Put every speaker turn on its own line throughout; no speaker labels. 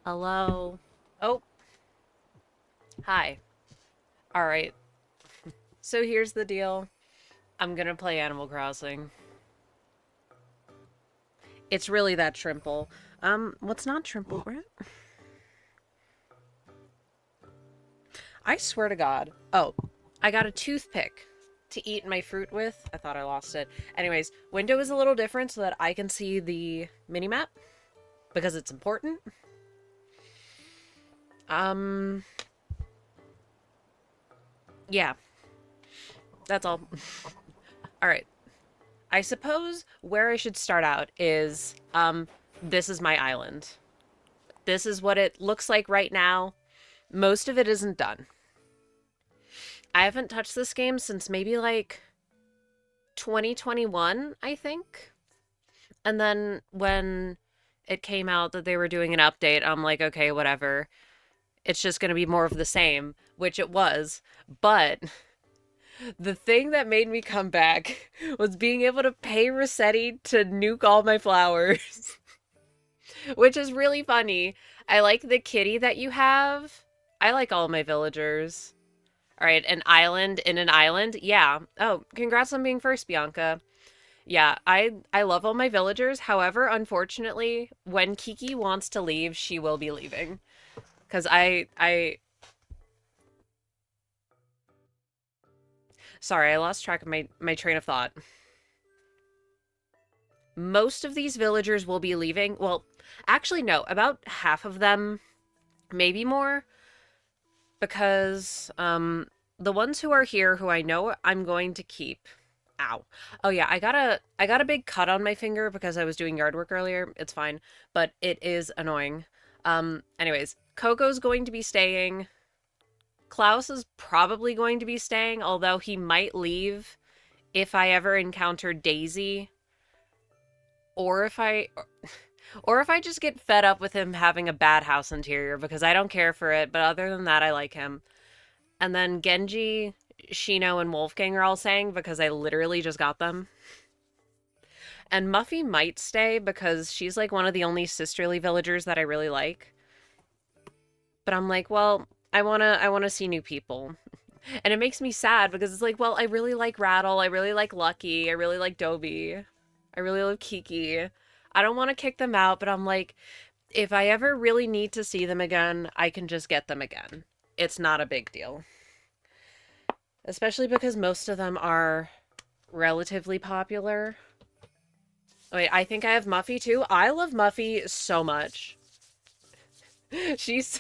Hello. Oh, hi. All right. So here's the deal. I'm gonna play Animal Crossing. It's really that trimple. What's not trimple, Brett? I swear to God. Oh, I got a toothpick to eat my fruit with. I thought I lost it. Anyways, window is a little different so that I can see the mini map because it's important. Um, yeah, that's all. All right. I suppose where I should start out is this is my island. This is what it looks like right now. Most of it isn't done. I haven't touched this game since maybe like 2021, I think. And then when it came out that they were doing an update, I'm like, okay, whatever. It's just going to be more of the same, which it was. But the thing that made me come back was being able to pay Rossetti to nuke all my flowers, which is really funny. I like the kitty that you have. I like all my villagers. All right, an island in an island. Yeah. Oh, congrats on being first, Bianca. Yeah, I love all my villagers. However, unfortunately, when Kiki wants to leave, she will be leaving. Cuz I sorry, I lost track of my train of thought. Most of these villagers will be leaving. Well, actually no, about half of them, maybe more, because the ones who are here who I know I'm going to keep. Ow. Oh yeah, I got a big cut on my finger because I was doing yard work earlier. It's fine, but it is annoying. Anyways, Coco's going to be staying. Klaus is probably going to be staying, although he might leave if I ever encounter Daisy or if I just get fed up with him having a bad house interior because I don't care for it, but other than that I like him. And then Genji, Shino, and Wolfgang are all saying because I literally just got them. And Muffy might stay because she's like one of the only sisterly villagers that I really like. But I'm like, well, I wanna see new people. And it makes me sad because it's like, well, I really like Rattle, I really like Lucky, I really like Dobie, I really love Kiki. I don't want to kick them out, but I'm like, if I ever really need to see them again, I can just get them again. It's not a big deal. Especially because most of them are relatively popular. Wait, I think I have Muffy too. I love Muffy so much. She's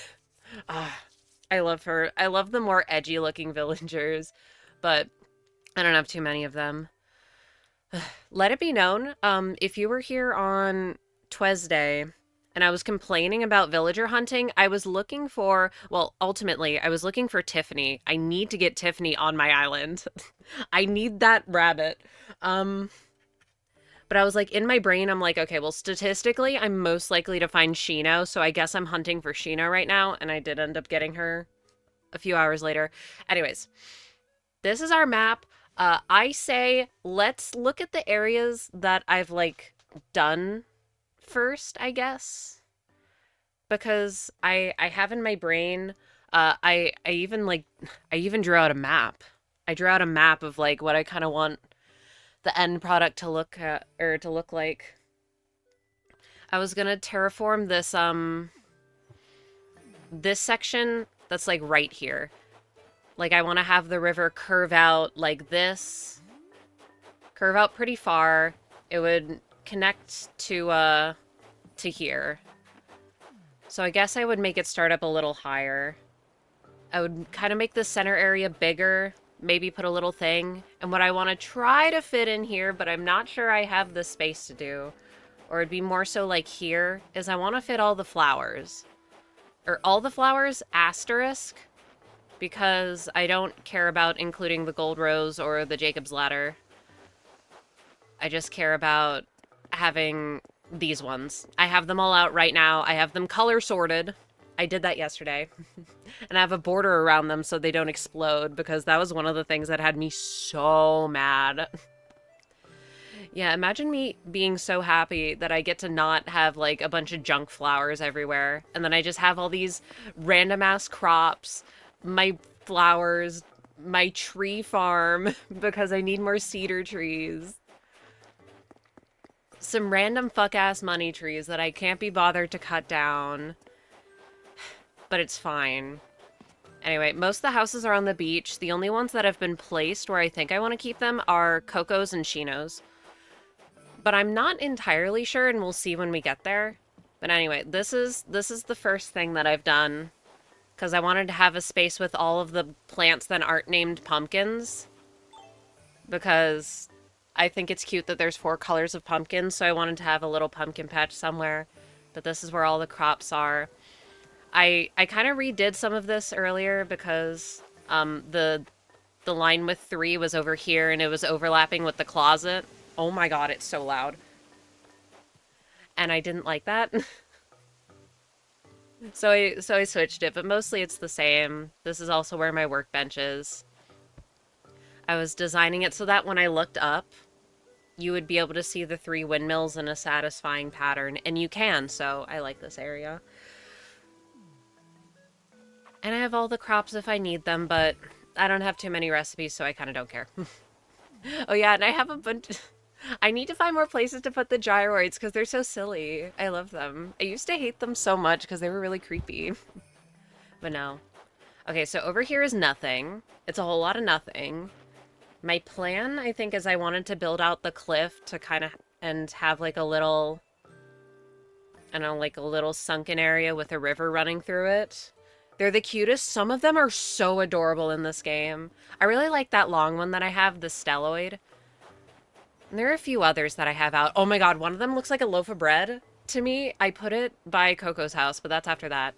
ah, I love her. I love the more edgy looking villagers, but I don't have too many of them. Let it be known, if you were here on Tuesday and I was complaining about villager hunting, I was looking for, well, ultimately, I was looking for Tiffany. I need to get Tiffany on my island. I need that rabbit. Um, but I was like, in my brain, I'm like, okay, well, statistically, I'm most likely to find Shino, so I guess I'm hunting for Shino right now, and I did end up getting her a few hours later. Anyways, this is our map. I say let's look at the areas that I've like done first, I guess, because I have in my brain. I even like I even drew out a map. I drew out a map of like what I kind of want the end product to look at or to look like. I was gonna terraform this section that's like right here. Like I want to have the river curve out like this, curve out pretty far. It would connect to here. So I guess I would make it start up a little higher. I would kind of make the center area bigger, maybe put a little thing. And what I want to try to fit in here, but I'm not sure I have the space to do, or it'd be more so like here, is I want to fit all the flowers. Or all the flowers asterisk, because I don't care about including the gold rose or the Jacob's ladder. I just care about having these ones. I have them all out right now. I have them color sorted. I did that yesterday. And I have a border around them so they don't explode because that was one of the things that had me so mad. Yeah, imagine me being so happy that I get to not have like a bunch of junk flowers everywhere. And then I just have all these random ass crops, my flowers, my tree farm because I need more cedar trees. Some random fuck ass money trees that I can't be bothered to cut down, but it's fine. Anyway, most of the houses are on the beach. The only ones that have been placed where I think I want to keep them are Coco's and Shino's. But I'm not entirely sure, and we'll see when we get there. But anyway, this is the first thing that I've done because I wanted to have a space with all of the plants that aren't named pumpkins because I think it's cute that there's 4 colors of pumpkins, so I wanted to have a little pumpkin patch somewhere. But this is where all the crops are. I kind of redid some of this earlier because the line with 3 was over here and it was overlapping with the closet. Oh my god, it's so loud. And I didn't like that. So I switched it, but mostly it's the same. This is also where my workbench is. I was designing it so that when I looked up, you would be able to see the 3 windmills in a satisfying pattern, and you can, so I like this area. And I have all the crops if I need them, but I don't have too many recipes, so I kind of don't care. Oh yeah, and I have a bunch... I need to find more places to put the gyroids because they're so silly. I love them. I used to hate them so much because they were really creepy. But no. Okay, so over here is nothing. It's a whole lot of nothing. My plan, I think, is I wanted to build out the cliff to kind of... and have like a little... I don't know, like a little sunken area with a river running through it. They're the cutest. Some of them are so adorable in this game. I really like that long one that I have, the stelloid. And there are a few others that I have out. Oh my god, one of them looks like a loaf of bread to me. I put it by Coco's house, but that's after that.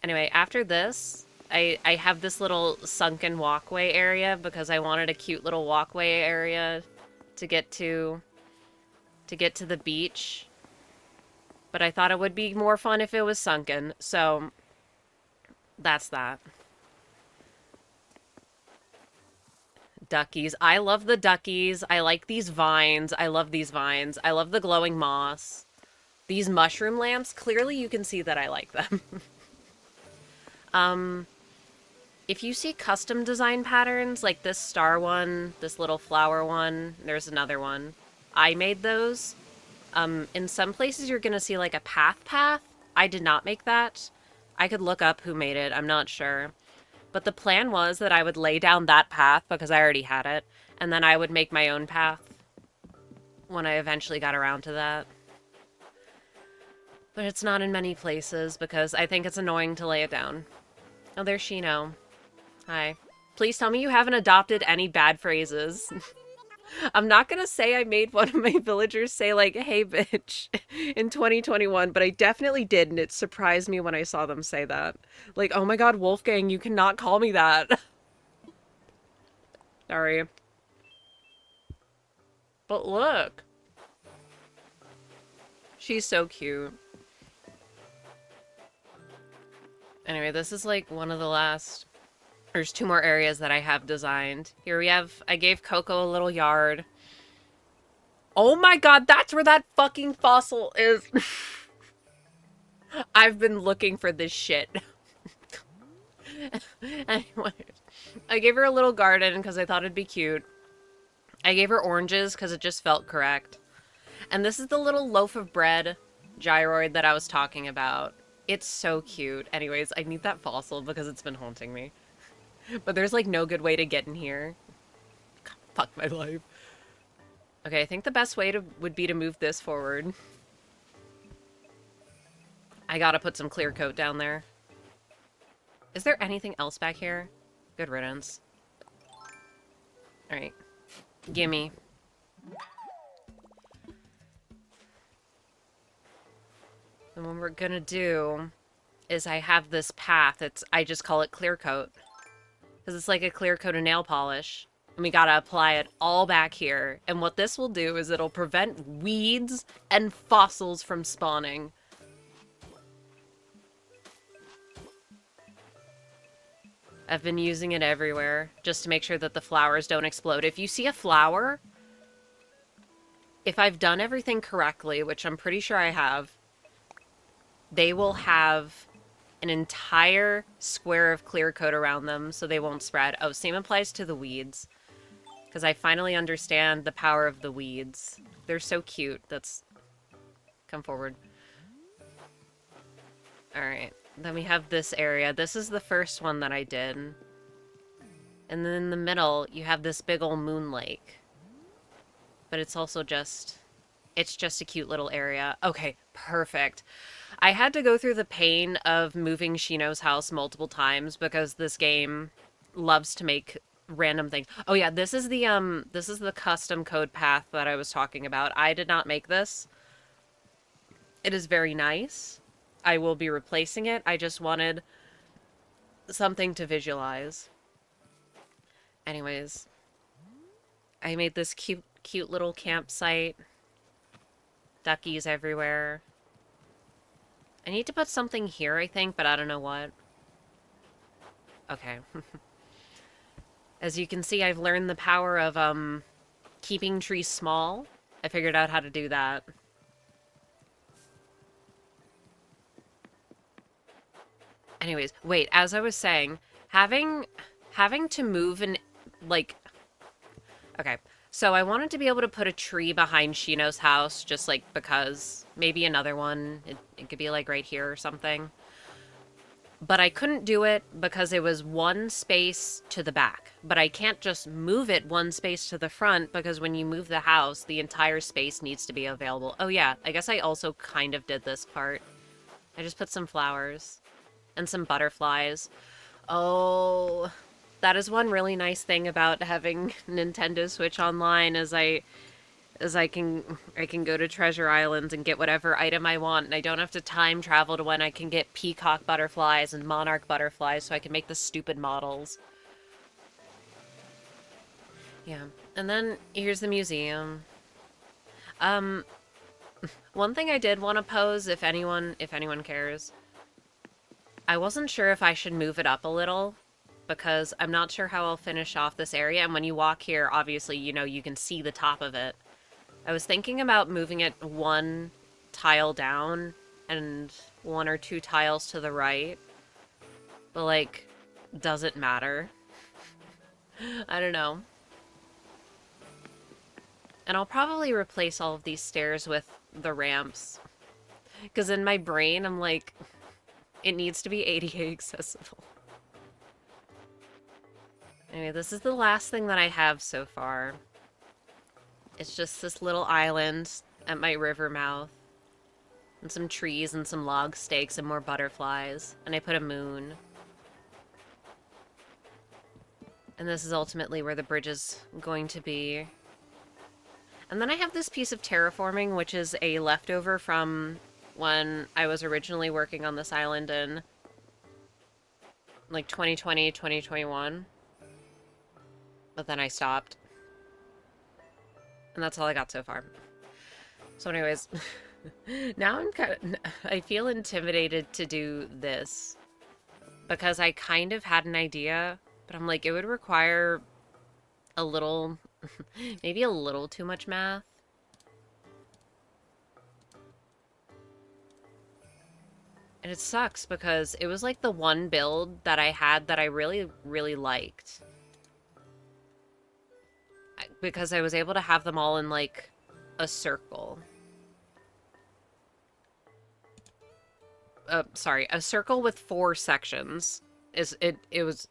Anyway, after this, I have this little sunken walkway area because I wanted a cute little walkway area to get to the beach. But I thought it would be more fun if it was sunken, so that's that. Duckies. I love the duckies. I like these vines. I love these vines. I love the glowing moss. These mushroom lamps, clearly you can see that I like them. If you see custom design patterns, like this star one, this little flower one, there's another one. I made those. In some places you're gonna see like a path. I did not make that. I could look up who made it, I'm not sure. But the plan was that I would lay down that path because I already had it, and then I would make my own path when I eventually got around to that. But it's not in many places because I think it's annoying to lay it down. Oh, there's Shino. Hi. Please tell me you haven't adopted any bad phrases. I'm not gonna say I made one of my villagers say, like, hey, bitch, in 2021, but I definitely did, and it surprised me when I saw them say that. Like, oh my god, Wolfgang, you cannot call me that. Sorry. But look. She's so cute. Anyway, this is, like, one of the last... There's 2 more areas that I have designed. Here we have... I gave Coco a little yard. Oh my god, that's where that fucking fossil is. I've been looking for this shit. Anyway, I gave her a little garden because I thought it'd be cute. I gave her oranges because it just felt correct. And this is the little loaf of bread gyroid that I was talking about. It's so cute. Anyways, I need that fossil because it's been haunting me. But there's like no good way to get in here. God, fuck my life. Okay, I think the best way would be to move this forward. I gotta put some clear coat down there. Is there anything else back here? Good riddance. Alright. Gimme. And what we're gonna do is I have this path. I just call it clear coat. Because it's like a clear coat of nail polish. And we gotta apply it all back here. And what this will do is it'll prevent weeds and fossils from spawning. I've been using it everywhere, just to make sure that the flowers don't explode. If you see a flower, if I've done everything correctly, which I'm pretty sure I have, they will have an entire square of clear coat around them so they won't spread. Oh, same applies to the weeds, because I finally understand the power of the weeds. They're so cute. That's... Come forward. All right. Then we have this area. This is the first one that I did. And then in the middle, you have this big old moon lake. But it's also just... It's just a cute little area. Okay, perfect. I had to go through the pain of moving Shino's house multiple times because this game loves to make random things. Oh yeah, this is the custom code path that I was talking about. I did not make this. It is very nice. I will be replacing it. I just wanted something to visualize. Anyways, I made this cute little campsite. Duckies everywhere. I need to put something here, I think, but I don't know what. Okay. As you can see, I've learned the power of, keeping trees small. I figured out how to do that. Anyways, wait, as I was saying, having to move and, like... Okay, so I wanted to be able to put a tree behind Shino's house, just, like, because. Maybe another one. It could be, like, right here or something. But I couldn't do it because it was one space to the back. But I can't just move it one space to the front because when you move the house, the entire space needs to be available. Oh yeah, I guess I also kind of did this part. I just put some flowers and some butterflies. Oh, that is one really nice thing about having Nintendo Switch Online is I can go to Treasure Island and get whatever item I want, and I don't have to time travel to when I can get peacock butterflies and monarch butterflies so I can make the stupid models. Yeah. And then here's the museum. Um one thing I did want to pose if anyone cares. I wasn't sure if I should move it up a little because I'm not sure how I'll finish off this area, and when you walk here, obviously, you can see the top of it. I was thinking about moving it one tile down and one or two tiles to the right. But, like, does it matter? I don't know. And I'll probably replace all of these stairs with the ramps. Because in my brain, I'm like, it needs to be ADA accessible. Anyway, this is the last thing that I have so far. It's just this little island at my river mouth. And some trees and some log stakes and more butterflies. And I put a moon. And this is ultimately where the bridge is going to be. And then I have this piece of terraforming, which is a leftover from when I was originally working on this island in like 2020, 2021. But then I stopped. And that's all I got so far. So anyways, now I feel intimidated to do this because I kind of had an idea, but I'm like, it would require a little, maybe a little too much math. And it sucks because it was like the one build that I had that I really, really liked. Because I was able to have them all in like a circle. Sorry, a circle with 4 sections. It was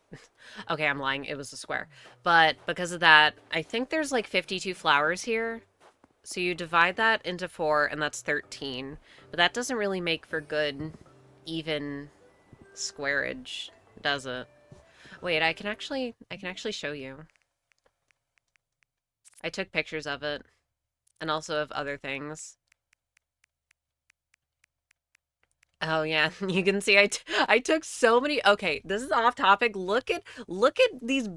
okay, I'm lying, it was a square. But because of that, I think there's like 52 flowers here. So you divide that into 4 and that's 13. But that doesn't really make for good even squareage, does it? Wait, I can actually show you. I took pictures of it and also of other things. Oh yeah, you can see I took so many. Okay, this is off topic. Look at these.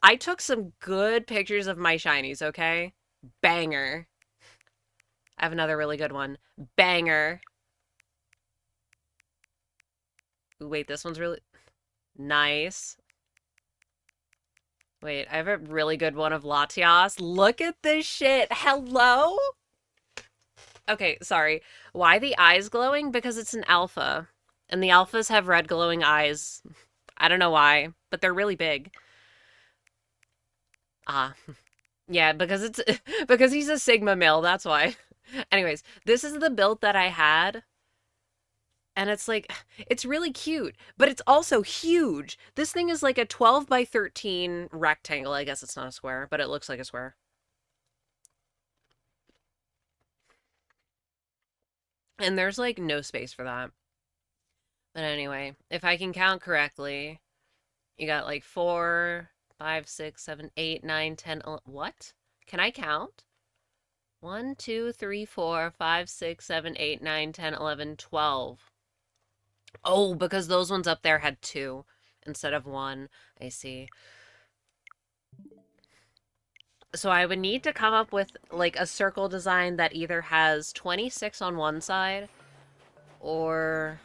I took some good pictures of my shinies, okay? Banger. I have another really good one. Banger. Ooh, wait, this one's really nice. Wait, I have a really good one of Latias. Look at this shit. Hello? Okay, sorry. Why the eyes glowing? Because it's an alpha. And the alphas have red glowing eyes. I don't know why, but they're really big. Ah. Yeah, because it's because he's a Sigma male, that's why. Anyways, this is the build that I had. And it's like, it's really cute, but it's also huge. This thing is like a 12 by 13 rectangle. I guess it's not a square, but it looks like a square. And there's like no space for that. But anyway, if I can count correctly, you got like 4, 5, 6, 7, 8, 9, 10, 11. What? Can I count? 1, 2, 3, 4, 5, 6, 7, 8, 9, 10, 11, 12. Oh, because those ones up there had 2 instead of 1. I see. So I would need to come up with like a circle design that either has 26 on one side or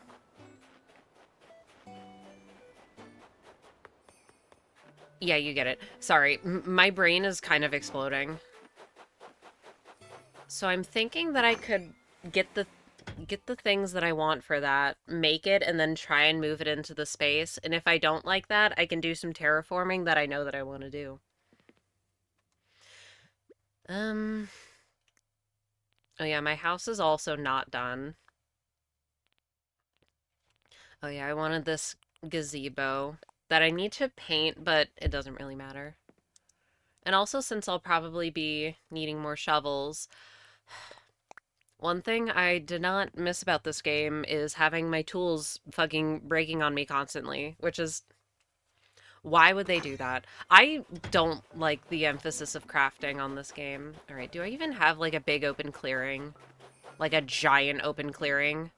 yeah, you get it. Sorry, my brain is kind of exploding. So I'm thinking that I could get the things that I want for that, make it, and then try and move it into the space. And if I don't like that, I can do some terraforming that I know that I want to do. Um, oh yeah, my house is also not done. Oh yeah, I wanted this gazebo that I need to paint, but it doesn't really matter. And also, since I'll probably be needing more shovels, one thing I did not miss about this game is having my tools fucking breaking on me constantly, which is why would they do that? I don't like the emphasis of crafting on this game. All right, do I even have like a big open clearing? Like a giant open clearing?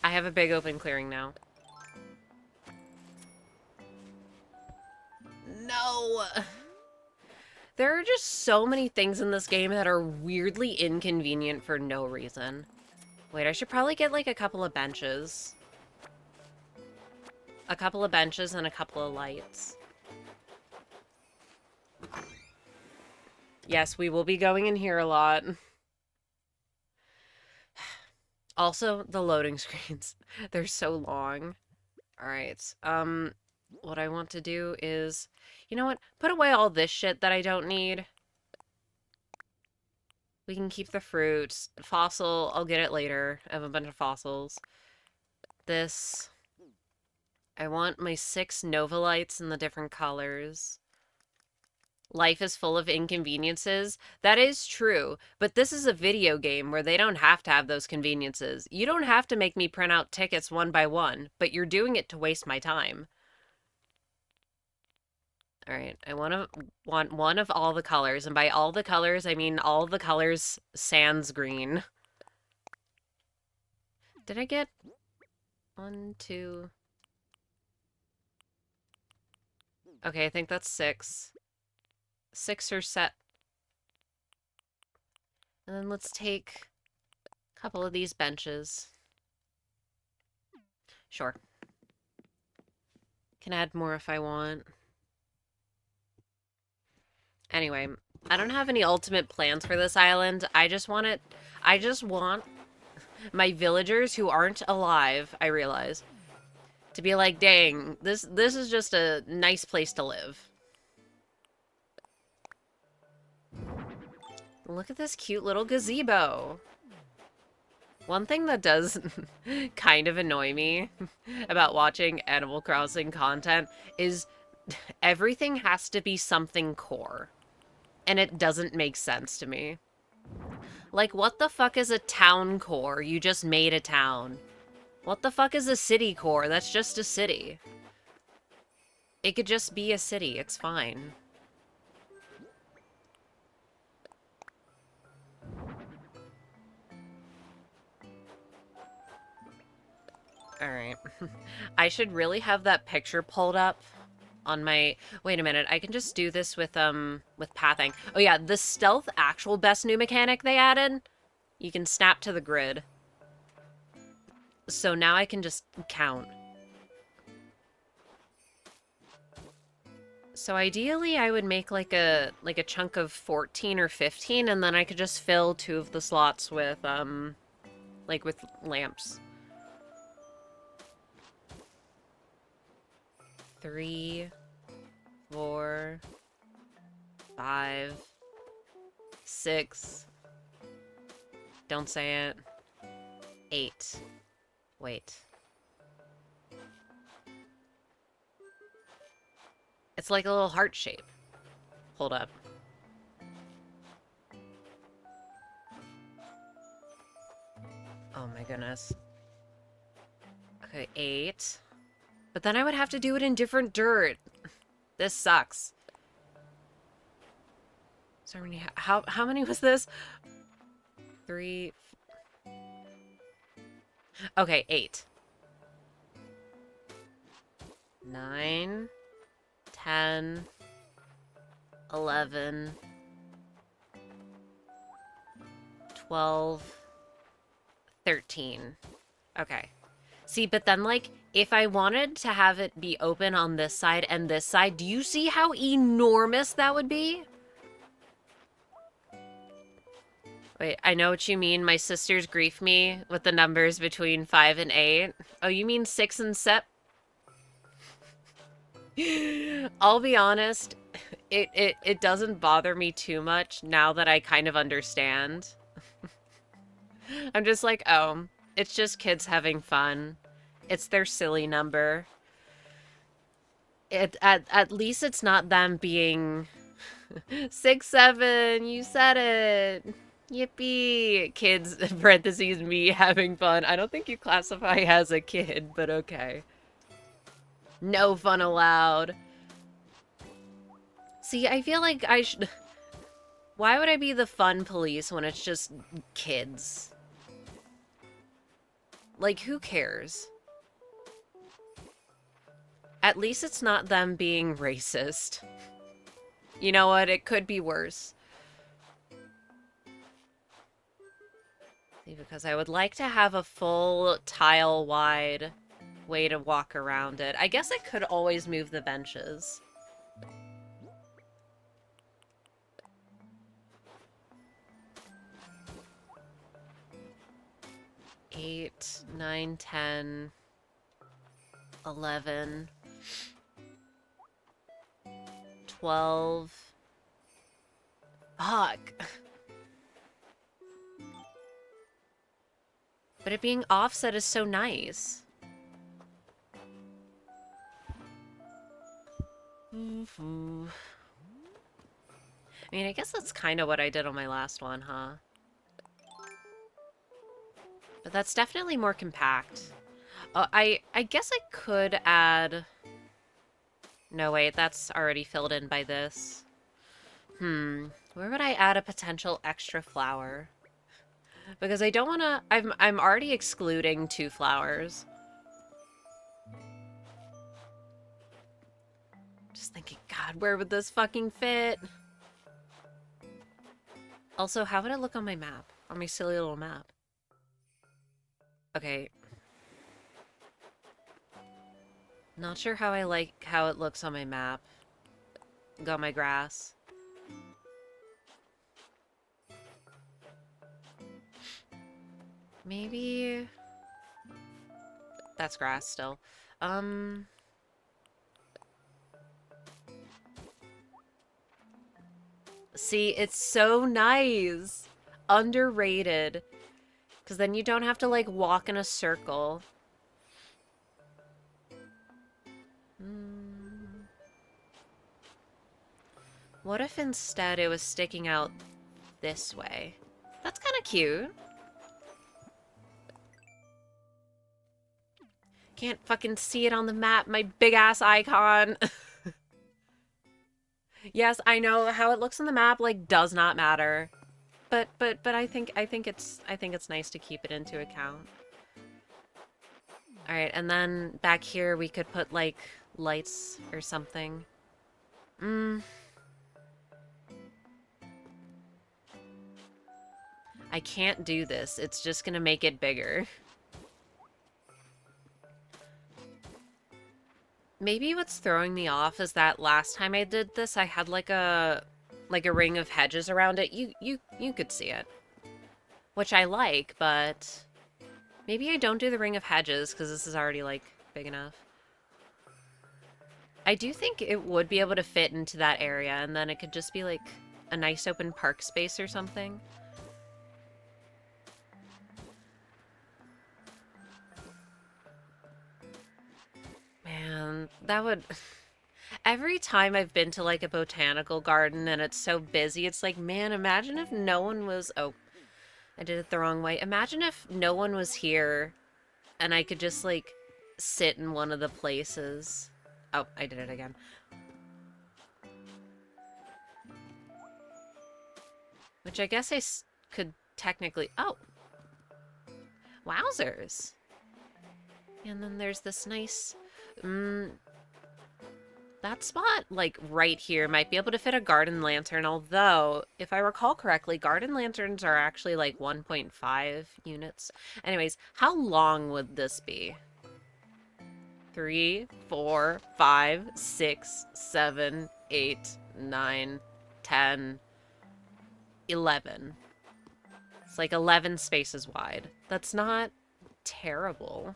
I have a big open clearing now. No! There are just so many things in this game that are weirdly inconvenient for no reason. Wait, I should probably get like a couple of benches. A couple of benches and a couple of lights. Yes, we will be going in here a lot. Also, the loading screens. They're so long. All right. What I want to do is, you know what? Put away all this shit that I don't need. We can keep the fruits. Fossil, I'll get it later. I have a bunch of fossils. This. I want my 6 Nova lights in the different colors. Life is full of inconveniences. That is true, but this is a video game where they don't have to have those conveniences. You don't have to make me print out tickets one by one, but you're doing it to waste my time. All right, I want one of all the colors, and by all the colors, I mean all the colors sans green. Did I get 1, 2? Okay, I think that's 6. 6 are set. And then let's take a couple of these benches. Sure. Can add more if I want. Anyway, I don't have any ultimate plans for this island. I just want my villagers who aren't alive, I realize, to be like, dang, this is just a nice place to live. Look at this cute little gazebo. One thing that does kind of annoy me about watching Animal Crossing content is everything has to be something core. And it doesn't make sense to me. Like, what the fuck is a town core? You just made a town. What the fuck is a city core? That's just a city. It could just be a city. It's fine. Alright. I should really have that picture pulled up on my... Wait a minute. I can just do this with pathing. Oh yeah, the stealth actual best new mechanic they added. You can snap to the grid. So now I can just count. So ideally I would make like a chunk of 14 or 15, and then I could just fill 2 of the slots with like with lamps. 3, 4, 5, 6. Don't say it. 8. Wait. It's like a little heart shape. Hold up. Oh my goodness. Okay, 8. But then I would have to do it in different dirt. This sucks. So many. How many was this? 3. Okay, 8. 9, 10, 11, 12, 13. Okay. See, but then, like, if I wanted to have it be open on this side and this side, do you see how enormous that would be? Wait, I know what you mean. My sisters grief me with the numbers between 5 and 8. Oh, you mean 6 and 7? I'll be honest, it doesn't bother me too much now that I kind of understand. I'm just like, oh, it's just kids having fun. It's their silly number. At least it's not them being 6, 7, you said it. Yippee. Kids, parentheses, me having fun. I don't think you classify as a kid, but okay. No fun allowed. See, I feel like I should... Why would I be the fun police when it's just kids? Like, who cares? At least it's not them being racist. You know what? It could be worse. See, because I would like to have a full tile-wide way to walk around it. I guess I could always move the benches. Eight, 9, 10, 11, 12. Fuck. But it being offset is so nice. I mean, I guess that's kind of what I did on my last one, huh? But that's definitely more compact. I guess I could add... No, wait, that's already filled in by this. Where would I add a potential extra flower? Because I don't want to... I'm already excluding 2 flowers. Just thinking, God, where would this fucking fit? Also, how would it look on my map? On my silly little map? Okay. Not sure how I like how it looks on my map. Got my grass. Maybe... That's grass still. See, it's so nice. Underrated. Because then you don't have to, like, walk in a circle. What if instead it was sticking out this way? That's kind of cute. Can't fucking see it on the map, my big-ass icon. Yes, I know how it looks on the map, like, does not matter. But I think it's nice to keep it into account. All right, and then back here we could put like lights or something. I I can't do this. It's just gonna make it bigger. Maybe what's throwing me off is that last time I did this, I had like a ring of hedges around it. You could see it, which I like, but maybe I don't do the ring of hedges because this is already like big enough. I do think it would be able to fit into that area, and then it could just be like a nice open park space or something. Man, that would... Every time I've been to like a botanical garden and it's so busy, it's like, man, imagine if no one was... Oh, I did it the wrong way. Imagine if no one was here and I could just like sit in one of the places. Oh, I did it again. Which I guess could technically... Oh! Wowzers! And then there's this nice... that spot, like, right here might be able to fit a garden lantern, although, if I recall correctly, garden lanterns are actually, like, 1.5 units. Anyways, how long would this be? 3, 4, 5, 6, 7, 8, 9, 10, 11. It's like 11 spaces wide. That's not terrible.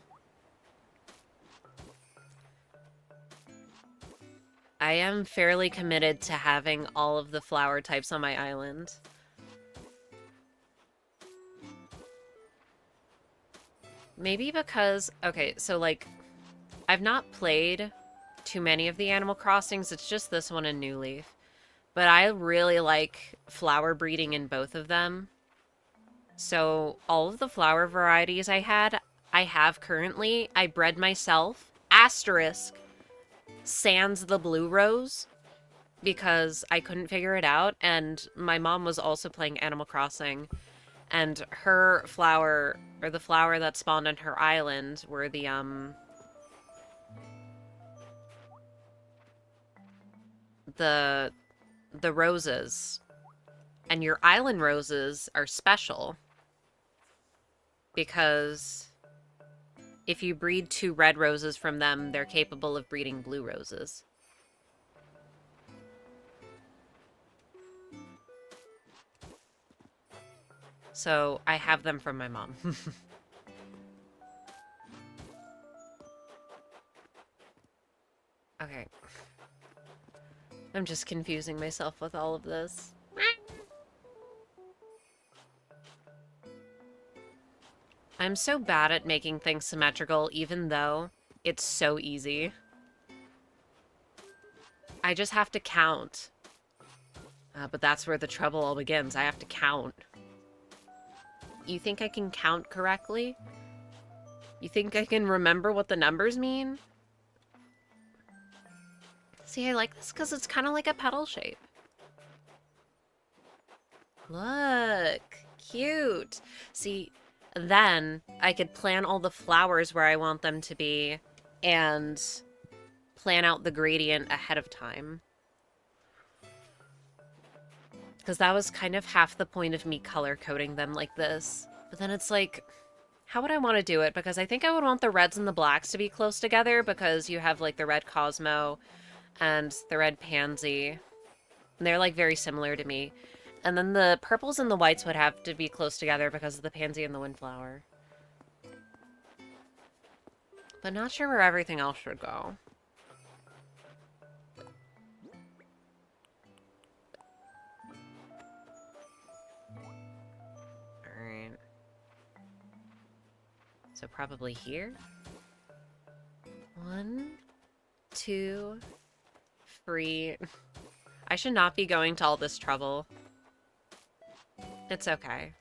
I am fairly committed to having all of the flower types on my island. Maybe because, okay, so like, I've not played too many of the Animal Crossings. It's just this one and New Leaf. But I really like flower breeding in both of them. So all of the flower varieties I have currently, I bred myself. Asterisk. Sans the blue rose. Because I couldn't figure it out. And my mom was also playing Animal Crossing. And her flower, or the flower that spawned on her island, were the roses. And your island roses are special because if you breed 2 red roses from them, they're capable of breeding blue roses. So I have them from my mom. Okay. I'm just confusing myself with all of this. I'm so bad at making things symmetrical, even though it's so easy. I just have to count. But that's where the trouble all begins. I have to count. You think I can count correctly? You think I can remember what the numbers mean? See, I like this because it's kind of like a petal shape. Look, cute. See, then I could plan all the flowers where I want them to be and plan out the gradient ahead of time. Because that was kind of half the point of me color coding them like this. But then it's like, how would I want to do it? Because I think I would want the reds and the blacks to be close together because you have like the red Cosmo and the red Pansy. And they're like very similar to me. And then the purples and the whites would have to be close together because of the Pansy and the Windflower. But not sure where everything else should go. Alright. So probably here. 1, 2, 3. I should not be going to all this trouble. It's okay.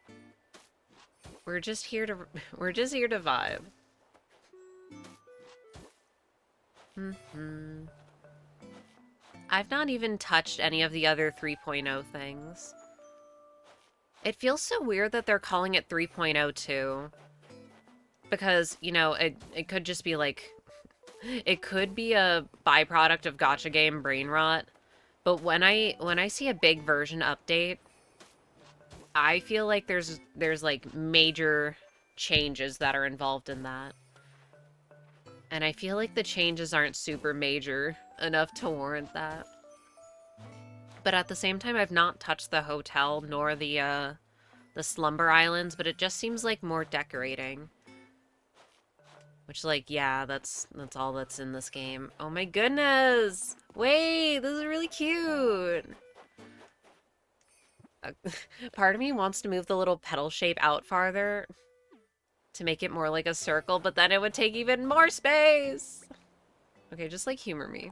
We're just here to vibe. I've not even touched any of the other 3.0 things. It feels so weird that they're calling it 3.0 too. Because, you know, it could just be like... It could be a byproduct of gacha game brain rot. But when I see a big version update, I feel like there's like major changes that are involved in that. And I feel like the changes aren't super major enough to warrant that. But at the same time, I've not touched the hotel nor the slumber islands, but it just seems like more decorating. Which, like, yeah, that's all that's in this game. Oh my goodness! Wait, this is really cute! Part of me wants to move the little petal shape out farther to make it more like a circle, but then it would take even more space! Okay, just, like, humor me.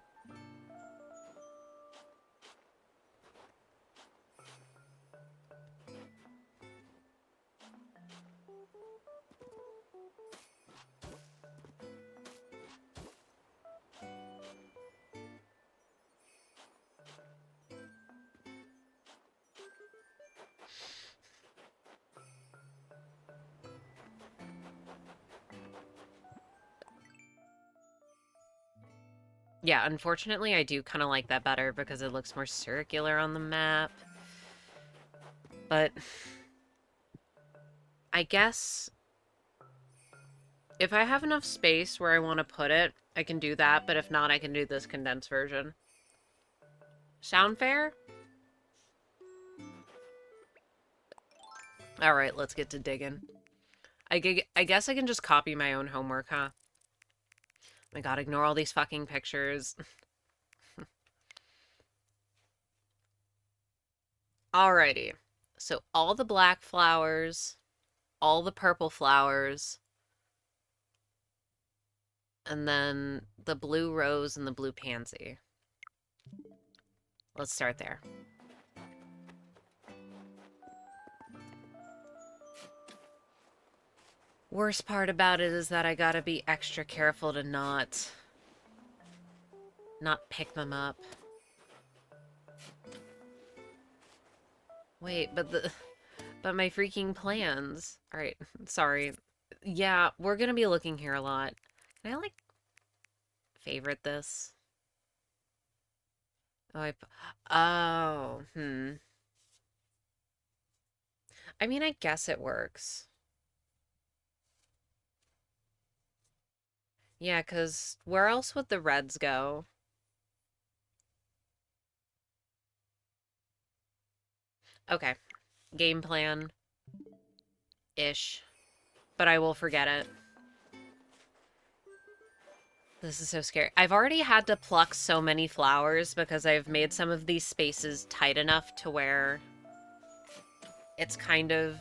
Yeah, unfortunately, I do kind of like that better because it looks more circular on the map. But I guess if I have enough space where I want to put it, I can do that. But if not, I can do this condensed version. Sound fair? All right, let's get to digging. I guess I can just copy my own homework, huh? My god, ignore all these fucking pictures. Alrighty. So all the black flowers, all the purple flowers, and then the blue rose and the blue pansy. Let's start there. Worst part about it is that I gotta be extra careful to not pick them up. Wait, but my freaking plans. All right, sorry. Yeah, we're gonna be looking here a lot. Can I like favorite this? Oh, I mean, I guess it works. Yeah, 'cause where else would the reds go? Okay, game plan-ish, but I will forget it. This is so scary. I've already had to pluck so many flowers because I've made some of these spaces tight enough to where it's kind of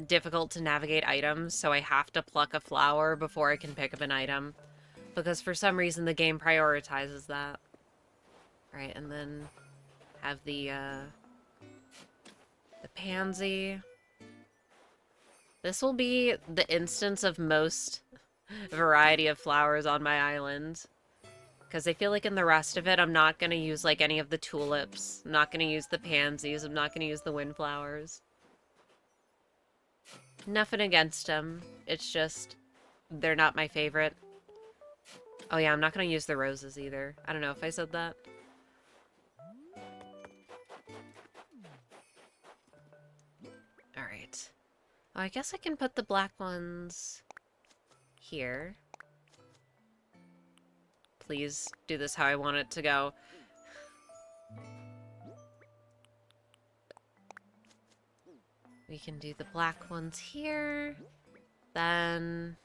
difficult to navigate items, so I have to pluck a flower before I can pick up an item. Because for some reason the game prioritizes that. Alright, and then have the pansy. This will be the instance of most variety of flowers on my island. Because I feel like in the rest of it, I'm not going to use, like, any of the tulips. I'm not going to use the pansies. I'm not going to use the windflowers. Nothing against them. It's just, they're not my favorite. Oh yeah, I'm not going to use the roses either. I don't know if I said that. Alright. Oh, I guess I can put the black ones here. Please do this how I want it to go. We can do the black ones here. Then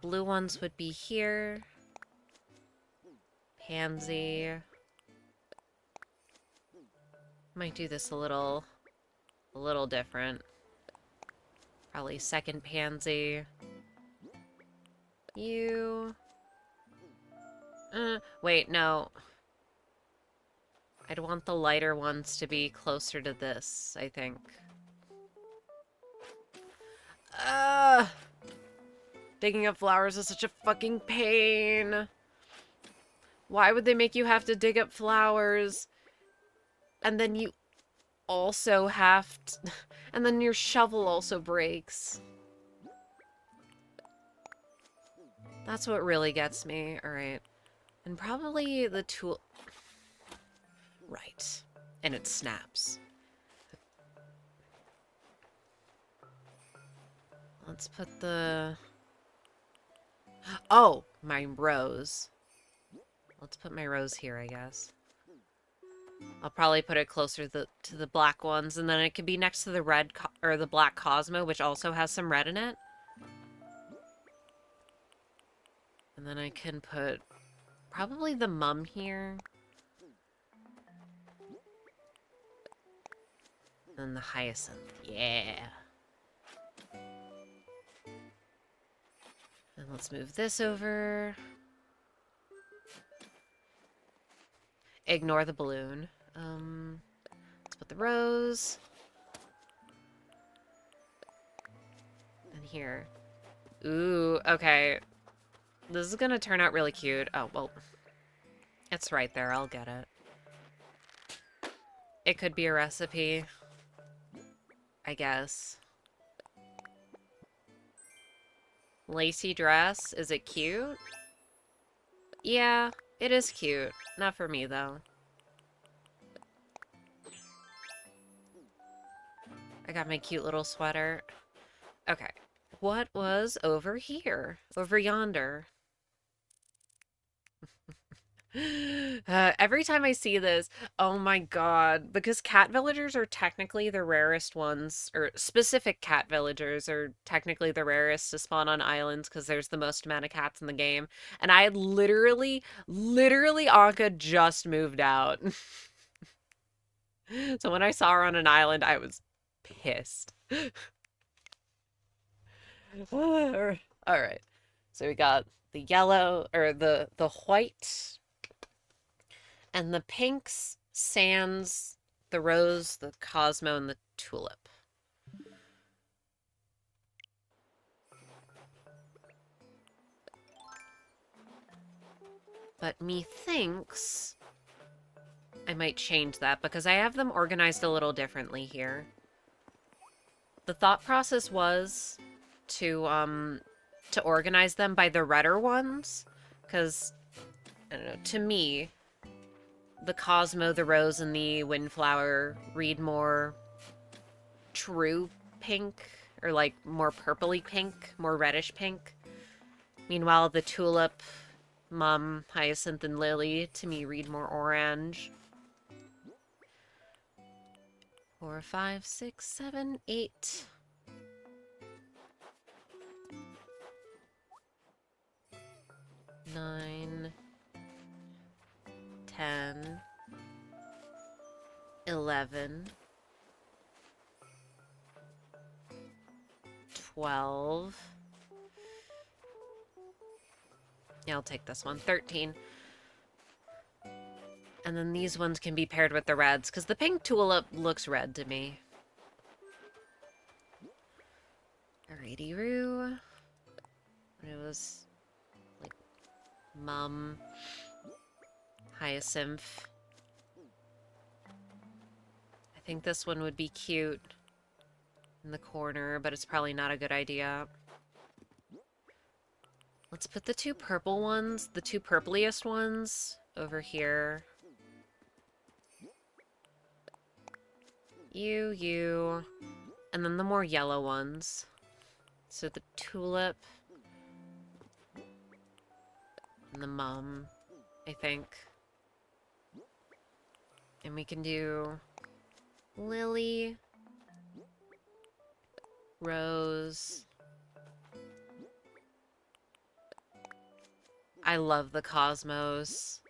blue ones would be here. Pansy. Might do this a little different. Probably second pansy. You. Wait, no. I'd want the lighter ones to be closer to this, I think. Digging up flowers is such a fucking pain. Why would they make you have to dig up flowers? And then you also have to... And then your shovel also breaks. That's what really gets me. Alright. And probably the tool... Right. and it snaps. Let's put the... Oh, my rose. Let's put my rose here, I guess. I'll probably put it closer to the black ones, and then it could be next to the red or the black Cosmo, which also has some red in it. And then I can put probably the mum here. And the hyacinth. Yeah. And let's move this over. Ignore the balloon. Let's put the rose. And here. Ooh, okay. This is gonna turn out really cute. Oh, well. It's right there. I'll get it. It could be a recipe. I guess. Lacy dress. Is it cute? Yeah, it is cute. Not for me, though. I got my cute little sweater. Okay. What was over here? Over yonder? Every time I see this, oh my god, because cat villagers are technically the rarest ones, or specific cat villagers are technically the rarest to spawn on islands because there's the most amount of cats in the game. And I literally, Anka just moved out. So when I saw her on an island, I was pissed. All right. So we got the yellow, or the white, and the pinks, sands, the rose, the Cosmo, and the tulip. But methinks I might change that because I have them organized a little differently here. The thought process was to organize them by the redder ones, because, I don't know, to me, the Cosmo, the Rose, and the Windflower read more true pink, or like more purpley pink, more reddish pink. Meanwhile, the Tulip, Mum, Hyacinth, and Lily, to me, read more orange. 4, 5, 6, 7, 8. Nine, 10, 11, 12. Yeah, I'll take this one. 13. And then these ones can be paired with the reds, because the pink tulip looks red to me. Alrighty-roo. It was like Mum, Hyacinth. I think this one would be cute in the corner, but it's probably not a good idea. Let's put the two purple ones, the two purpliest ones, over here. You. And then the more yellow ones. So the tulip. And the Mum, I think. And we can do Lily, Rose. I love the Cosmos.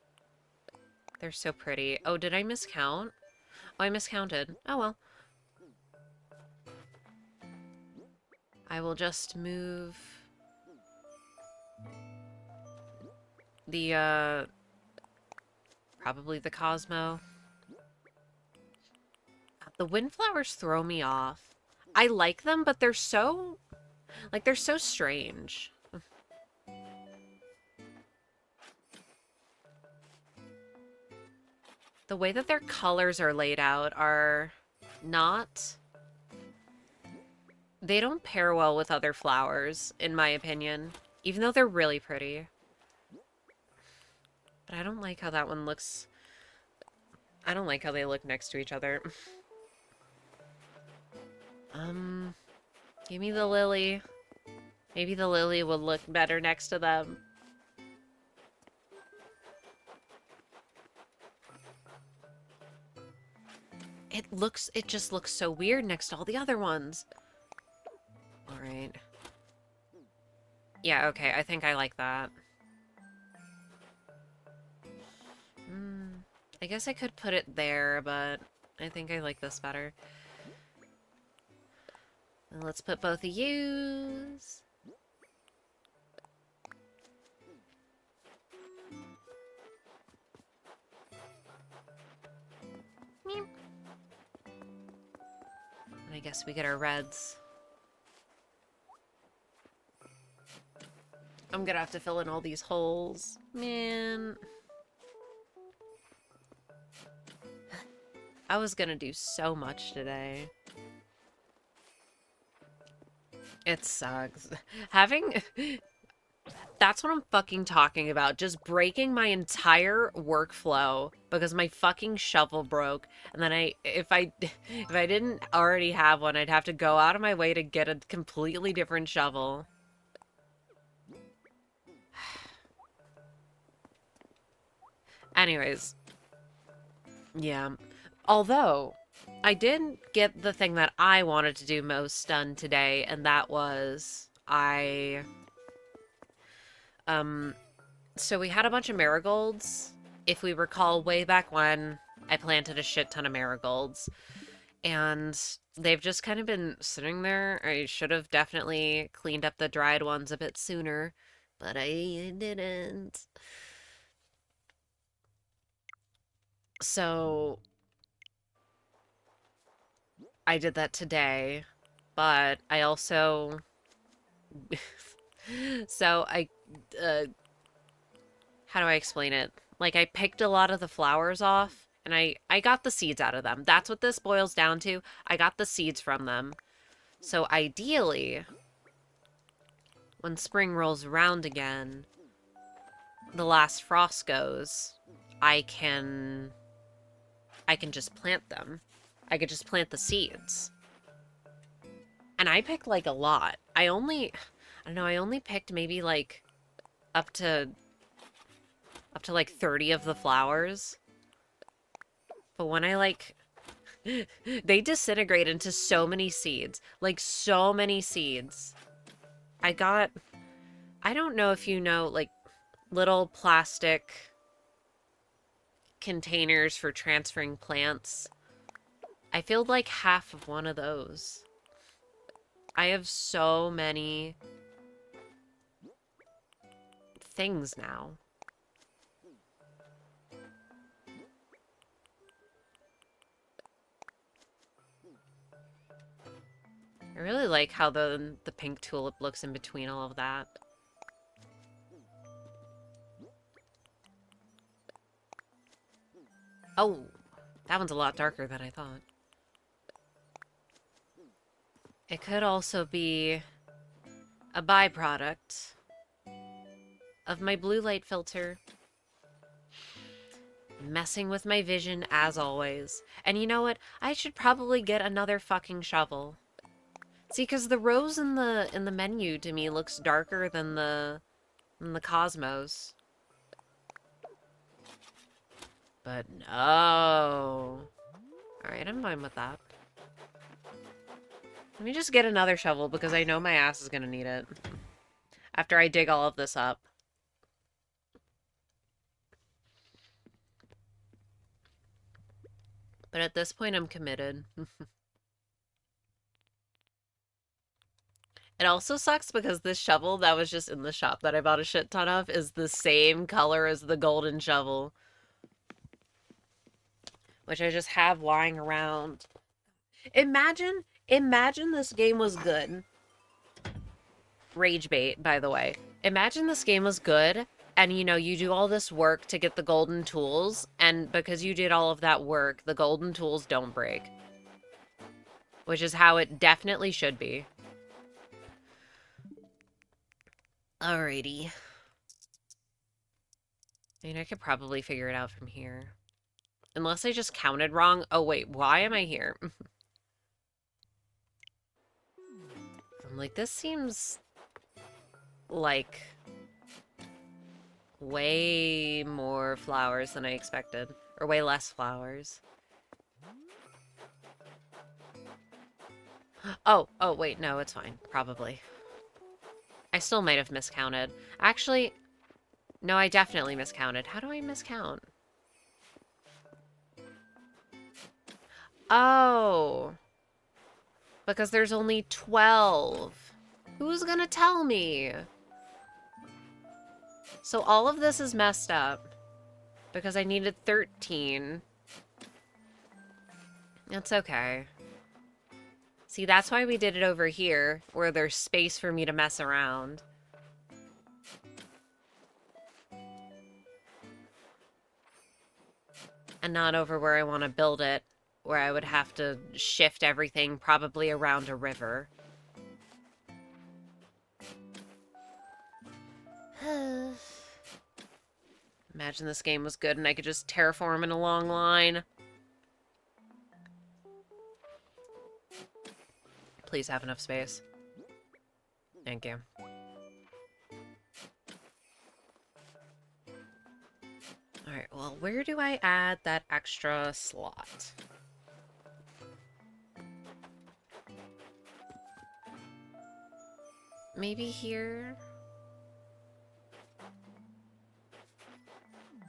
They're so pretty. Oh, did I miscount? Oh, I miscounted. Oh, well. I will just move the, probably the Cosmo. The Windflowers throw me off. I like them, but they're so, like, they're so strange. The way that their colors are laid out are not... They don't pair well with other flowers, in my opinion. Even though they're really pretty. But I don't like how that one looks I don't like how they look next to each other. Give me the lily. Maybe the lily would look better next to them. It just looks so weird next to all the other ones. All right. Yeah, okay, I think I like that. I guess I could put it there, but I think I like this better. And let's put both of yous. Meow. And I guess we get our reds. I'm gonna have to fill in all these holes. Man. I was gonna do so much today. It sucks. Having... That's what I'm fucking talking about. Just breaking my entire workflow because my fucking shovel broke. And then if I didn't already have one, I'd have to go out of my way to get a completely different shovel. Anyways. Yeah. Although, I did get the thing that I wanted to do most done today, and that was so we had a bunch of marigolds. If we recall way back when, I planted a shit ton of marigolds. And they've just kind of been sitting there. I should have definitely cleaned up the dried ones a bit sooner, but I didn't. So I did that today, but I also... So how do I explain it? Like, I picked a lot of the flowers off, and I got the seeds out of them. That's what this boils down to. I got the seeds from them. So ideally, when spring rolls around again, the last frost goes, I can just plant them. I could just plant the seeds. And I picked, like, a lot. I don't know, I only picked maybe, like, up to like 30 of the flowers. But when I, like, they disintegrate into so many seeds. Like, so many seeds. I don't know if you know, like, little plastic containers for transferring plants. I filled, like, half of one of those. I have so many things now. I really like how the pink tulip looks in between all of that. Oh, that one's a lot darker than I thought. It could also be a byproduct of my blue light filter. Messing with my vision as always. And you know what? I should probably get another fucking shovel. See, because the rose in the menu to me looks darker than the cosmos. But no. Alright, I'm fine with that. Let me just get another shovel because I know my ass is gonna need it. After I dig all of this up. But at this point, I'm committed. It also sucks because this shovel that was just in the shop that I bought a shit ton of is the same color as the golden shovel. Which I just have lying around. Imagine this game was good. Rage bait, by the way. Imagine this game was good, and you know, you do all this work to get the golden tools, and because you did all of that work, the golden tools don't break. Which is how it definitely should be. Alrighty. I mean, I could probably figure it out from here. Unless I just counted wrong. Oh, wait, why am I here? I'm like, this seems like way more flowers than I expected. Or way less flowers. Oh, wait, no, it's fine. Probably. I still might have miscounted. Actually, no, I definitely miscounted. How do I miscount? Oh. Because there's only 12. Who's gonna tell me? So all of this is messed up. Because I needed 13. That's okay. See, that's why we did it over here, where there's space for me to mess around. And not over where I want to build it, where I would have to shift everything probably around a river. Imagine this game was good and I could just terraform in a long line. Please have enough space. Thank you. Alright, well, where do I add that extra slot? Maybe here?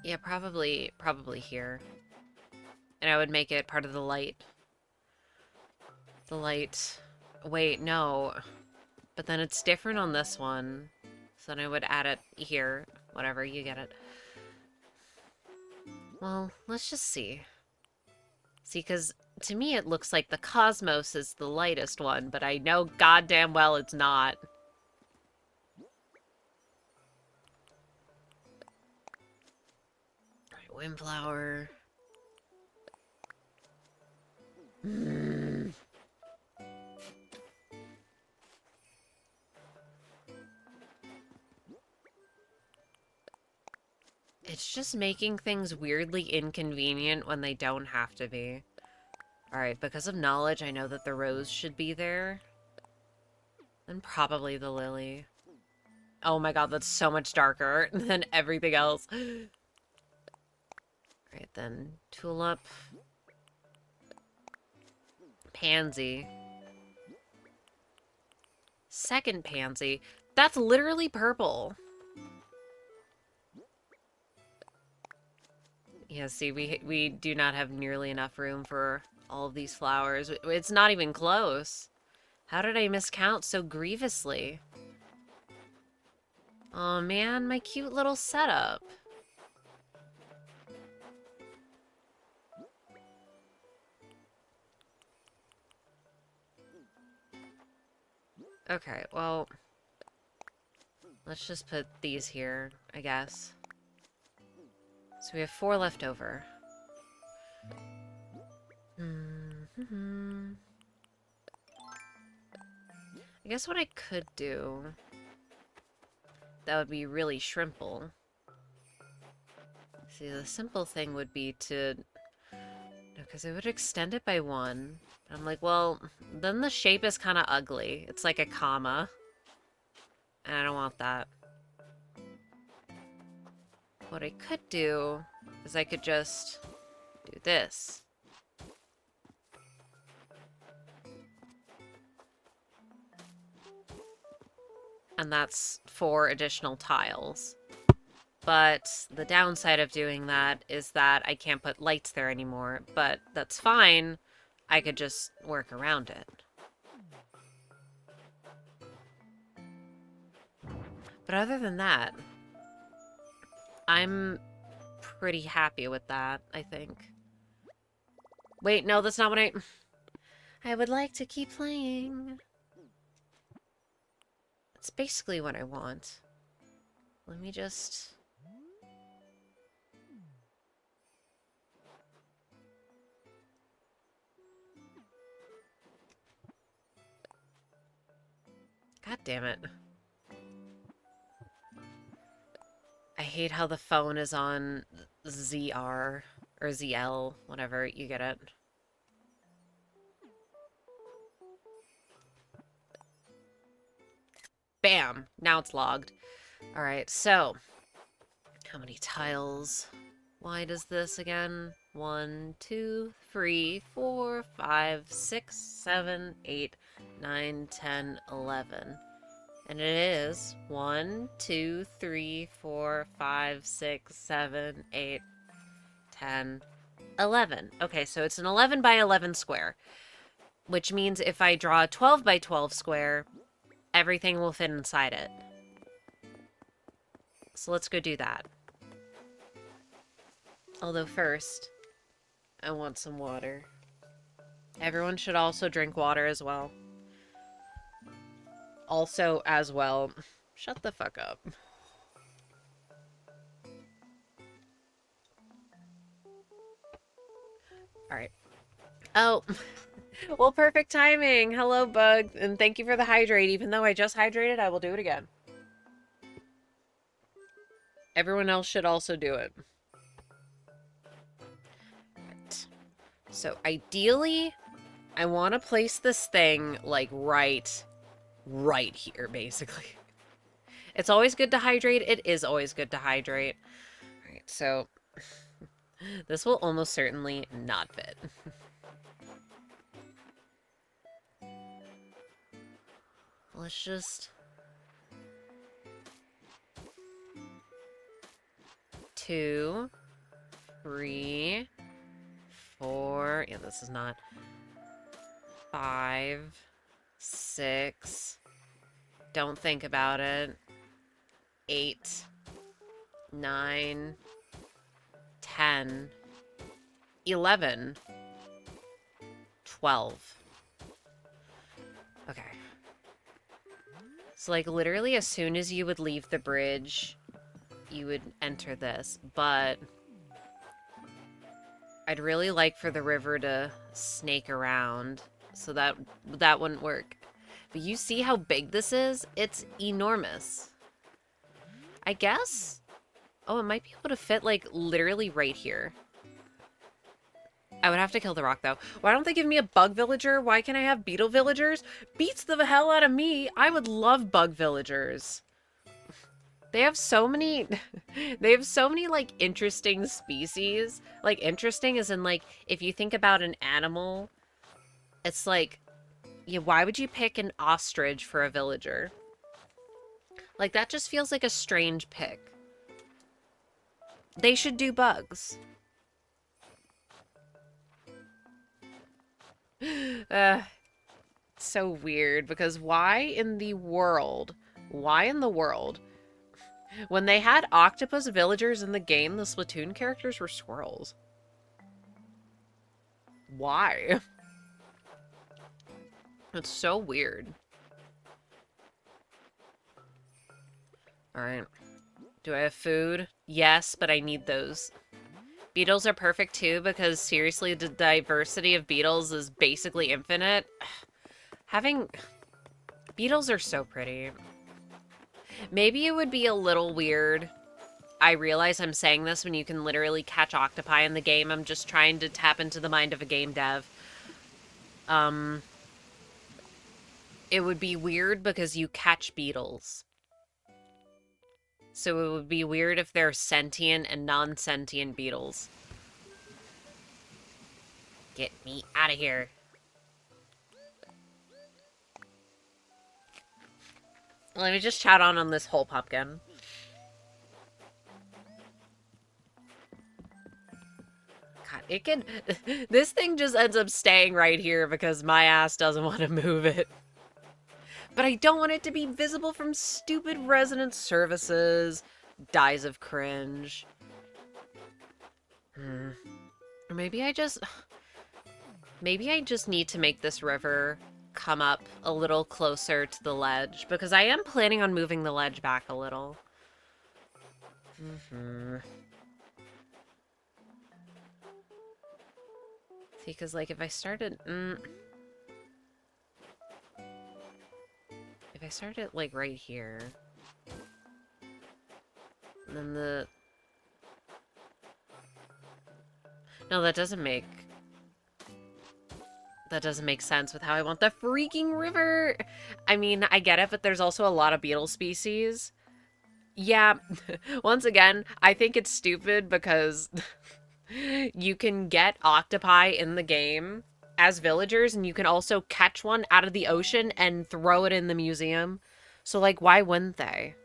Yeah, probably here. And I would make it part of the light. The light... Wait, no. But then it's different on this one. So then I would add it here. Whatever, you get it. Well, let's just see. See, because to me it looks like the cosmos is the lightest one, but I know goddamn well it's not. Alright, windflower. It's just making things weirdly inconvenient when they don't have to be. Alright, because of knowledge, I know that the rose should be there. And probably the lily. Oh my god, that's so much darker than everything else. Alright, then tulip. Pansy. Second pansy. That's literally purple. Yeah, see, we do not have nearly enough room for all of these flowers. It's not even close. How did I miscount so grievously? Oh man, my cute little setup. Okay, well, let's just put these here, I guess. So we have 4 left over. I guess what I could do, that would be really shrimple. See, the simple thing would be to, no, because it would extend it by 1. I'm like, well, then the shape is kind of ugly. It's like a comma. And I don't want that. What I could do is I could just do this. And that's 4 additional tiles. But the downside of doing that is that I can't put lights there anymore. But that's fine. I could just work around it. But other than that, I'm pretty happy with that, I think. Wait, no, that's not what I would like to keep playing. That's basically what I want. Let me just... God damn it. I hate how the phone is on ZR, or Or ZL, whatever, you get it. Bam! Now it's logged. Alright, so how many tiles wide is this again? 1, 2, 3, 4, 5, 6, 7, 8, 9, 10, 11. And it is 1, 2, 3, 4, 5, 6, 7, 8, 10, 11. Okay, so it's an 11 by 11 square, which means if I draw a 12 by 12 square, everything will fit inside it. So let's go do that. Although first, I want some water. Everyone should also drink water as well. Also, as well, shut the fuck up. Alright. Oh, well, perfect timing. Hello, Bug, and thank you for the hydrate. Even though I just hydrated, I will do it again. Everyone else should also do it. Right. So, ideally, I want to place this thing, like, right here, basically. It's always good to hydrate. It is always good to hydrate. Alright, so this will almost certainly not fit. Let's just... 2, 3, 4... Yeah, this is not... 5, 6... Don't think about it. 8, 9, 10, 11, 12. Okay. So, like, literally as soon as you would leave the bridge, you would enter this, but I'd really like for the river to snake around, so that wouldn't work. But you see how big this is? It's enormous. I guess? Oh, it might be able to fit, like, literally right here. I would have to kill the rock, though. Why don't they give me a bug villager? Why can't I have beetle villagers? Beats the hell out of me. I would love bug villagers. They have so many... they have so many, like, interesting species. Like, interesting as in, like, if you think about an animal, it's like, yeah, why would you pick an ostrich for a villager? Like, that just feels like a strange pick. They should do bugs. So weird, because why in the world, when they had octopus villagers in the game, the Splatoon characters were squirrels? Why? It's so weird. Alright. Do I have food? Yes, but I need those. Beetles are perfect too, because seriously, the diversity of beetles is basically infinite. Having... Beetles are so pretty. Maybe it would be a little weird. I realize I'm saying this when you can literally catch octopi in the game. I'm just trying to tap into the mind of a game dev. It would be weird because you catch beetles. So it would be weird if they're sentient and non-sentient beetles. Get me out of here. Let me just chat on this whole pumpkin. God, it can... This thing just ends up staying right here because my ass doesn't want to move it. But I don't want it to be visible from stupid resident services. Dies of cringe. Or maybe I just need to make this river come up a little closer to the ledge, because I am planning on moving the ledge back a little. See, because, like, if I started... If I started, like, right here... And then the... No, that doesn't make sense with how I want the freaking river. I mean, I get it, but there's also a lot of beetle species. Yeah, once again, I think it's stupid because you can get octopi in the game as villagers, and you can also catch one out of the ocean and throw it in the museum. So, like, why wouldn't they?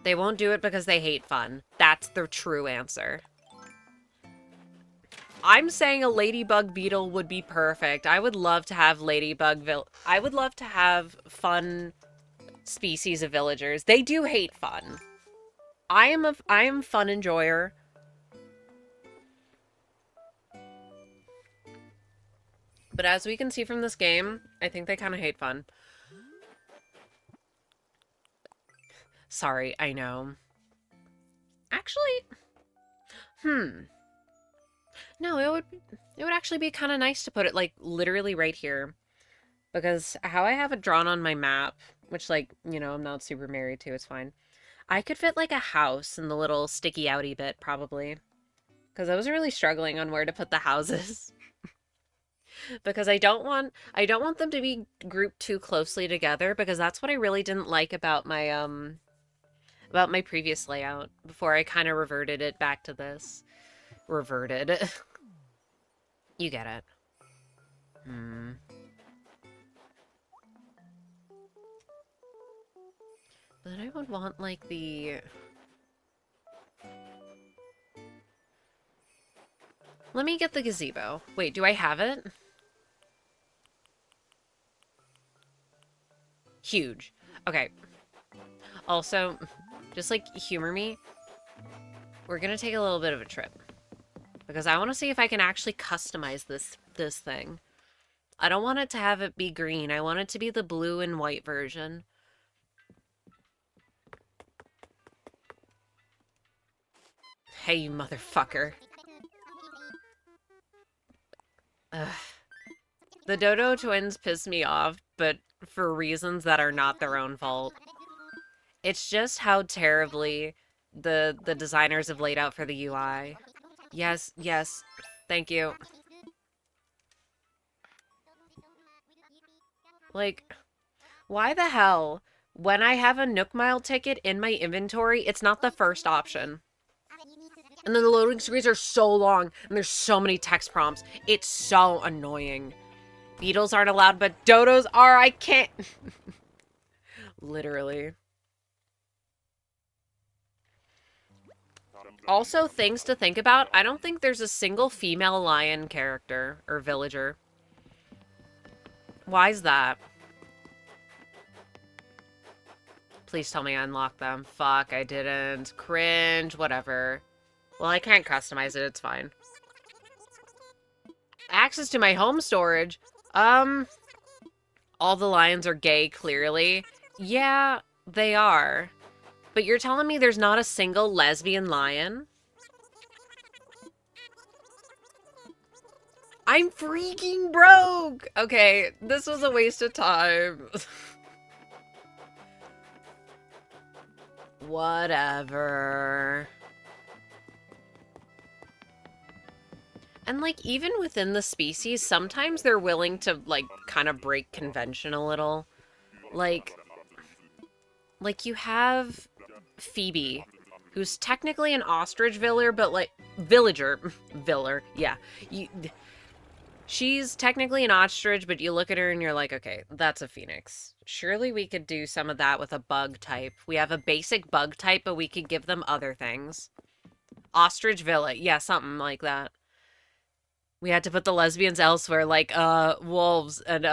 They won't do it because they hate fun. That's the true answer. I'm saying a ladybug beetle would be perfect. I would love to have I would love to have fun species of villagers. They do hate fun. I am fun enjoyer. But as we can see from this game, I think they kind of hate fun. Sorry, I know. Actually, no, it would actually be kind of nice to put it like literally right here. Because how I have it drawn on my map, which like, you know, I'm not super married to, it's fine. I could fit like a house in the little sticky outy bit probably. Because I was really struggling on where to put the houses. Because I don't want them to be grouped too closely together because that's what I really didn't like about my previous layout before I kind of reverted it back to this. Reverted. You get it. But then I would want like the... Let me get the gazebo. Wait, do I have it? Huge. Okay. Also, just like humor me, we're gonna take a little bit of a trip. Because I want to see if I can actually customize this thing. I don't want it to have it be green. I want it to be the blue and white version. Hey, you motherfucker. Ugh. The Dodo twins piss me off, but for reasons that are not their own fault. It's just how terribly the designers have laid out for the UI. Yes, yes. Thank you. Like, why the hell, when I have a Nook Mile ticket in my inventory, it's not the first option? And then the loading screens are so long, and there's so many text prompts. It's so annoying. Beetles aren't allowed, but dodos are. I can't. Literally. Also, things to think about. I don't think there's a single female lion character or villager. Why's that? Please tell me I unlocked them. Fuck, I didn't. Cringe, whatever. Well, I can't customize it. It's fine. Access to my home storage. All the lions are gay, clearly. Yeah, they are. But you're telling me there's not a single lesbian lion? I'm freaking broke! Okay, this was a waste of time. Whatever. And, like, even within the species, sometimes they're willing to, like, kind of break convention a little. Like you have Phoebe, who's technically an ostrich villager, but, like, viller, yeah. She's technically an ostrich, but you look at her and you're like, okay, that's a phoenix. Surely we could do some of that with a bug type. We have a basic bug type, but we could give them other things. Ostrich villa, yeah, something like that. We had to put the lesbians elsewhere, like, wolves and,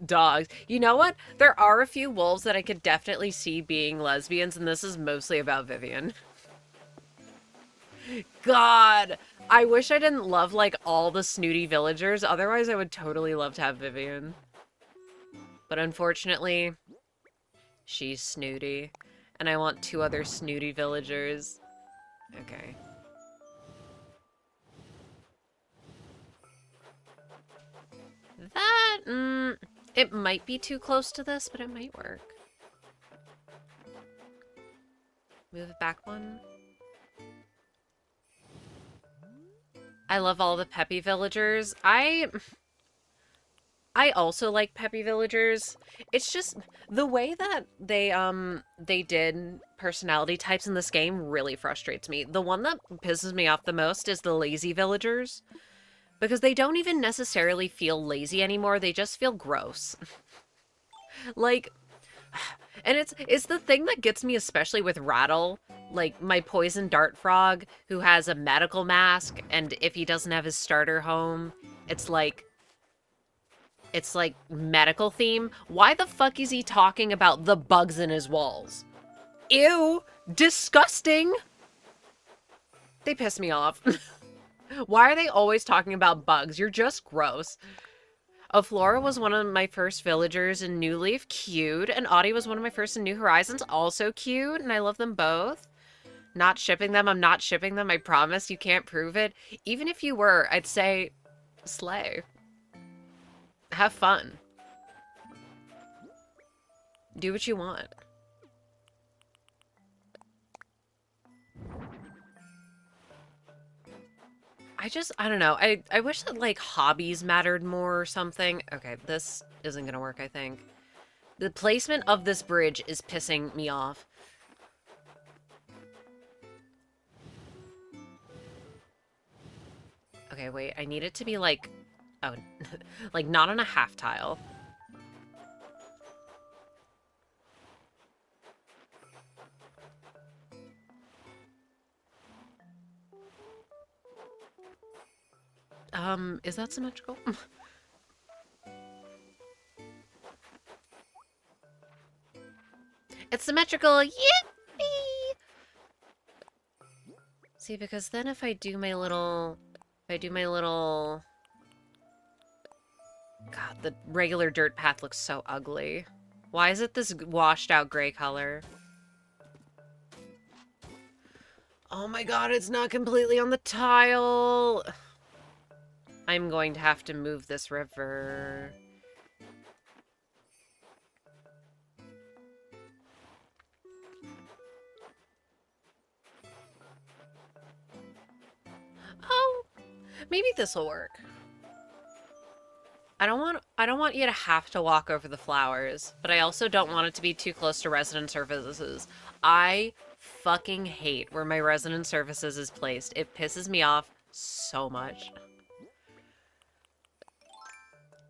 dogs. You know what? There are a few wolves that I could definitely see being lesbians, and this is mostly about Vivian. God! I wish I didn't love, like, all the snooty villagers, otherwise I would totally love to have Vivian. But unfortunately, she's snooty. And I want 2 other snooty villagers. Okay. That, it might be too close to this, but it might work. Move it back one. I love all the peppy villagers. I also like peppy villagers. It's just the way that they did personality types in this game really frustrates me. The one that pisses me off the most is the lazy villagers because they don't even necessarily feel lazy anymore. They just feel gross. Like, and it's the thing that gets me especially with Rattle, like my poison dart frog who has a medical mask, and if he doesn't have his starter home, it's like medical theme. Why the fuck is he talking about the bugs in his walls? Ew, disgusting. They piss me off. Why are they always talking about bugs? You're just gross. Flora was one of my first villagers in New Leaf, cute. And Audie was one of my first in New Horizons, also cute. And I love them both. Not shipping them, I'm not shipping them, I promise. You can't prove it. Even if you were, I'd say, slay. Have fun. Do what you want. I don't know. I wish that, like, hobbies mattered more or something. Okay, this isn't gonna work, I think. The placement of this bridge is pissing me off. Okay, wait, I need it to be, like, oh, like, not on a half tile. Is that symmetrical? It's symmetrical! Yippee! See, because then if I do my little... God, the regular dirt path looks so ugly. Why is it this washed out gray color? Oh my god, it's not completely on the tile! I'm going to have to move this river. Oh, maybe this will work. I don't want you to have to walk over the flowers, but I also don't want it to be too close to resident services. I fucking hate where my resident services is placed. It pisses me off so much.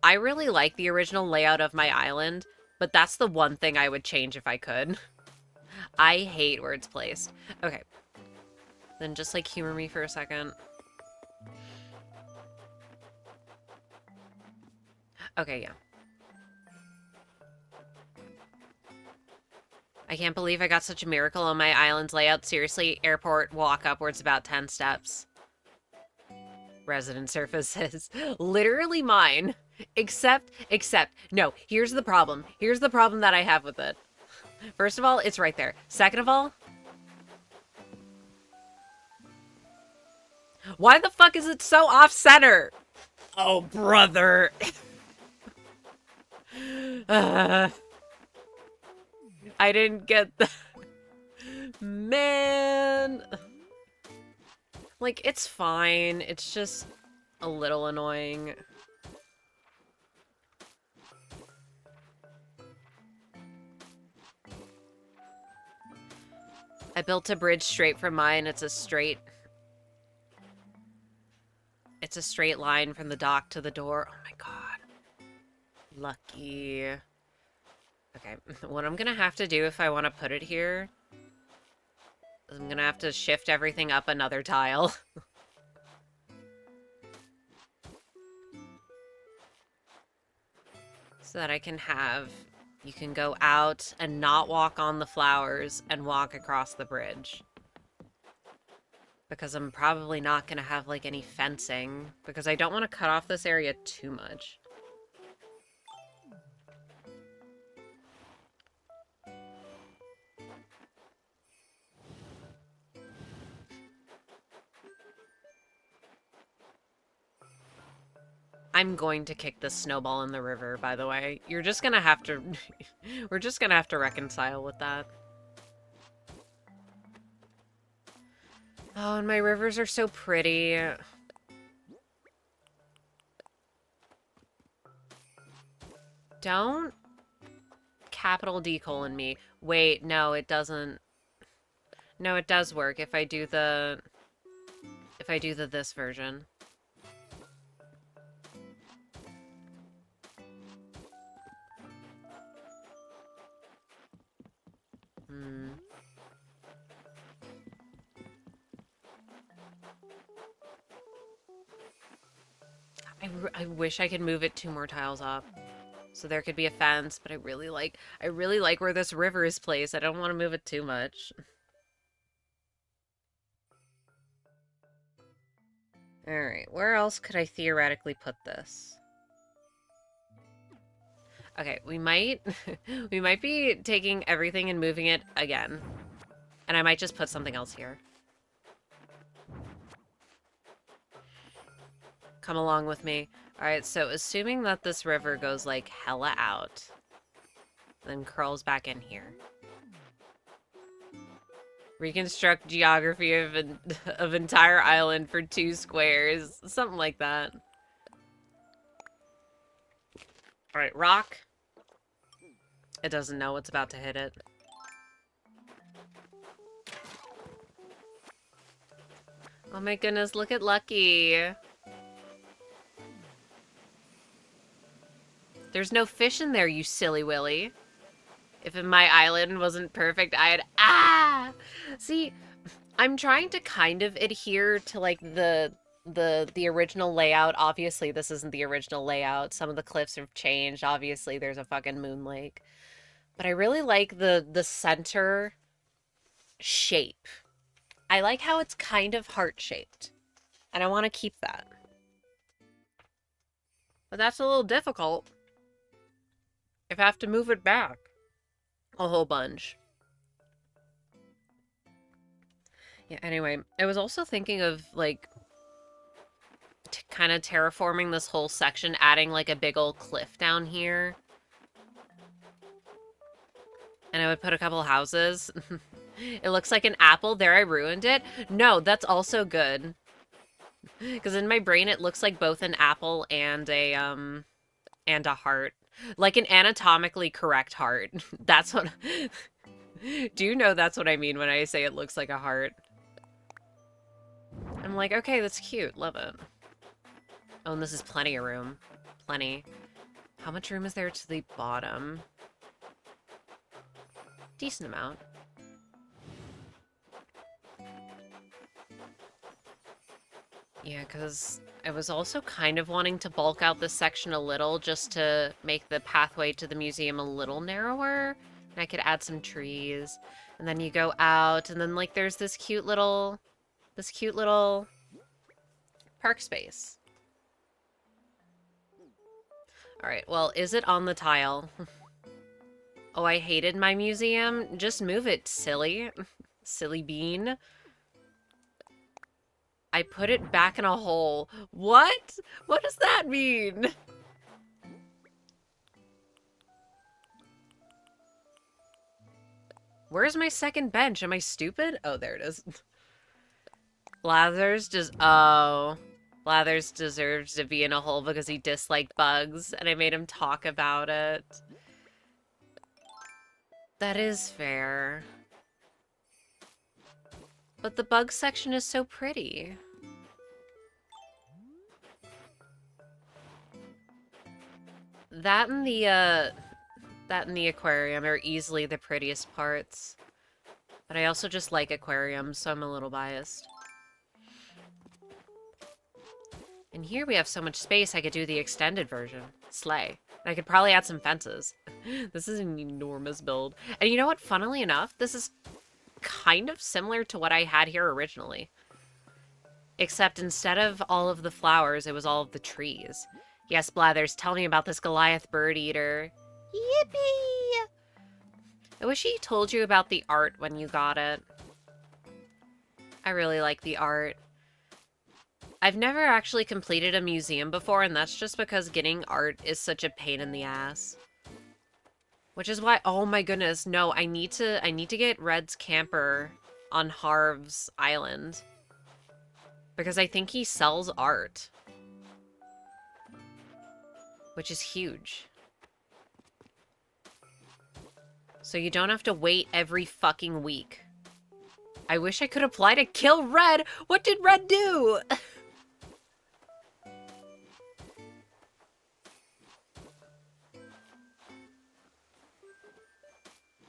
I really like the original layout of my island, but that's the one thing I would change if I could. I hate where it's placed. Okay. Then just, like, humor me for a second. Okay, yeah. I can't believe I got such a miracle on my island's layout. Seriously, airport walk upwards about 10 steps. Resident surfaces. Literally mine. Except, no, here's the problem. Here's the problem that I have with it. First of all, it's right there. Second of all, why the fuck is it so off-center? Oh, brother. I didn't get the... Man. Like, it's fine. It's just a little annoying. I built a bridge straight from mine. It's a straight line from the dock to the door. Oh my god. Lucky. Okay, what I'm gonna have to do if I want to put it here is I'm gonna have to shift everything up another tile. So that I can have... You can go out and not walk on the flowers and walk across the bridge. Because I'm probably not going to have, like, any fencing. Because I don't want to cut off this area too much. I'm going to kick this snowball in the river, by the way. You're just gonna have to... We're just gonna have to reconcile with that. Oh, and my rivers are so pretty. Don't capital D colon me. Wait, no, it doesn't. No, it does work if I do the this version. Hmm. I wish I could move it 2 more tiles up. So there could be a fence, but I really like where this river is placed. I don't want to move it too much. Alright, where else could I theoretically put this? Okay, we might we might be taking everything and moving it again. And I might just put something else here. Come along with me. Alright, so assuming that this river goes like hella out, then curls back in here. Reconstruct geography of entire island for 2 squares. Something like that. Alright, rock. It doesn't know what's about to hit it. Oh my goodness, look at Lucky. There's no fish in there, you silly willy. If my island wasn't perfect, I'd... Ah! See, I'm trying to kind of adhere to, like, the original layout. Obviously, this isn't the original layout. Some of the cliffs have changed. Obviously, there's a fucking moon lake. But I really like the center shape. I like how it's kind of heart-shaped. And I want to keep that. But that's a little difficult if I have to move it back a whole bunch. Yeah, anyway, I was also thinking of, like, kind of terraforming this whole section, adding, like, a big old cliff down here. And I would put a couple houses. It looks like an apple. There, I ruined it. No, that's also good. Because in my brain, it looks like both an apple and a heart. Like an anatomically correct heart. That's what... Do you know that's what I mean when I say it looks like a heart? I'm like, okay, that's cute. Love it. Oh, and this is plenty of room. Plenty. How much room is there to the bottom? Decent amount. Yeah, because I was also kind of wanting to bulk out this section a little just to make the pathway to the museum a little narrower. And I could add some trees. And then you go out, and then, like, there's this cute little park space. Alright, well, is it on the tile? Oh, I hated my museum. Just move it, silly. Silly bean. I put it back in a hole. What? What does that mean? Where's my second bench? Am I stupid? Oh, there it is. Blathers deserves to be in a hole because he disliked bugs, and I made him talk about it. That is fair. But the bug section is so pretty. That and the aquarium are easily the prettiest parts. But I also just like aquariums, so I'm a little biased. And here we have so much space I could do the extended version. Slay. I could probably add some fences. This is an enormous build. And you know what? Funnily enough, this is kind of similar to what I had here originally. Except instead of all of the flowers, it was all of the trees. Yes, Blathers, tell me about this Goliath bird eater. Yippee! I wish he told you about the art when you got it. I really like the art. I've never actually completed a museum before, and that's just because getting art is such a pain in the ass. Which is why, oh my goodness, no, I need to get Red's camper on Harv's island. Because I think he sells art. Which is huge. So you don't have to wait every fucking week. I wish I could apply to kill Red. What did Red do?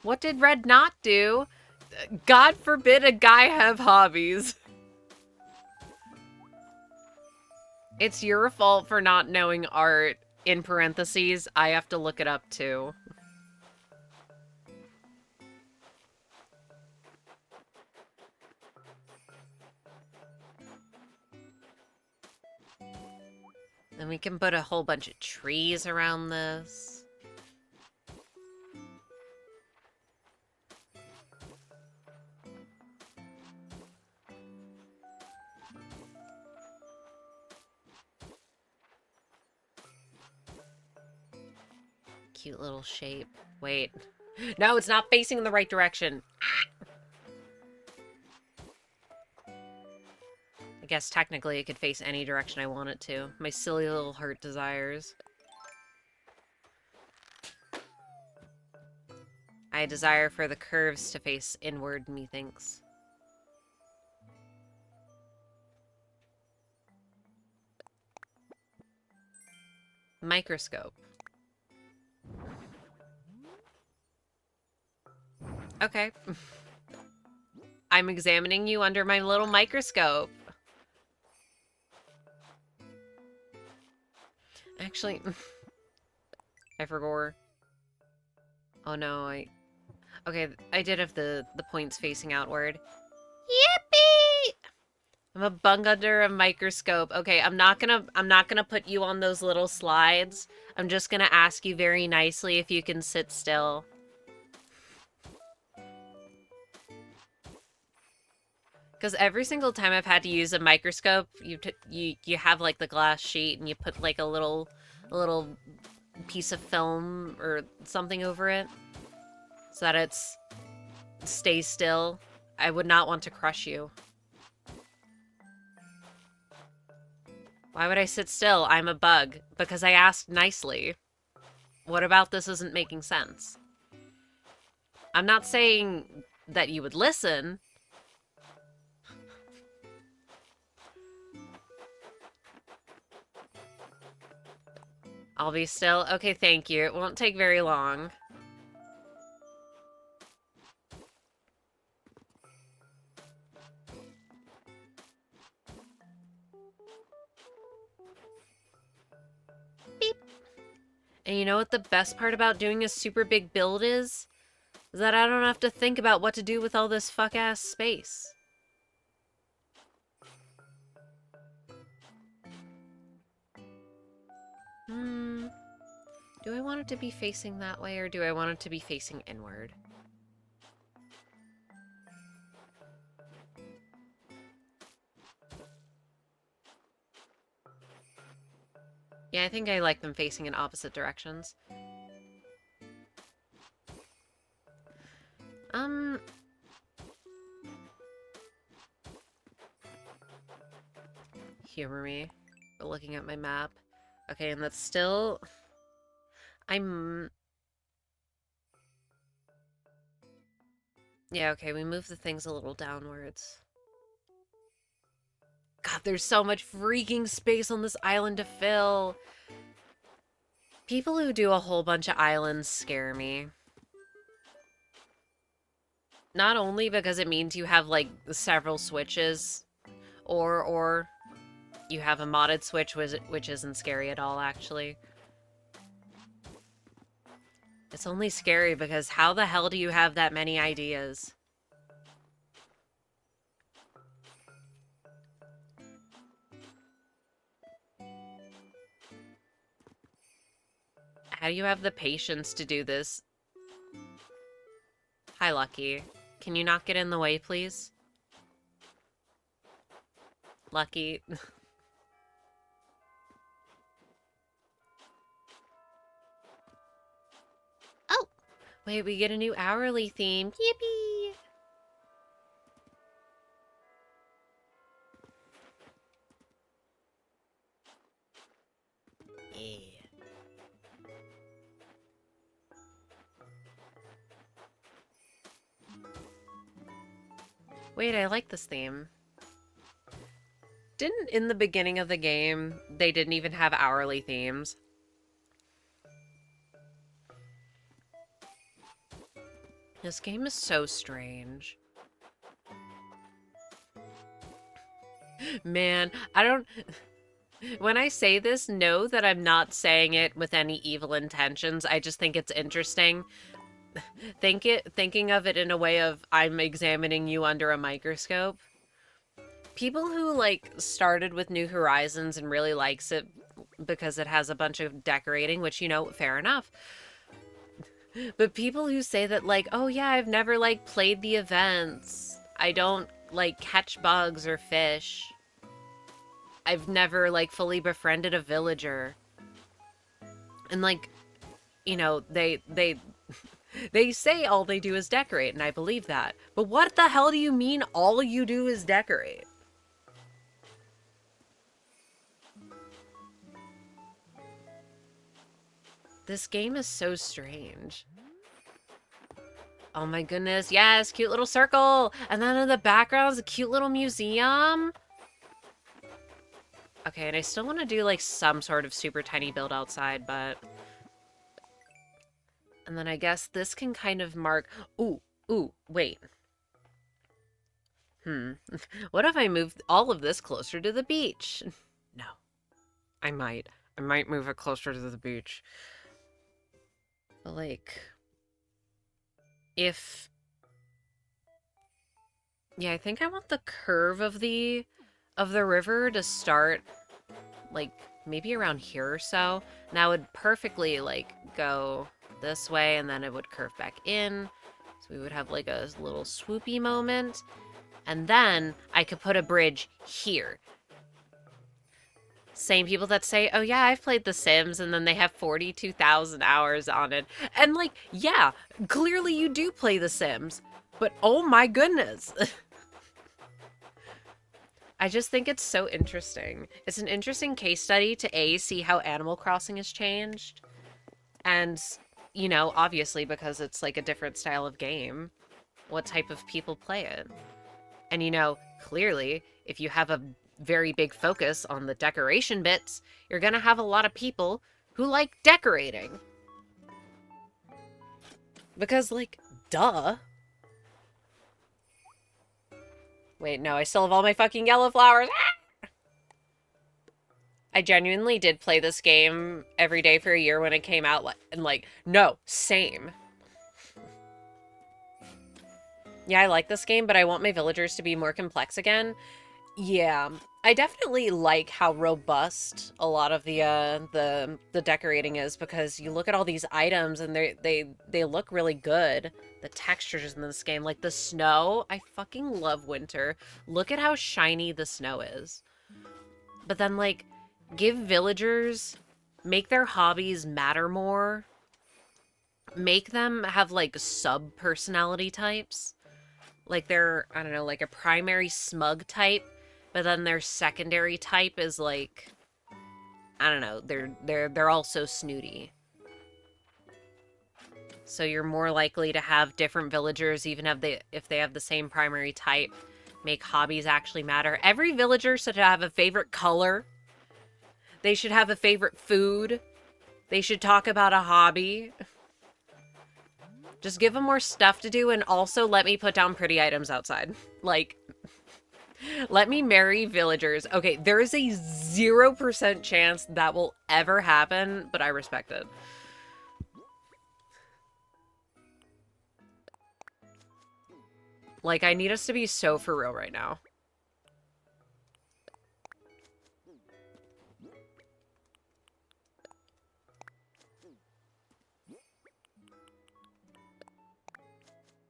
What did Red not do? God forbid a guy have hobbies. It's your fault for not knowing art. In parentheses, I have to look it up too. Then we can put a whole bunch of trees around this. Cute little shape. Wait. No, it's not facing in the right direction. I guess technically it could face any direction I want it to. My silly little heart desires. I desire for the curves to face inward, methinks. Microscope. Okay. I'm examining you under my little microscope. Actually, I forgot. Oh no, okay, I did have the points facing outward. Yippee! I'm a bung under a microscope. Okay, I'm not gonna put you on those little slides. I'm just gonna ask you very nicely if you can sit still. Because every single time I've had to use a microscope, you have like the glass sheet and you put like a little piece of film or something over it so that it stays still. I would not want to crush you. Why would I sit still? I'm a bug. Because I asked nicely. What about this isn't making sense? I'm not saying that you would listen. I'll be still. Okay, thank you. It won't take very long. Beep. And you know what the best part about doing a super big build is? Is that I don't have to think about what to do with all this fuck-ass space. Do I want it to be facing that way, or do I want it to be facing inward? Yeah, I think I like them facing in opposite directions. Humor me for looking at my map. Okay, and that's still... Yeah, okay, we move the things a little downwards. God, there's so much freaking space on this island to fill. People who do a whole bunch of islands scare me. Not only because it means you have, like, several switches, or you have a modded switch, which isn't scary at all, actually. It's only scary because how the hell do you have that many ideas? How do you have the patience to do this? Hi, Lucky. Can you not get in the way, please? Lucky. Oh! Wait, we get a new hourly theme. Yippee! Yeah. Wait, I like this theme. Didn't in the beginning of the game, they didn't even have hourly themes? This game is so strange. Man, I don't... When I say this, know that I'm not saying it with any evil intentions. I just think it's interesting. Thinking of it in a way of I'm examining you under a microscope. People who like started with New Horizons and really likes it because it has a bunch of decorating, which, you know, fair enough. But people who say that like, oh yeah, I've never like played the events. I don't like catch bugs or fish. I've never like fully befriended a villager. And like, you know, they say all they do is decorate, and I believe that. But what the hell do you mean all you do is decorate? This game is so strange. Oh my goodness, yes, cute little circle. And then in the background is a cute little museum. Okay, and I still want to do like some sort of super tiny build outside, but... And then I guess this can kind of mark... Ooh, wait. What if I moved all of this closer to the beach? No. I might move it closer to the beach. Like... If... Yeah, I think I want the curve of the river to start, like, maybe around here or so. Now it would perfectly, like, go this way, and then it would curve back in. So we would have, like, a little swoopy moment. And then I could put a bridge here. Same people that say, oh yeah, I've played The Sims, and then they have 42,000 hours on it. And, like, yeah, clearly you do play The Sims. But oh my goodness. I just think it's so interesting. It's an interesting case study to A, see how Animal Crossing has changed. And, you know, obviously because it's like a different style of game, what type of people play it. And, you know, clearly, if you have a very big focus on the decoration bits, you're gonna have a lot of people who like decorating. Because, like, duh. Wait, no, I still have all my fucking yellow flowers. Ah! I genuinely did play this game every day for a year when it came out, and like, no, same. Yeah, I like this game, but I want my villagers to be more complex again. Yeah, I definitely like how robust a lot of the decorating is, because you look at all these items and they look really good. The textures in this game, like the snow, I fucking love winter. Look at how shiny the snow is. But then like give villagers, make their hobbies matter more. Make them have like sub personality types. Like they're, I don't know, like a primary smug type, but then their secondary type is like, I don't know, they're also snooty. So you're more likely to have different villagers even if they have the same primary type. Make hobbies actually matter. Every villager should have a favorite color. They should have a favorite food. They should talk about a hobby. Just give them more stuff to do, and also let me put down pretty items outside. Like, let me marry villagers. Okay, there is a 0% chance that will ever happen, but I respect it. Like, I need us to be so for real right now.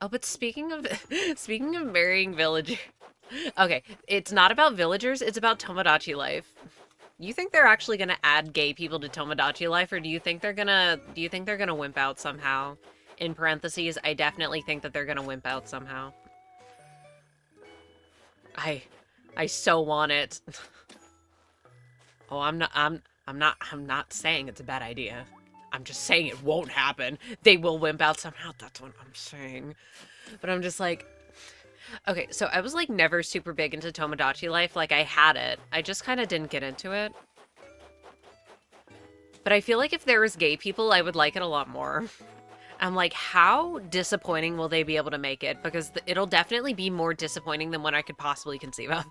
Oh, but speaking of speaking of marrying villagers, okay, it's not about villagers, it's about Tomodachi life. You think they're actually gonna add gay people to Tomodachi life, or do you think they're gonna wimp out somehow? In parentheses, I definitely think that they're gonna wimp out somehow. I so want it. Oh, I'm not saying it's a bad idea. I'm just saying it won't happen. They will wimp out somehow. That's what I'm saying. But I'm just like, Okay, so I was like never super big into Tomodachi Life. Like I had it. I just kind of didn't get into it. But I feel like if there was gay people, I would like it a lot more. I'm like, how disappointing will they be able to make it? Because it'll definitely be more disappointing than what I could possibly conceive of.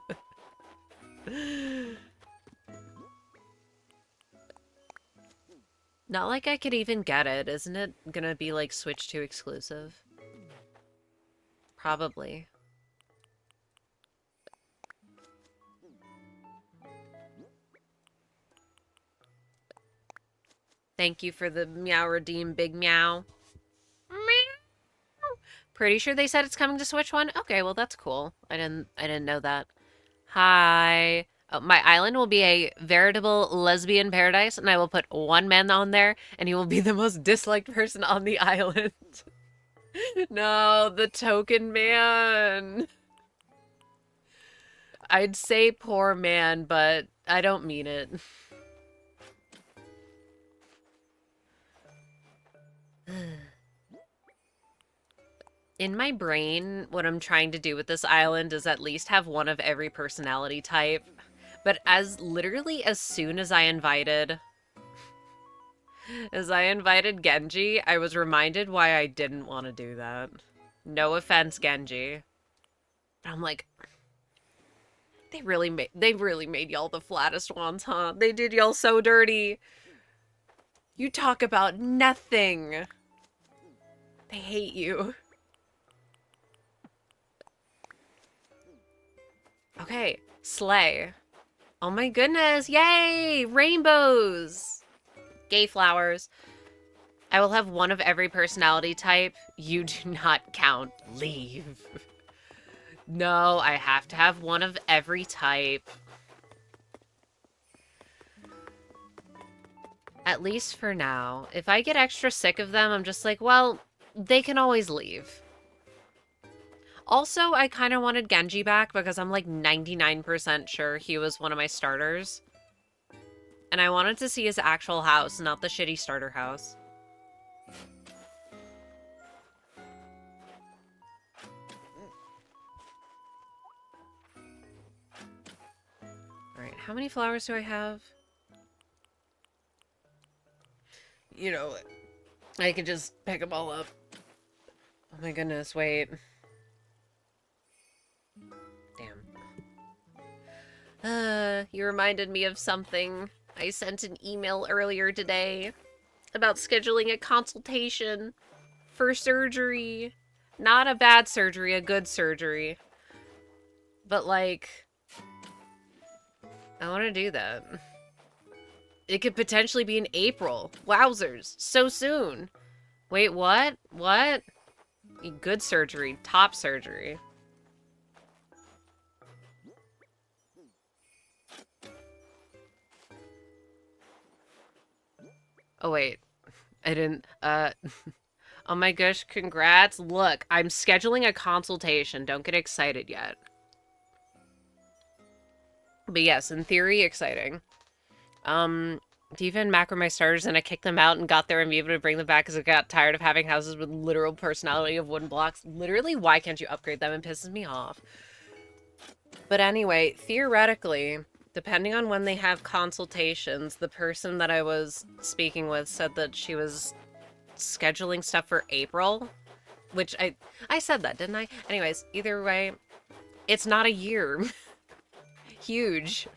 Not like I could even get it. Isn't it gonna be like Switch 2 exclusive? Probably. Thank you for the meow redeem, big meow. Meow. Pretty sure they said it's coming to Switch 1. Okay, well that's cool. I didn't know that. Hi. Oh, my island will be a veritable lesbian paradise, and I will put one man on there, and he will be the most disliked person on the island. No, the token man. I'd say poor man, but I don't mean it. In my brain, what I'm trying to do with this island is at least have one of every personality type. But literally as soon as I invited Genji, I was reminded why I didn't want to do that. No offense, Genji. But I'm like, they really made y'all the flattest ones, huh? They did y'all so dirty. You talk about nothing. They hate you. Okay, slay. Oh my goodness, yay! Rainbows! Gay flowers. I will have one of every personality type. You do not count. Leave. No, I have to have one of every type. At least for now. If I get extra sick of them, I'm just like, well, they can always leave. Also, I kind of wanted Genji back because I'm like 99% sure he was one of my starters. And I wanted to see his actual house, not the shitty starter house. Alright, how many flowers do I have? You know, I could just pick them all up. Oh my goodness, wait. Damn. You reminded me of something. I sent an email earlier today about scheduling a consultation for surgery. Not a bad surgery, a good surgery. But, like, I want to do that. It could potentially be in April. Wowzers. So soon. Wait, what? What? Good surgery. Top surgery. Oh, wait. I didn't, Oh my gosh, congrats. Look, I'm scheduling a consultation. Don't get excited yet. But yes, in theory, exciting. Diva and Mac were my starters, and I kicked them out and got there and be able to bring them back because I got tired of having houses with literal personality of wooden blocks. Literally, why can't you upgrade them? It pisses me off. But anyway, theoretically, depending on when they have consultations, the person that I was speaking with said that she was scheduling stuff for April, which I said that, didn't I? Anyways, either way, it's not a year. Huge.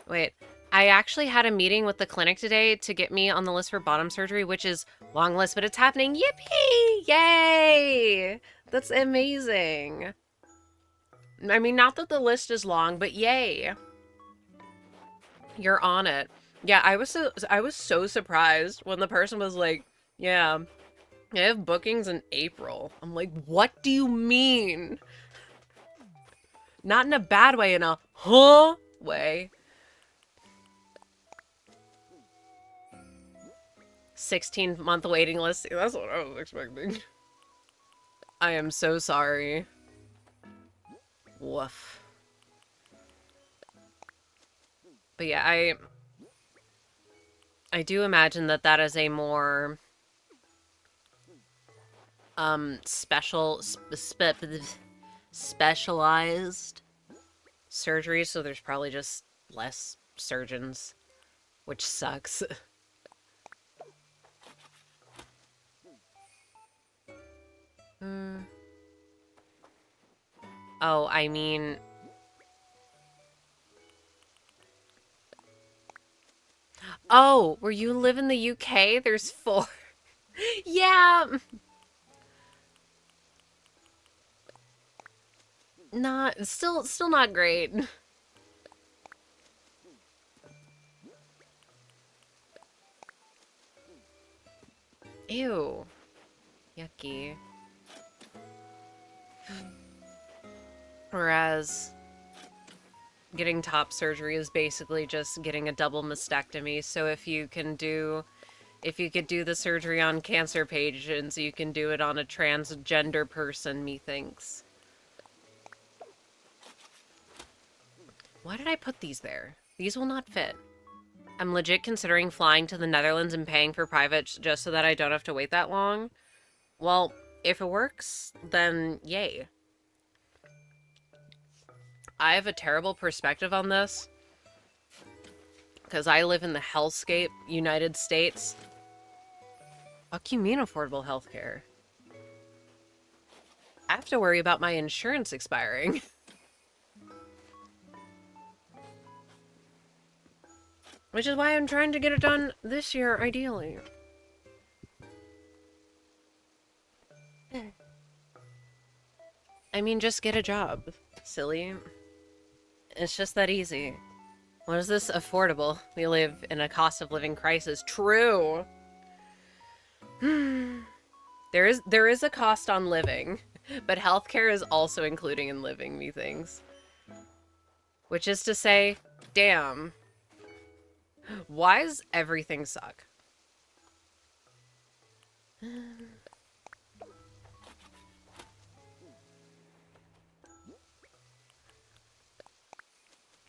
Wait, I actually had a meeting with the clinic today to get me on the list for bottom surgery, which is long list, but it's happening. Yippee! Yay! That's amazing. I mean, not that the list is long, but yay. You're on it. Yeah, I was so surprised when the person was like, "Yeah, I have bookings in April." I'm like, "What do you mean?" Not in a bad way, in a huh way. 16-month waiting list. That's what I was expecting. I am so sorry. Woof. But yeah, I do imagine that that is a more specialized surgery, so there's probably just less surgeons, which sucks. Hmm. Oh, I mean, oh, where you live in the UK, there's four. Yeah, not still not great. Ew, yucky. Whereas getting top surgery is basically just getting a double mastectomy. So if you could do the surgery on cancer patients, you can do it on a transgender person, methinks. Why did I put these there? These will not fit. I'm legit considering flying to the Netherlands and paying for private just so that I don't have to wait that long. Well, if it works, then yay. I have a terrible perspective on this because I live in the hellscape United States. What do you mean affordable healthcare? I have to worry about my insurance expiring. Which is why I'm trying to get it done this year, ideally. I mean, just get a job, silly. It's just that easy. What is this affordable? We live in a cost of living crisis. True. There is a cost on living, but healthcare is also including in living, methinks. Which is to say, damn. Why does everything suck? Can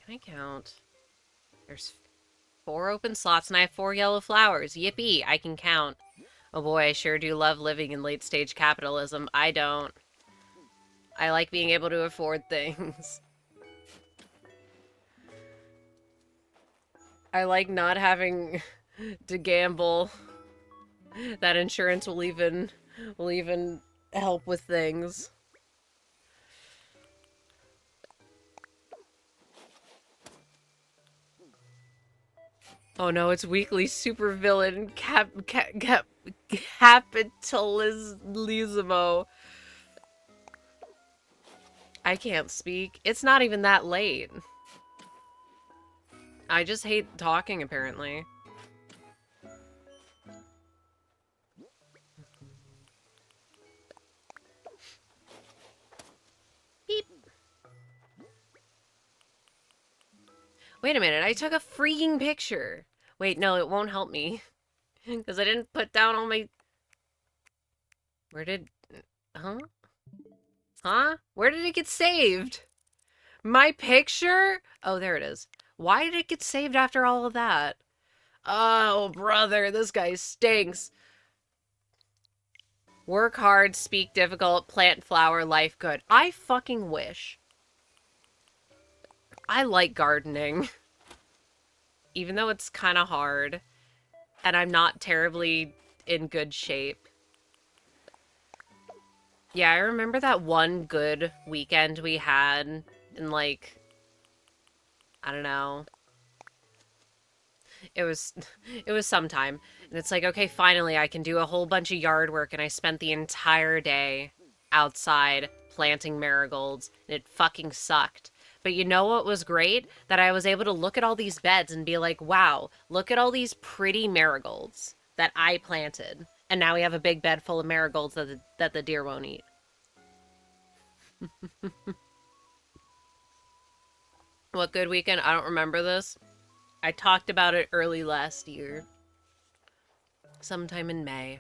I count? There's 4 open slots and I have 4 yellow flowers. Yippee, I can count. Oh boy, I sure do love living in late-stage capitalism. I don't. I like being able to afford things. I like not having to gamble. That insurance will even help with things. Oh no, it's weekly supervillain capitalismo. I can't speak. It's not even that late. I just hate talking, apparently. Beep. Wait a minute, I took a freaking picture. Wait, no, it won't help me. Because I didn't put down all my... Where did... Huh? Huh? Where did it get saved? My picture? Oh, there it is. Why did it get saved after all of that? Oh, brother, this guy stinks. Work hard, speak difficult, plant flower, life good. I fucking wish. I like gardening. Even though it's kind of hard. And I'm not terribly in good shape. Yeah, I remember that one good weekend we had in, like, I don't know. It was it was sometime. And it's like, okay, finally I can do a whole bunch of yard work, and I spent the entire day outside planting marigolds, and it fucking sucked. But you know what was great? That I was able to look at all these beds and be like, wow, look at all these pretty marigolds that I planted. And now we have a big bed full of marigolds that the deer won't eat. What good weekend? I don't remember this. I talked about it early last year. Sometime in May.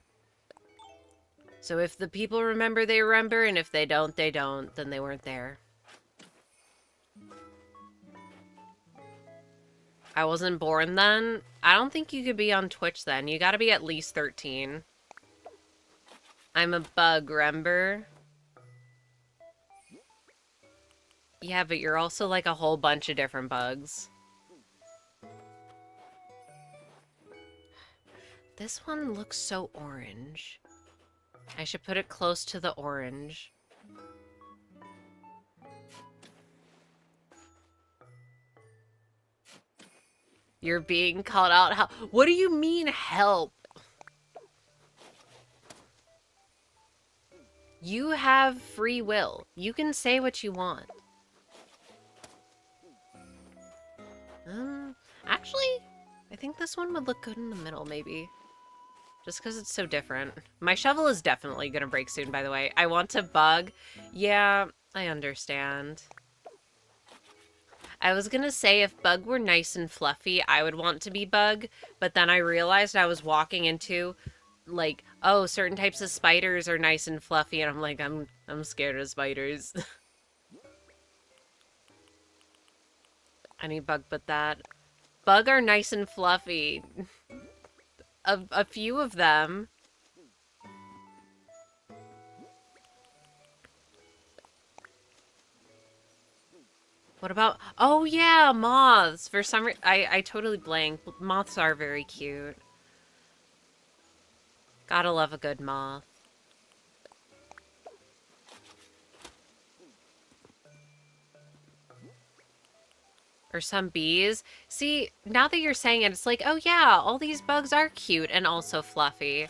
So if the people remember, they remember, and if they don't, they don't. Then they weren't there. I wasn't born then. I don't think you could be on Twitch then. You gotta be at least 13. I'm a bug, remember? Yeah, but you're also like a whole bunch of different bugs. This one looks so orange. I should put it close to the orange. You're being called out. How? What do you mean, help? You have free will. You can say what you want. Actually, I think this one would look good in the middle, maybe. Just because it's so different. My shovel is definitely going to break soon, by the way. I want to bug. Yeah, I understand. I was going to say if bug were nice and fluffy, I would want to be bug. But then I realized I was walking into, like, oh, certain types of spiders are nice and fluffy. And I'm like, I'm scared of spiders. Any bug but that. Bug are nice and fluffy. A few of them. What about... Oh, yeah, moths. For some reason... I totally blanked. Moths are very cute. Gotta love a good moth. Or some bees. See, now that you're saying it, it's like, oh yeah, all these bugs are cute and also fluffy.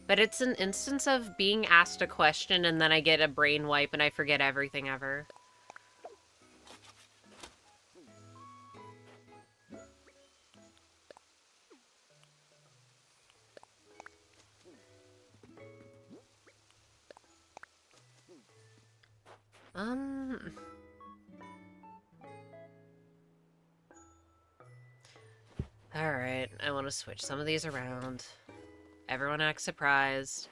But it's an instance of being asked a question and then I get a brain wipe and I forget everything ever. Alright, I want to switch some of these around. Everyone acts surprised.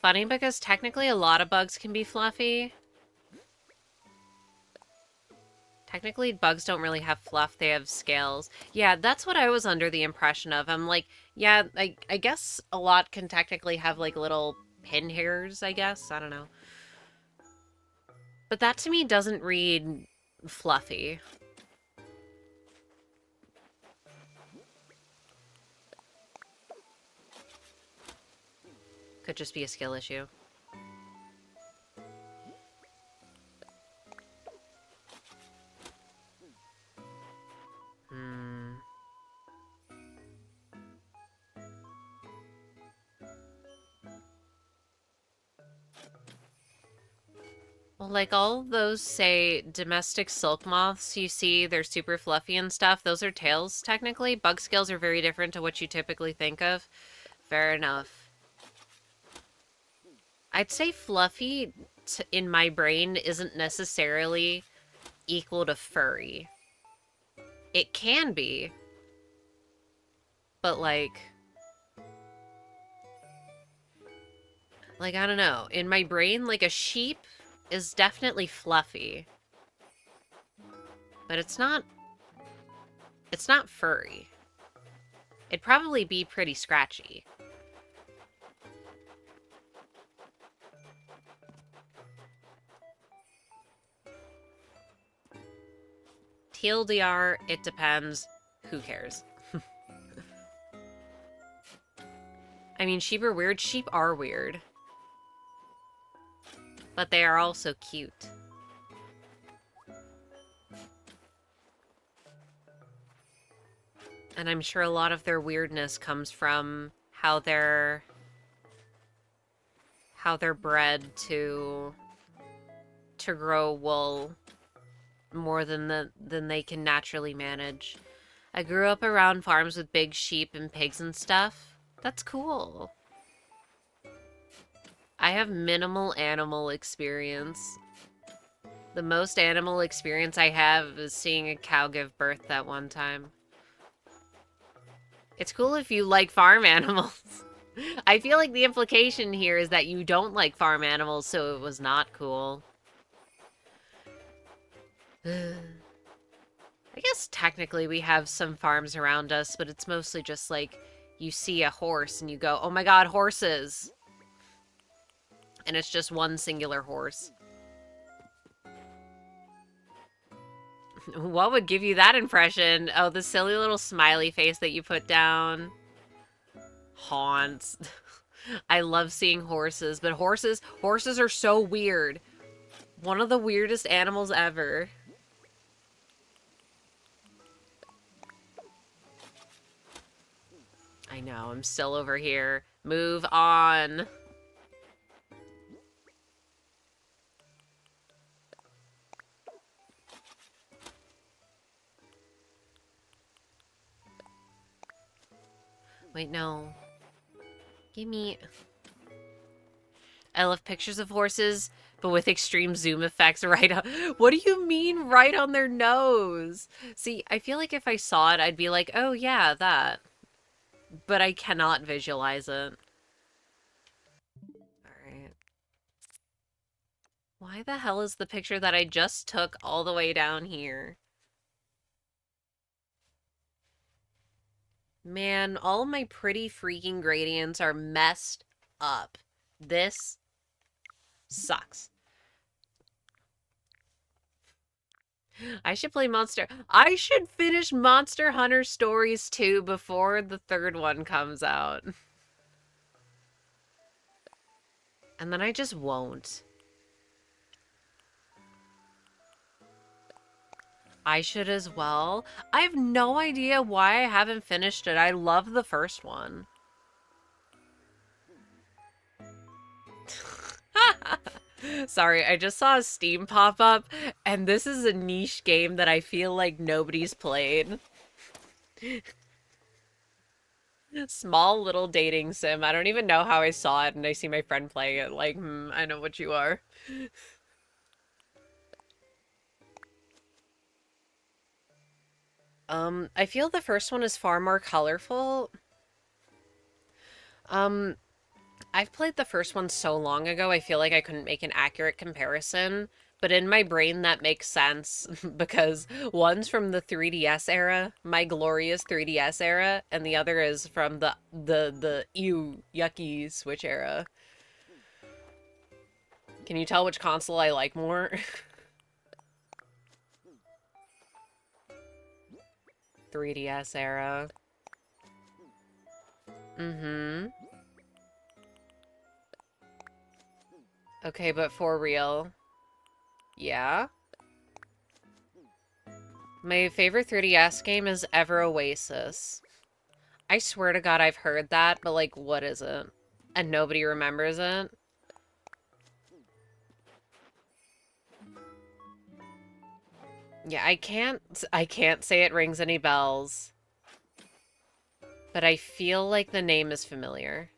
Funny because technically a lot of bugs can be fluffy. Technically, bugs don't really have fluff, they have scales. Yeah, that's what I was under the impression of. I'm like, yeah, I guess a lot can technically have like little pin hairs, I guess. I don't know. But that to me doesn't read fluffy. Could just be a skill issue. Well, like all those, say, domestic silk moths you see, they're super fluffy and stuff. Those are tails, technically. Bug scales are very different to what you typically think of. Fair enough. I'd say fluffy, in my brain, isn't necessarily equal to furry. It can be. But, like, I don't know. In my brain, like, a sheep is definitely fluffy. But it's not furry. It'd probably be pretty scratchy. TLDR, it depends. Who cares? I mean, sheep are weird. Sheep are weird. But they are also cute. And I'm sure a lot of their weirdness comes from how they're bred to grow wool more than they can naturally manage. I grew up around farms with big sheep and pigs and stuff. That's cool. I have minimal animal experience. The most animal experience I have is seeing a cow give birth that one time. It's cool if you like farm animals. I feel like the implication here is that you don't like farm animals, so it was not cool. I guess technically we have some farms around us, but it's mostly just like you see a horse and you go, oh my god, horses. And it's just one singular horse. What would give you that impression? Oh, the silly little smiley face that you put down. Haunts. I love seeing horses, but horses are so weird. One of the weirdest animals ever. I know, I'm still over here. Move on. Wait, no. Gimme. I love pictures of horses, but with extreme zoom effects right on. What do you mean right on their nose? See, I feel like if I saw it, I'd be like, oh yeah, that. But I cannot visualize it. Alright. Why the hell is the picture that I just took all the way down here? Man, all of my pretty freaking gradients are messed up. This sucks. I should play I should finish Monster Hunter Stories 2 before the third one comes out. And then I just won't. I should as well. I have no idea why I haven't finished it. I love the first one. Sorry, I just saw a Steam pop up, and this is a niche game that I feel like nobody's played. Small little dating sim. I don't even know how I saw it, and I see my friend playing it. Like, I know what you are. I feel the first one is far more colorful. Um, I've played the first one so long ago, I feel like I couldn't make an accurate comparison. But in my brain, that makes sense because one's from the 3DS era, my glorious 3DS era, and the other is from the ew, yucky Switch era. Can you tell which console I like more? 3DS era. Mm-hmm. Okay, but for real. Yeah? My favorite 3DS game is Ever Oasis. I swear to God I've heard that, but like, what is it? And nobody remembers it? Yeah, I can't say it rings any bells. But I feel like the name is familiar.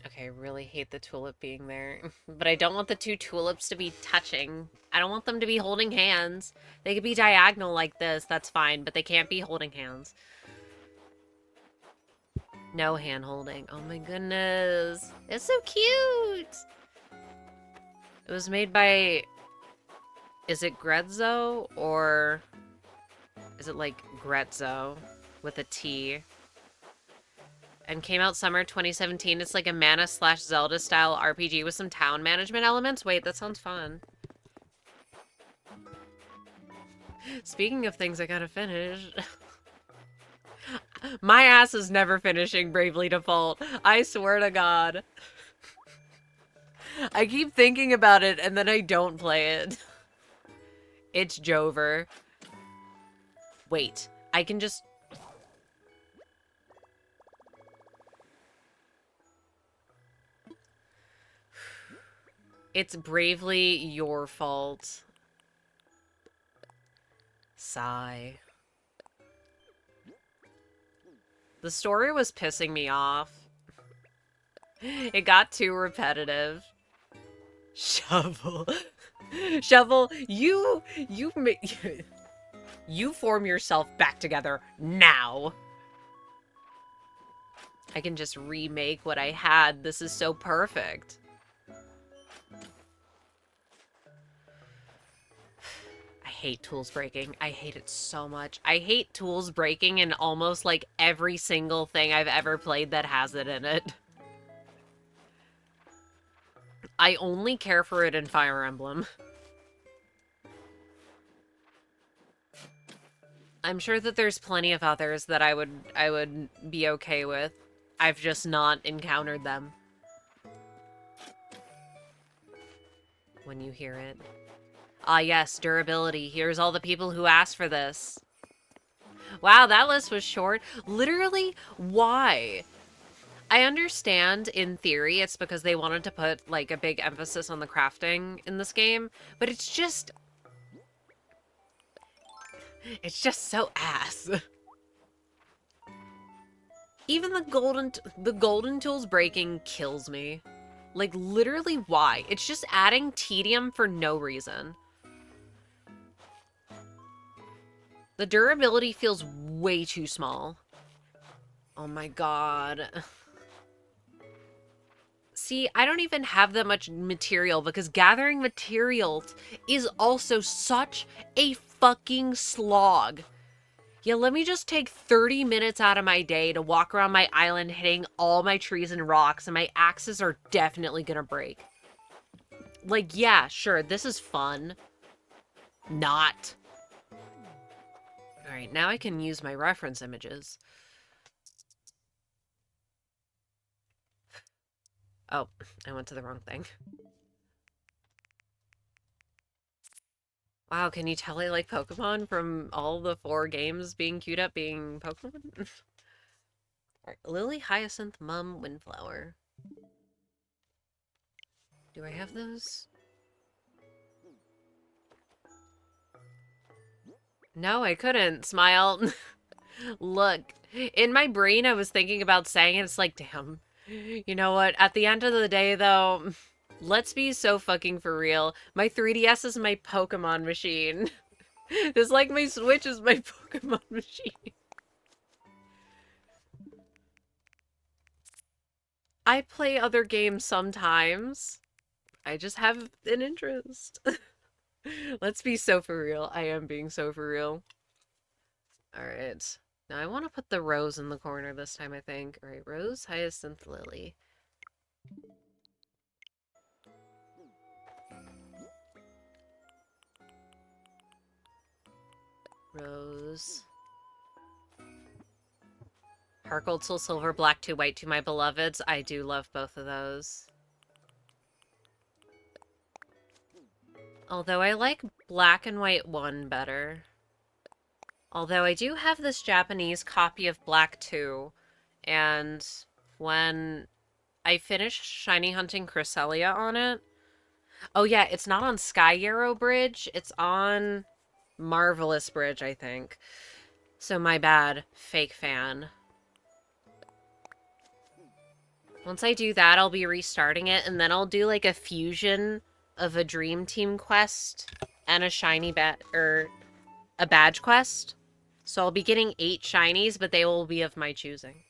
Okay, I really hate the tulip being there. But I don't want the two tulips to be touching. I don't want them to be holding hands. They could be diagonal like this, that's fine, but they can't be holding hands. No hand holding. Oh my goodness. It's so cute! It was made by... Is it Grezzo? Or... Is it like Grezzo? With a T. And came out summer 2017. It's like a Mana/Zelda style RPG with some town management elements. Wait, that sounds fun. Speaking of things I gotta finish. My ass is never finishing Bravely Default. I swear to God. I keep thinking about it and then I don't play it. It's Jover. Wait, I can just... It's bravely your fault. Sigh. The story was pissing me off. It got too repetitive. Shovel. Shovel, you form yourself back together now. I can just remake what I had. This is so perfect. I hate tools breaking. I hate it so much. I hate tools breaking in almost like every single thing I've ever played that has it in it. I only care for it in Fire Emblem. I'm sure that there's plenty of others that I would be okay with. I've just not encountered them. When you hear it. Ah yes, durability. Here's all the people who asked for this. Wow, that list was short. Literally, why? I understand in theory it's because they wanted to put like a big emphasis on the crafting in this game, but it's just so ass. Even the golden tools breaking kills me. Like, literally, why? It's just adding tedium for no reason. The durability feels way too small. Oh my god. See, I don't even have that much material because gathering materials is also such a fucking slog. Yeah, let me just take 30 minutes out of my day to walk around my island hitting all my trees and rocks, and my axes are definitely gonna break. Like, yeah, sure, this is fun. Not. Alright, now I can use my reference images. Oh, I went to the wrong thing. Wow, can you tell I like Pokemon from all the 4 games being queued up being Pokemon? Alright, Lily, Hyacinth, Mum, Windflower. Do I have those? No, I couldn't. Smile. Look, in my brain I was thinking about saying it. It's like, damn. You know what? At the end of the day, though, let's be so fucking for real. My 3DS is my Pokemon machine. Just like my Switch is my Pokemon machine. I play other games sometimes. I just have an interest. Let's be so for real. I am being so for real. Alright. Now I want to put the rose in the corner this time, I think. Alright, rose, hyacinth, lily. Rose. Heart gold, soul silver, black 2, white 2, my beloveds. I do love both of those. Although I like black and white 1 better. Although I do have this Japanese copy of Black 2, and when I finished Shiny Hunting Cresselia on it... Oh yeah, it's not on Sky Yarrow Bridge, it's on Marvelous Bridge, I think. So my bad, fake fan. Once I do that, I'll be restarting it, and then I'll do like a fusion of a Dream Team quest and a shiny a badge quest. So I'll be getting 8 shinies, but they will be of my choosing.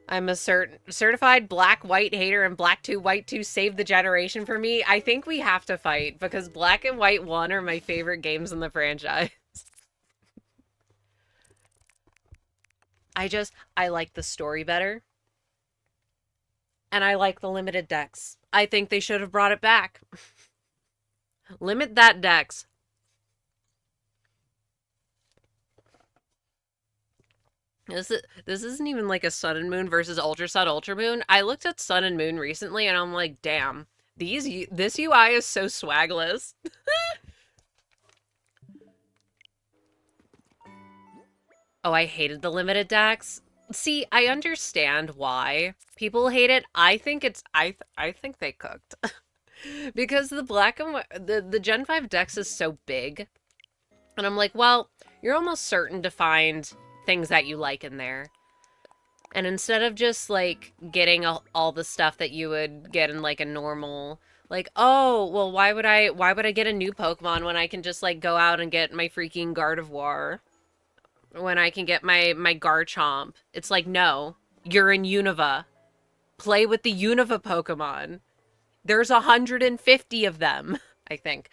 I'm a certified black-white hater, and black 2, white 2 saved the generation for me. I think we have to fight, because black and white 1 are my favorite games in the franchise. I like the story better. And I like the limited decks. I think they should have brought it back. Limit that dex. This isn't even like a Sun and Moon versus Ultra Sun, Ultra Moon. I looked at Sun and Moon recently and I'm like, damn, this UI is so swagless. Oh, I hated the limited decks. See, I understand why people hate it. I think I think they cooked. Because the black and white, the Gen 5 dex is so big. And I'm like, well, you're almost certain to find things that you like in there. And instead of just like getting all the stuff that you would get in like a normal, like, oh, well, why would I get a new Pokemon when I can just like go out and get my freaking Gardevoir, when I can get my Garchomp? It's like, no, you're in Unova. Play with the Unova Pokemon. There's 150 of them, I think.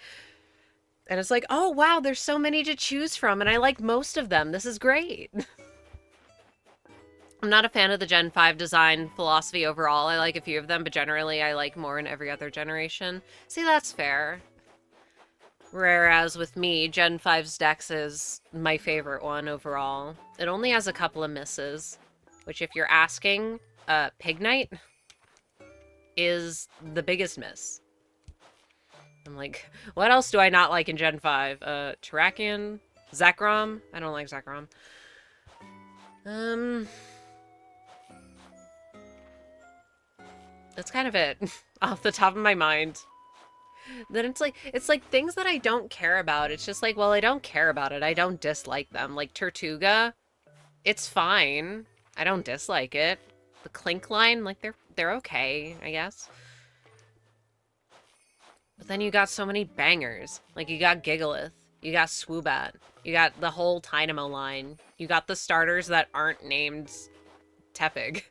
And it's like, oh wow, there's so many to choose from, and I like most of them. This is great. I'm not a fan of the Gen 5 design philosophy overall. I like a few of them, but generally I like more in every other generation. See, that's fair. Whereas with me, Gen 5's Dex is my favorite one overall. It only has a couple of misses, which if you're asking, Pignite is the biggest miss. I'm like, what else do I not like in Gen 5? Terrakion? Zekrom? I don't like Zekrom. That's kind of it off the top of my mind. Then it's like things that I don't care about. It's just like, well, I don't care about it. I don't dislike them. Like Tortuga, it's fine. I don't dislike it. The Clink line, like they're okay, I guess. But then you got so many bangers. Like you got Gigalith, you got Swoobat, you got the whole Tynamo line. You got the starters that aren't named Tepig.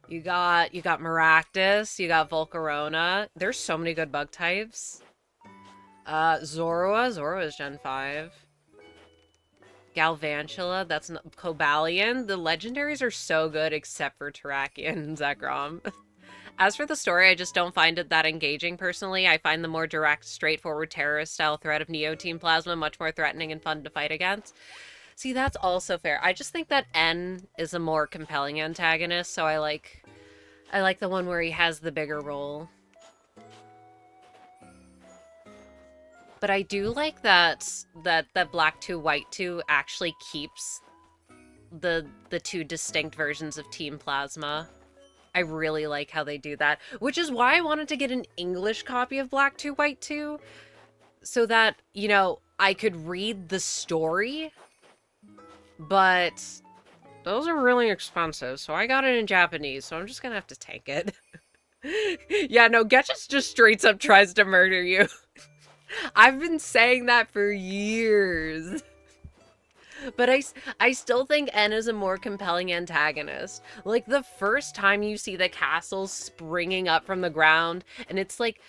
You got Maractus, you got Volcarona. There's so many good bug types. Zorua is Gen 5. Galvantula, that's Cobalion. The legendaries are so good except for Terrakion and Zekrom. As for the story, I just don't find it that engaging personally. I find the more direct, straightforward terrorist-style threat of Neo Team Plasma much more threatening and fun to fight against. See, that's also fair. I just think that N is a more compelling antagonist, so I like the one where he has the bigger role. But I do like that Black 2, White 2 actually keeps the two distinct versions of Team Plasma. I really like how they do that, which is why I wanted to get an English copy of Black 2, White 2, so that, you know, I could read the story. But those are really expensive, so I got it in Japanese, so I'm just gonna have to take it. Yeah, no, Getchus just straight up tries to murder you. I've been saying that for years. But I still think N is a more compelling antagonist. Like, the first time you see the castle springing up from the ground, and it's like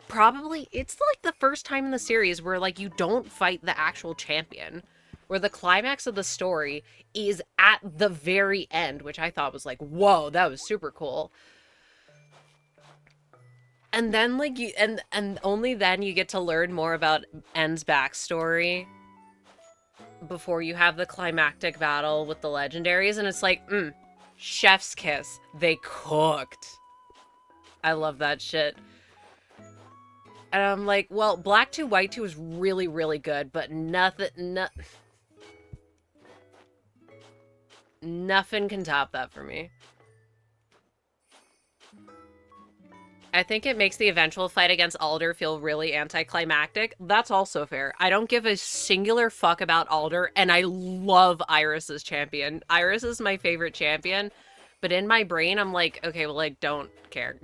probably, it's like the first time in the series where, like, you don't fight the actual champion. Where the climax of the story is at the very end, which I thought was like, whoa, that was super cool. And then, like, and only then you get to learn more about N's backstory before you have the climactic battle with the legendaries, and it's like, chef's kiss. They cooked. I love that shit. And I'm like, well, Black 2, White 2 is really, really good, but nothing can top that for me. I think it makes the eventual fight against Alder feel really anticlimactic. That's also fair. I don't give a singular fuck about Alder, and I love Iris's champion. Iris is my favorite champion, but in my brain, I'm like, okay, well, I don't care.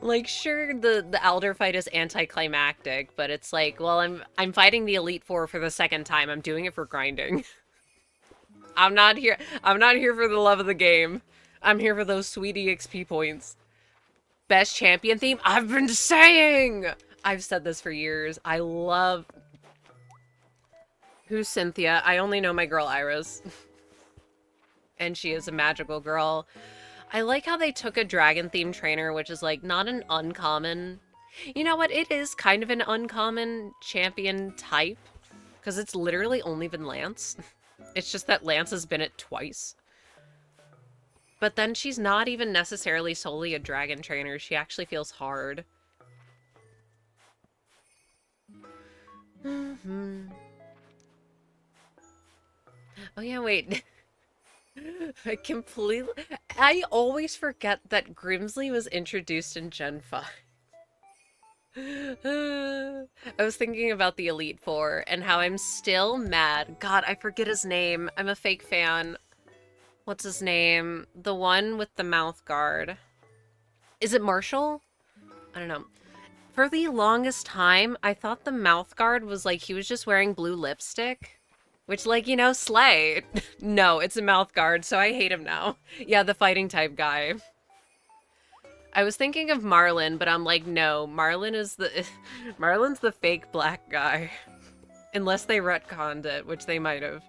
Like, sure, the Alder fight is anticlimactic, but it's like, well, I'm fighting the Elite Four for the second time. I'm doing it for grinding. I'm not here for the love of the game. I'm here for those sweet EXP points. Best champion theme? I've been saying! I've said this for years. I love... Who's Cynthia? I only know my girl Iris. And she is a magical girl. I like how they took a dragon-themed trainer, which is, like, not an uncommon... You know what? It is kind of an uncommon champion type. Because it's literally only been Lance. It's just that Lance has been it twice. But then she's not even necessarily solely a dragon trainer. She actually feels hard. Oh yeah, wait. I always forget that Grimsley was introduced in Gen 5. I was thinking about the Elite Four and how I'm still mad. God, I forget his name. I'm a fake fan. What's his name? The one with the mouth guard. Is it Marshall? I don't know. For the longest time, I thought the mouth guard was like he was just wearing blue lipstick. Which, like, slay. No, it's a mouth guard, so I hate him now. Yeah, the fighting type guy. I was thinking of Marlin, but I'm like, no, Marlin is the Marlin's the fake black guy. Unless they retconned it, which they might have.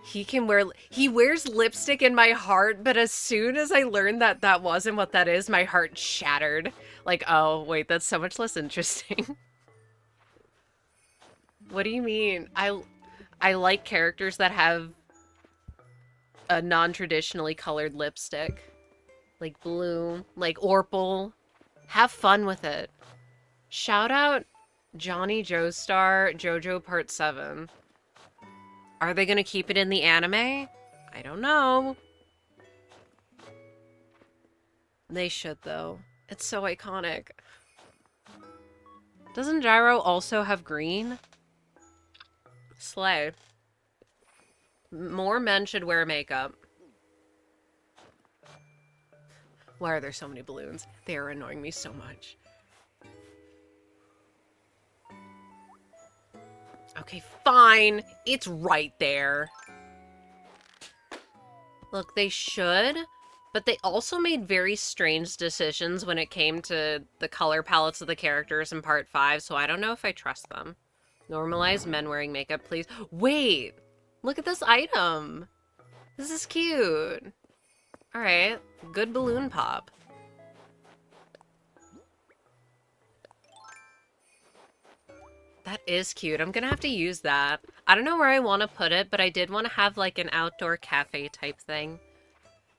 He wears lipstick in my heart, but as soon as I learned that that wasn't what that is, my heart shattered. Like, oh, wait, that's so much less interesting. What do you mean? I like characters that have a non-traditionally colored lipstick. Like blue, like Orpal. Have fun with it. Shout out Johnny Joestar JoJo Part 7. Are they gonna keep it in the anime? I don't know. They should, though. It's so iconic. Doesn't Gyro also have green? Slay. More men should wear makeup. Why are there so many balloons? They are annoying me so much. Okay, fine. It's right there. Look, they should, but they also made very strange decisions when it came to the color palettes of the characters in Part 5, so I don't know if I trust them. Normalize men wearing makeup, please. Wait! Look at this item! This is cute. Alright, good balloon pop. That is cute. I'm gonna have to use that. I don't know where I want to put it, but I did want to have like an outdoor cafe type thing.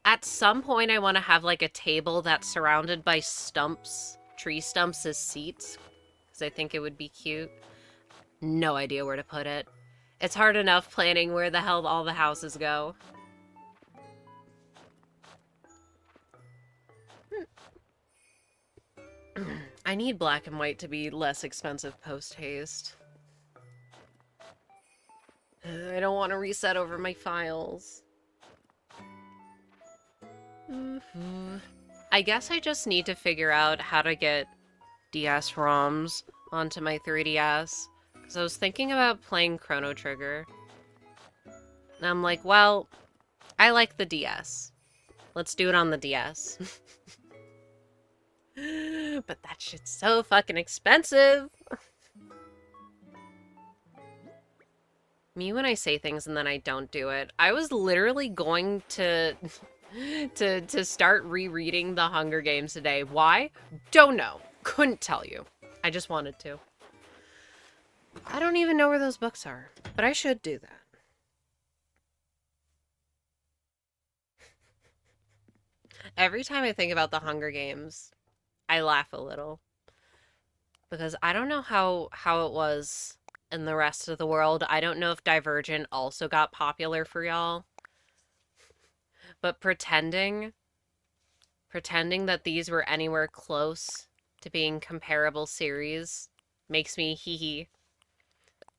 At some point, I want to have like a table that's surrounded by stumps, tree stumps as seats, because I think it would be cute. No idea where to put it. It's hard enough planning where the hell all the houses go. I need black and white to be less expensive post-haste. I don't want to reset over my files. I guess I just need to figure out how to get DS ROMs onto my 3DS. Because I was thinking about playing Chrono Trigger. And I'm like, well, I like the DS. Let's do it on the DS. But that shit's so fucking expensive. Me when I say things and then I don't do it. I was literally going to start rereading The Hunger Games today. Why? Don't know. Couldn't tell you. I just wanted to. I don't even know where those books are, but I should do that. Every time I think about The Hunger Games, I laugh a little. Because I don't know how it was in the rest of the world. I don't know if Divergent also got popular for y'all. But pretending that these were anywhere close to being comparable series makes me hee hee.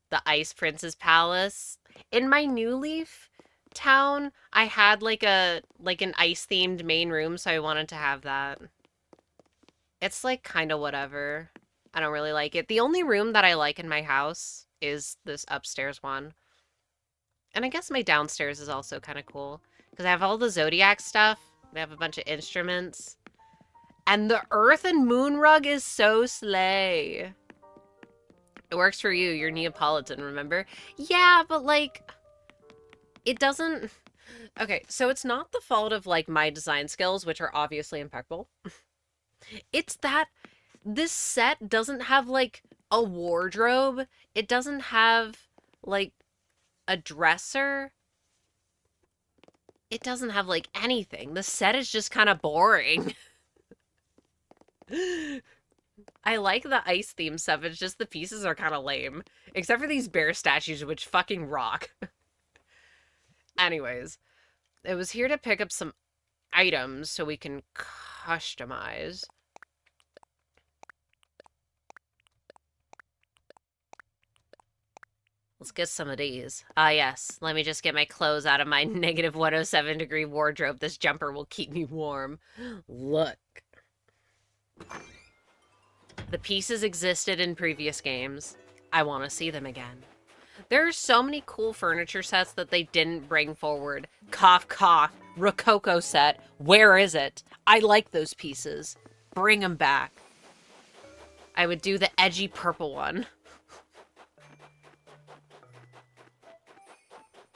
The Ice Prince's Palace. In my New Leaf town, I had like an ice themed main room, so I wanted to have that. It's like kind of whatever. I don't really like it. The only room that I like in my house is this upstairs one. And I guess my downstairs is also kind of cool. Because I have all the Zodiac stuff. I have a bunch of instruments. And the Earth and Moon rug is so slay. It works for you. You're Neapolitan, remember? Yeah, but like... It doesn't... Okay, so it's not the fault of like my design skills, which are obviously impeccable. It's that this set doesn't have like a wardrobe. It doesn't have like a dresser. It doesn't have like anything. The set is just kind of boring. I like the ice theme stuff. It's just the pieces are kind of lame. Except for these bear statues, which fucking rock. Anyways, I was here to pick up some items so we can customize. Let's get some of these. Ah, yes. Let me just get my clothes out of my negative 107-degree wardrobe. This jumper will keep me warm. Look. The pieces existed in previous games. I want to see them again. There are so many cool furniture sets that they didn't bring forward. Cough, cough. Rococo set. Where is it? I like those pieces. Bring them back. I would do the edgy purple one.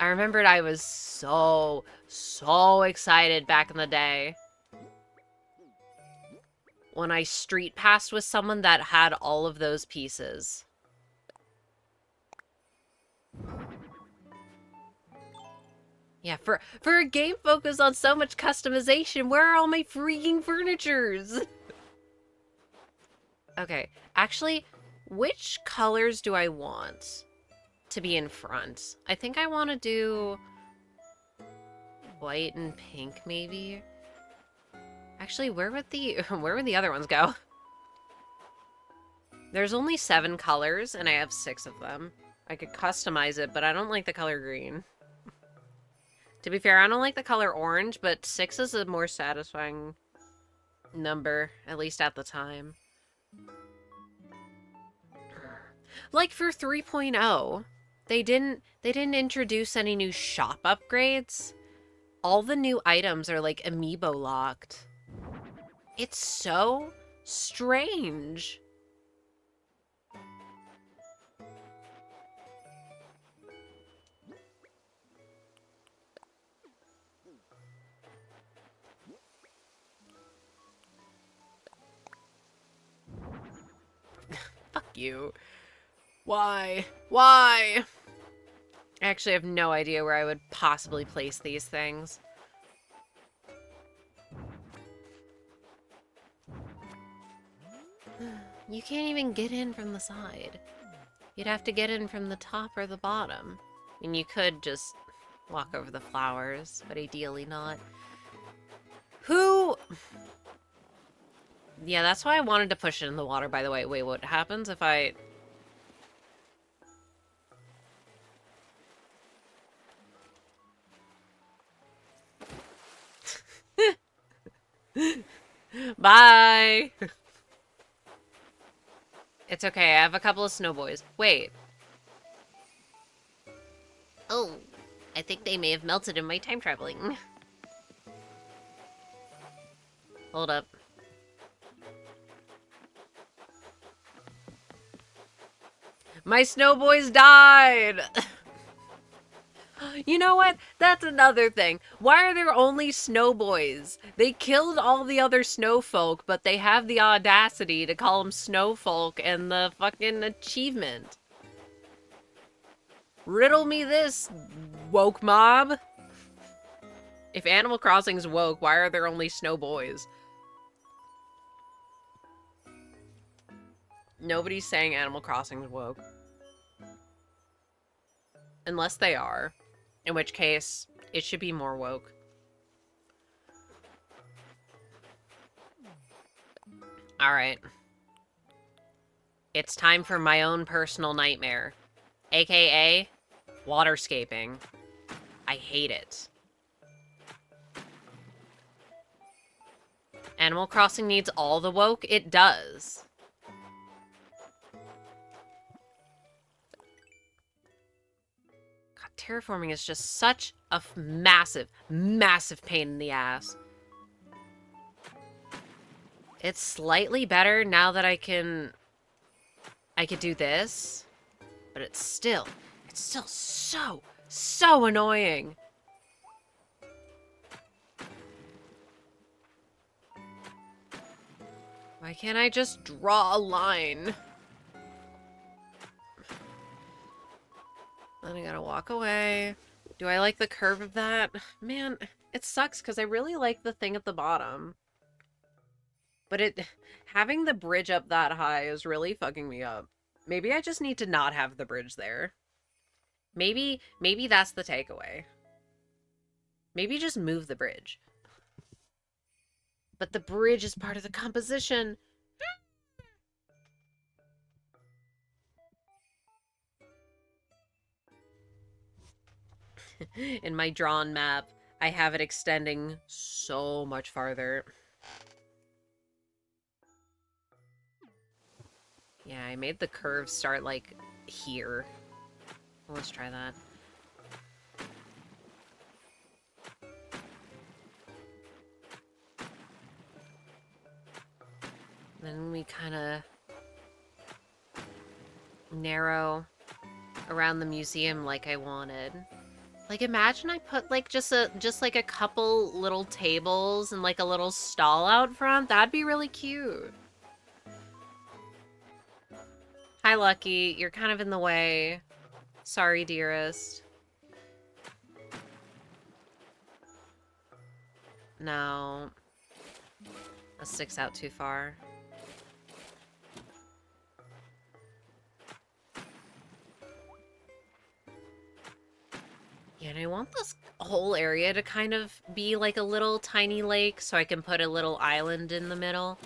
I remembered I was so excited back in the day when I street passed with someone that had all of those pieces. Yeah, for a game focused on so much customization, where are all my freaking furnitures? Okay, actually, which colors do I want to be in front? I think I want to do white and pink, maybe. Actually, where would the other ones go? There's only 7 colors, and I have 6 of them. I could customize it, but I don't like the color green. To be fair, I don't like the color orange, but 6 is a more satisfying number, at least at the time. Like for 3.0, they didn't introduce any new shop upgrades. All the new items are like amiibo locked. It's so strange. Fuck you. Why? Why? I actually have no idea where I would possibly place these things. You can't even get in from the side. You'd have to get in from the top or the bottom. I mean, you could just walk over the flowers, but ideally not. Who? Yeah, that's why I wanted to push it in the water, by the way. Wait, what happens if I... Bye! It's okay, I have a couple of snowboys. Wait. Oh, I think they may have melted in my time traveling. Hold up. My snowboys died! You know what? That's another thing. Why are there only snowboys? They killed all the other snowfolk, but they have the audacity to call them snowfolk and the fucking achievement. Riddle me this, woke mob. If Animal Crossing's woke, why are there only snowboys? Nobody's saying Animal Crossing's woke. Unless they are. In which case, it should be more woke. Alright. It's time for my own personal nightmare. AKA, waterscaping. I hate it. Animal Crossing needs all the woke? It does. Terraforming is just such a massive, massive pain in the ass. It's slightly better now that I could do this, but it's still so annoying. Why can't I just draw a line? Then I gotta walk away. Do I like the curve of that? Man, it sucks because I really like the thing at the bottom. But having the bridge up that high is really fucking me up. Maybe I just need to not have the bridge there. Maybe that's the takeaway. Maybe just move the bridge. But the bridge is part of the composition. In my drawn map, I have it extending so much farther. Yeah, I made the curve start, like, here. Let's try that. Then we kind of narrow around the museum like I wanted. Like, imagine I put, like, just like a couple little tables and, like, a little stall out front. That'd be really cute. Hi, Lucky. You're kind of in the way. Sorry, dearest. No. That sticks out too far. Yeah, and I want this whole area to kind of be like a little tiny lake so I can put a little island in the middle.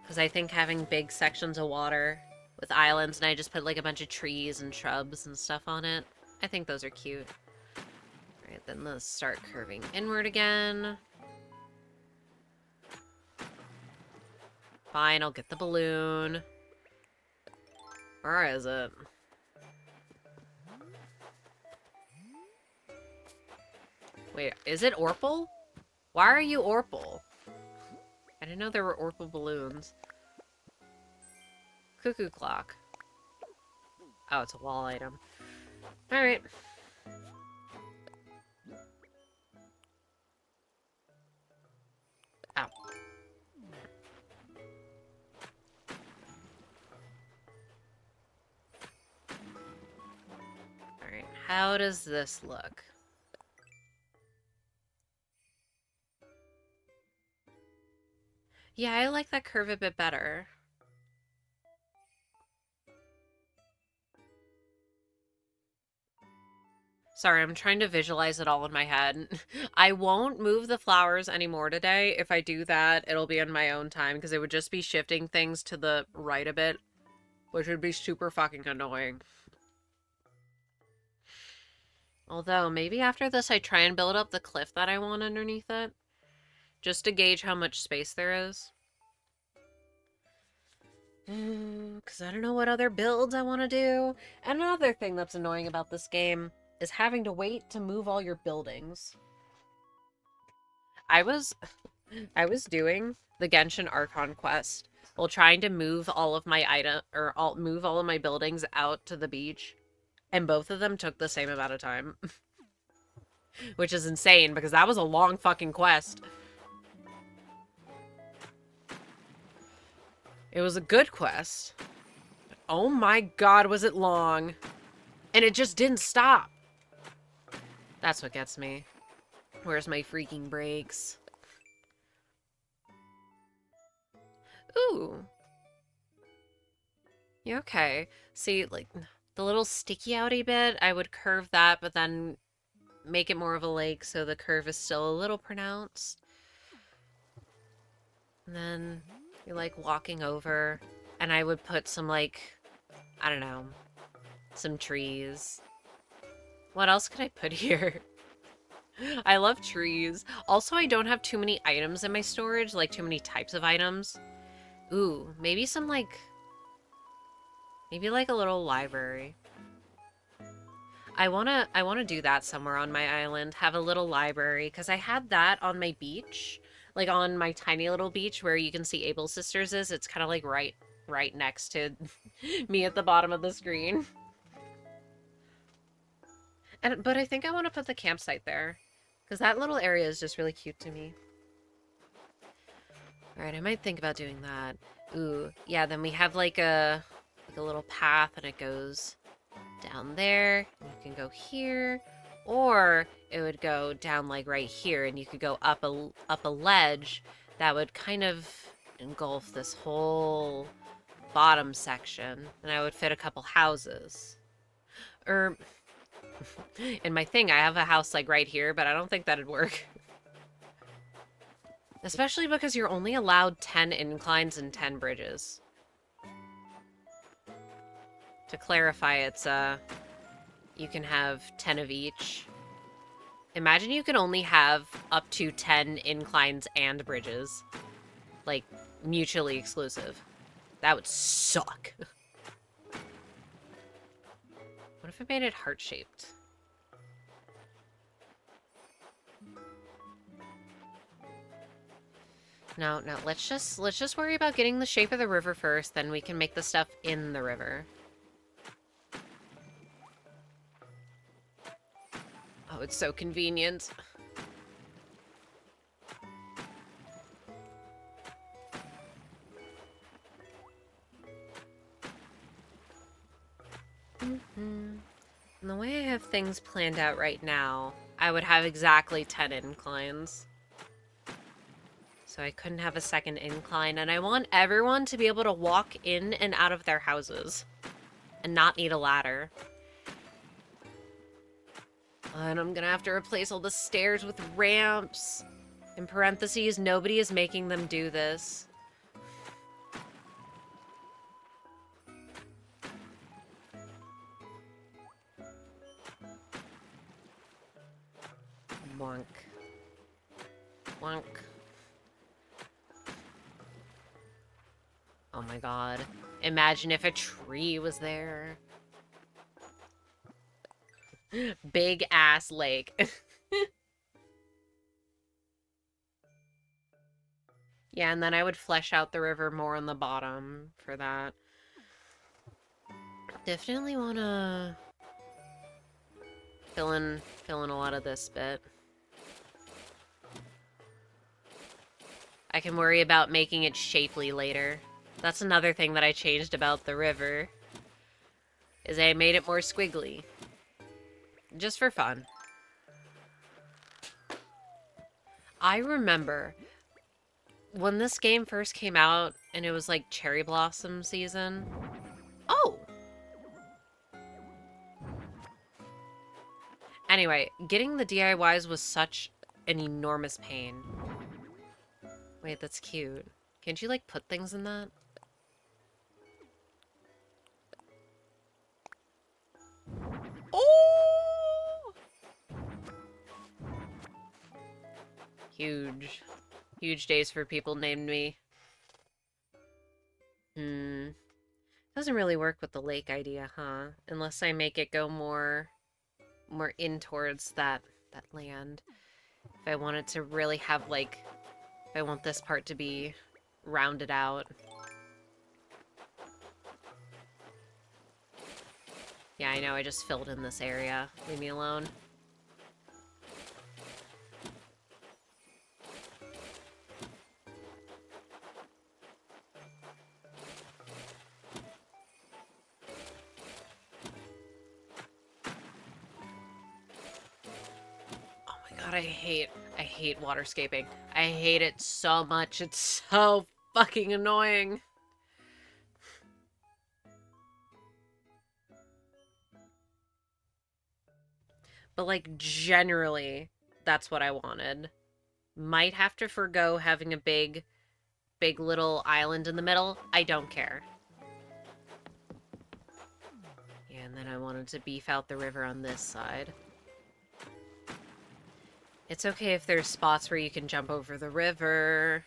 Because I think having big sections of water with islands and I just put like a bunch of trees and shrubs and stuff on it, I think those are cute. Alright, then let's start curving inward again. Fine, I'll get the balloon. Where is it? Wait, is it Orpal? Why are you Orpal? I didn't know there were Orpal balloons. Cuckoo clock. Oh, it's a wall item. Alright. Ow. Alright, how does this look? Yeah, I like that curve a bit better. Sorry, I'm trying to visualize it all in my head. I won't move the flowers anymore today. If I do that, it'll be on my own time because it would just be shifting things to the right a bit, which would be super fucking annoying. Although, maybe after this I try and build up the cliff that I want underneath it, just to gauge how much space there is. Because I don't know what other builds I want to do. And another thing that's annoying about this game is having to wait to move all your buildings. I was doing the Genshin Archon quest while trying to move all of my move all of my buildings out to the beach, and both of them took the same amount of time. Which is insane because that was a long fucking quest. It was a good quest. Oh my god, was it long. And it just didn't stop. That's what gets me. Where's my freaking brakes? Ooh. You okay? See, like, the little sticky outy bit, I would curve that, but then make it more of a lake so the curve is still a little pronounced. And then you're, like, walking over, and I would put some, like, I don't know, some trees. What else could I put here? I love trees. Also, I don't have too many items in my storage, like too many types of items. Ooh, maybe some like a little library. I wanna do that somewhere on my island, have a little library, because I had that on my beach, like on my tiny little beach where you can see Able Sisters is. It's kind of like right next to me at the bottom of the screen. But I think I want to put the campsite there, because that little area is just really cute to me. Alright, I might think about doing that. Ooh, yeah, then we have like a little path and it goes down there. And you can go here. Or it would go down like right here and you could go up a ledge that would kind of engulf this whole bottom section. And I would fit a couple houses. Or in my thing, I have a house like right here, but I don't think that'd work. Especially because you're only allowed 10 inclines and 10 bridges. To clarify, it's, you can have 10 of each. Imagine you can only have up to 10 inclines and bridges. Like, mutually exclusive. That would suck. What if I made it heart-shaped? No, no, let's just worry about getting the shape of the river first, then we can make the stuff in the river. Oh, it's so convenient. And the way I have things planned out right now, I would have exactly 10 inclines. So I couldn't have a second incline, and I want everyone to be able to walk in and out of their houses and not need a ladder. And I'm gonna have to replace all the stairs with ramps. In parentheses, nobody is making them do this. Wonk. Wonk. Oh my god. Imagine if a tree was there. Big ass lake. Yeah, and then I would flesh out the river more on the bottom for that. Definitely want to fill in a lot of this bit. I can worry about making it shapely later. That's another thing that I changed about the river, is I made it more squiggly. Just for fun. I remember when this game first came out and it was like cherry blossom season. Oh! Anyway, getting the DIYs was such an enormous pain. Wait, that's cute. Can't you like put things in that? Oh! Huge. Huge days for people named me. Doesn't really work with the lake idea, huh? Unless I make it go more in towards that land. If I want it to really have, like, if I want this part to be rounded out. Yeah, I know, I just filled in this area. Leave me alone. Oh my god, I hate waterscaping. I hate it so much. It's so fucking annoying. But, like, generally, that's what I wanted. Might have to forgo having a big little island in the middle. I don't care. Yeah, and then I wanted to beef out the river on this side. It's okay if there's spots where you can jump over the river.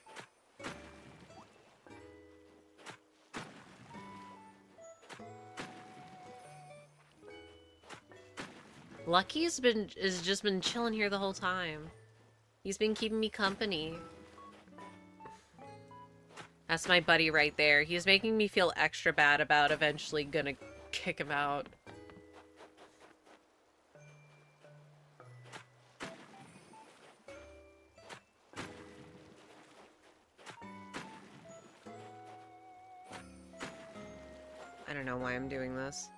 Lucky's just been chilling here the whole time. He's been keeping me company. That's my buddy right there. He's making me feel extra bad about eventually gonna kick him out. I don't know why I'm doing this.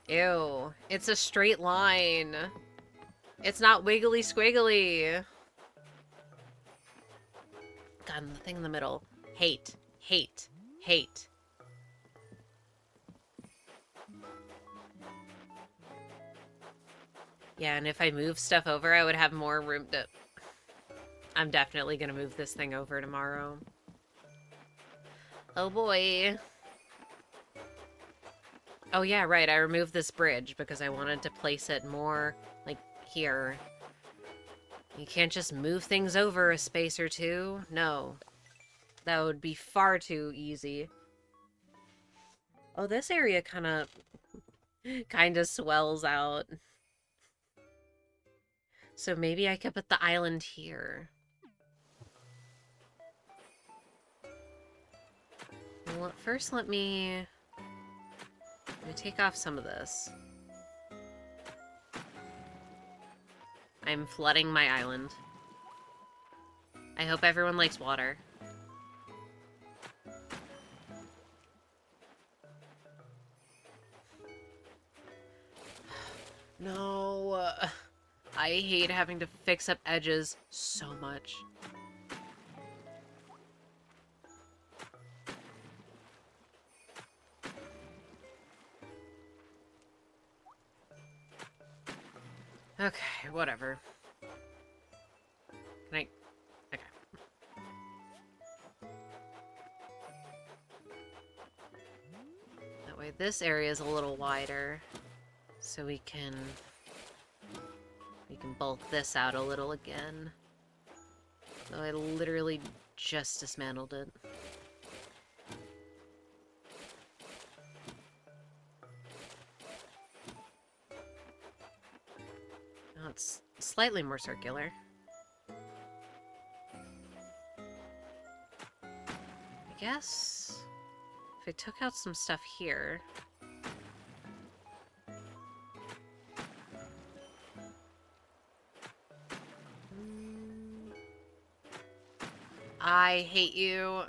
Ew. It's a straight line. It's not wiggly squiggly. God, and the thing in the middle. Hate. Hate. Hate. Yeah, and if I move stuff over, I would have more room to... I'm definitely gonna move this thing over tomorrow. Oh boy. Oh yeah, right, I removed this bridge because I wanted to place it more, like, here. You can't just move things over a space or two. No. That would be far too easy. Oh, this area kinda swells out. So maybe I could put the island here. Well, first let me take off some of this. I'm flooding my island. I hope everyone likes water. No. I hate having to fix up edges so much. Okay, whatever. Can I... Okay. That way this area is a little wider. So we can bulk this out a little again. Though I literally just dismantled it. Now it's slightly more circular. I guess if I took out some stuff here... I hate you.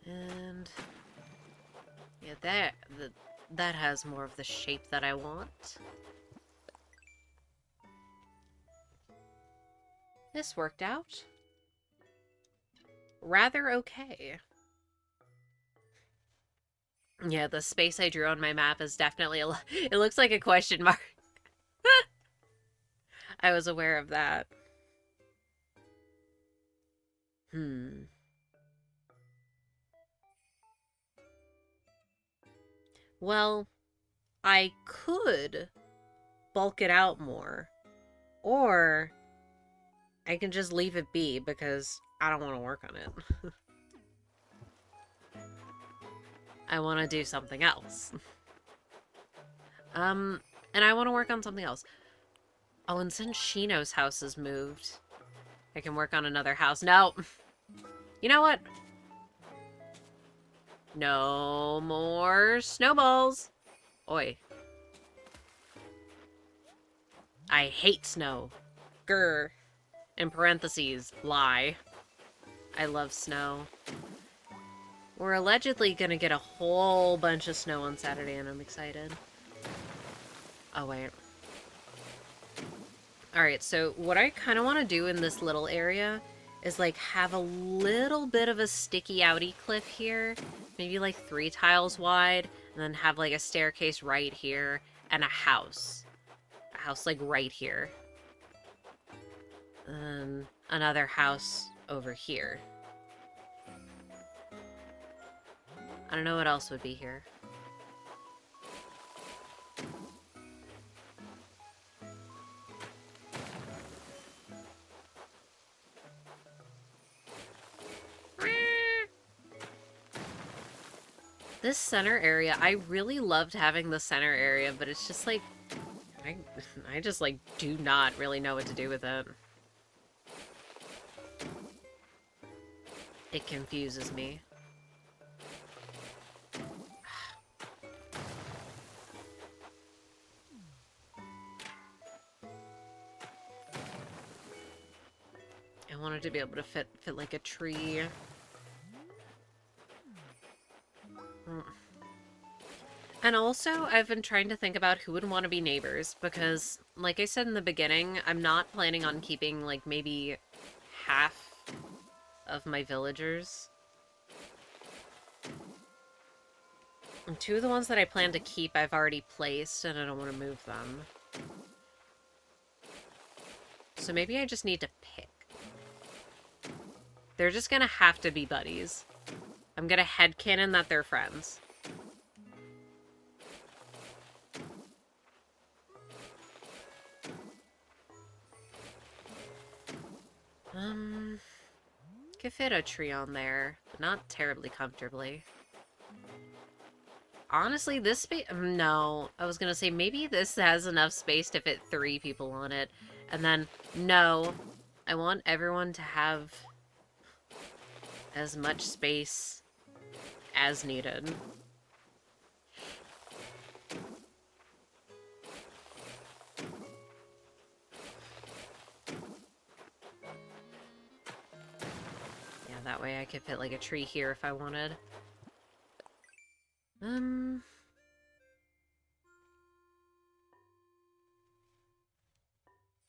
And yeah, that has more of the shape that I want. This worked out rather okay. Yeah, the space I drew on my map is definitely it looks like a question mark. I was aware of that. Well, I could bulk it out more. Or I can just leave it be because I don't want to work on it. I want to do something else. And I want to work on something else. Oh, and since Shino's house is moved, I can work on another house. No. You know what? No more snowballs. Oi. I hate snow. Grr. In parentheses, lie. I love snow. We're allegedly gonna get a whole bunch of snow on Saturday, and I'm excited. Oh, wait. Alright, so what I kind of want to do in this little area is, like, have a little bit of a sticky-outy cliff here. Maybe, like, 3 tiles wide, and then have, like, a staircase right here, and a house. A house, like, right here. And another house over here. I don't know what else would be here. This center area, I really loved having the center area, but it's just like, I just like do not really know what to do with it. It confuses me. I wanted to be able to fit like a tree. And also, I've been trying to think about who would want to be neighbors, because, like I said in the beginning, I'm not planning on keeping, like, maybe half of my villagers. And two of the ones that I plan to keep I've already placed, and I don't want to move them. So maybe I just need to pick. They're just gonna have to be buddies. I'm gonna headcanon that they're friends. Could fit a tree on there, but not terribly comfortably. Honestly, this space... No. I was gonna say, maybe this has enough space to fit 3 people on it. And then, no. I want everyone to have as much space as needed. Yeah, that way I could fit, like, a tree here if I wanted.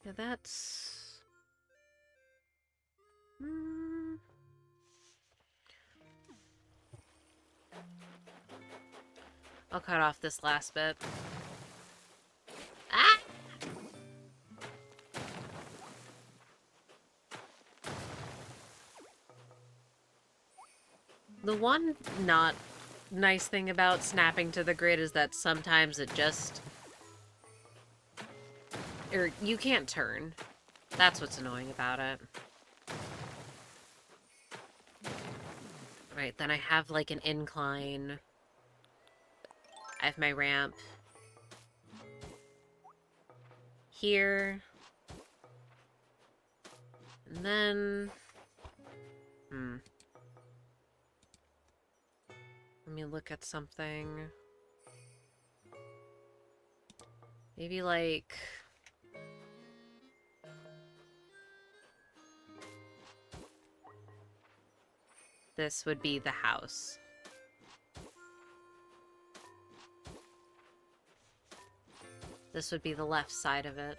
Yeah, that's... I'll cut off this last bit. Ah! The one not nice thing about snapping to the grid is that sometimes it just... Or you can't turn. That's what's annoying about it. Right, then I have like an incline. I have my ramp. Here. And then... Let me look at something. Maybe like... This would be the house. This would be the left side of it.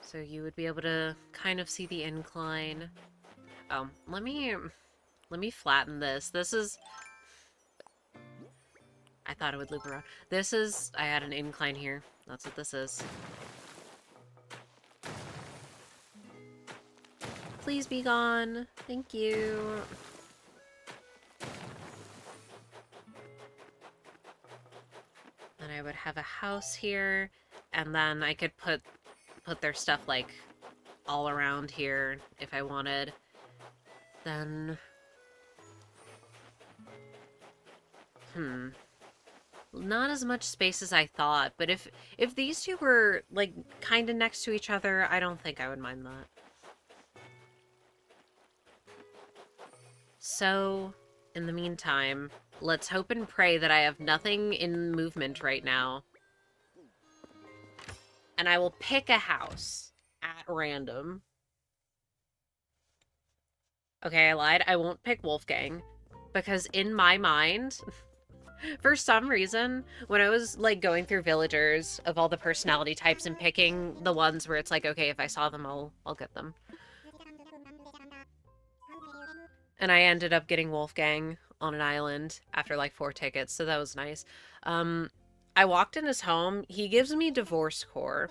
So you would be able to kind of see the incline. Oh, let me flatten this. This is... I thought it would loop around. This is... I had an incline here. That's what this is. Please be gone. Thank you. Then I would have a house here, and then I could put their stuff, like, all around here if I wanted. Then... Not as much space as I thought, but if these two were, like, kind of next to each other, I don't think I would mind that. So, in the meantime, let's hope and pray that I have nothing in movement right now. And I will pick a house at random. Okay, I lied. I won't pick Wolfgang. Because in my mind, for some reason, when I was, like, going through villagers of all the personality types and picking the ones where it's like, okay, if I saw them, I'll get them. And I ended up getting Wolfgang on an island after, like, 4 tickets, so that was nice. I walked in his home. He gives me divorce core.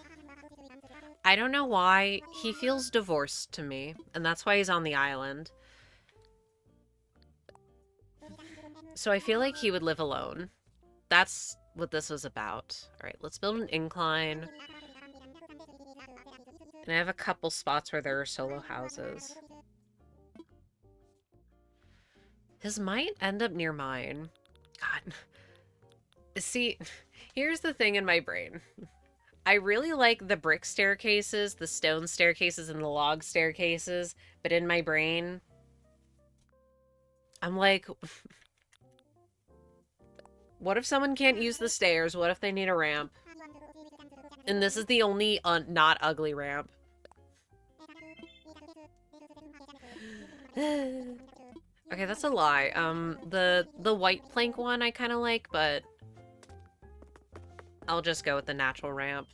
I don't know why. He feels divorced to me, and that's why he's on the island. So I feel like he would live alone. That's what this was about. Alright, let's build an incline. And I have a couple spots where there are solo houses. His might end up near mine. God. See, here's the thing in my brain. I really like the brick staircases, the stone staircases, and the log staircases, but in my brain, I'm like, what if someone can't use the stairs? What if they need a ramp? And this is the only not ugly ramp. Okay, that's a lie. The white plank one I kind of like, but I'll just go with the natural ramp.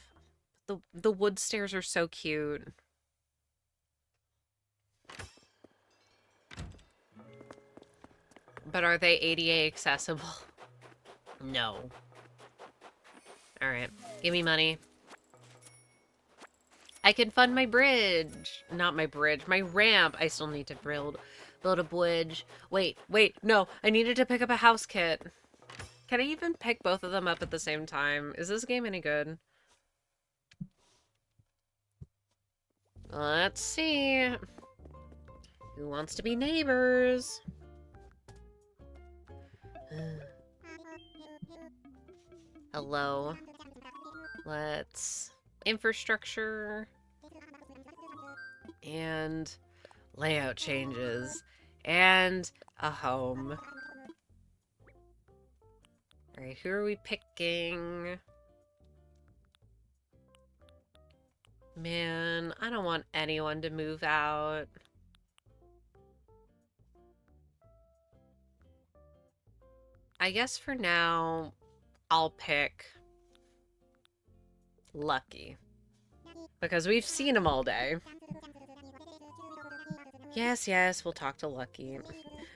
The wood stairs are so cute. But are they ADA accessible? No. Alright. Give me money. I can fund my bridge. Not my bridge. My ramp. I still need to build a bridge. Wait. No. I needed to pick up a house kit. Can I even pick both of them up at the same time? Is this game any good? Let's see. Who wants to be neighbors? Hello. Let's... Infrastructure. And layout changes. And a home. Alright, who are we picking? Man, I don't want anyone to move out. I guess for now, I'll pick Lucky. Because we've seen him all day. Yes, we'll talk to Lucky.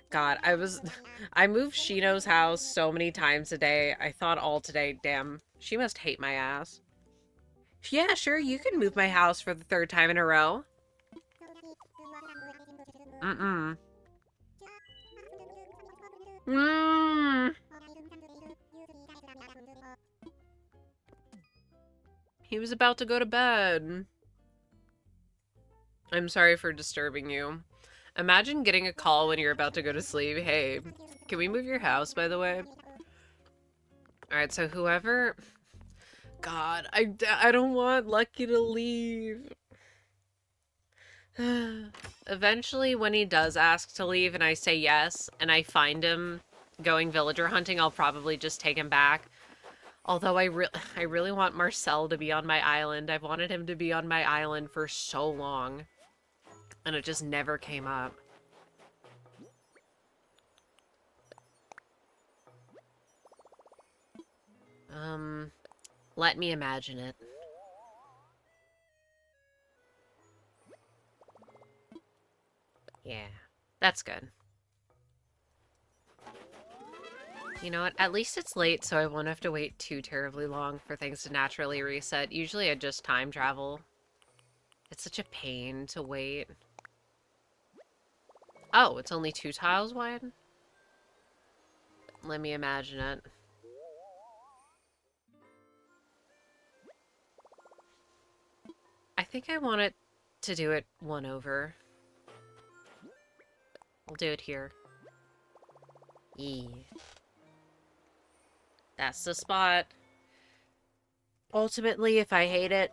God, I moved Shino's house so many times a day. I thought all today, damn, she must hate my ass. Yeah, sure, you can move my house for the third time in a row. Mm-mm. Mm. He was about to go to bed. I'm sorry for disturbing you. Imagine getting a call when you're about to go to sleep. Hey, can we move your house, by the way? Alright, so whoever... God, I don't want Lucky to leave. Eventually, when he does ask to leave and I say yes, and I find him going villager hunting, I'll probably just take him back. Although I really want Marcel to be on my island. I've wanted him to be on my island for so long. And it just never came up. Let me imagine it. Yeah, that's good. You know what? At least it's late, so I won't have to wait too terribly long for things to naturally reset. Usually I just time travel. It's such a pain to wait. Oh, it's only 2 tiles wide? Let me imagine it. I think I want it to do it 1 over. I'll do it here. Yee. That's the spot. Ultimately, if I hate it,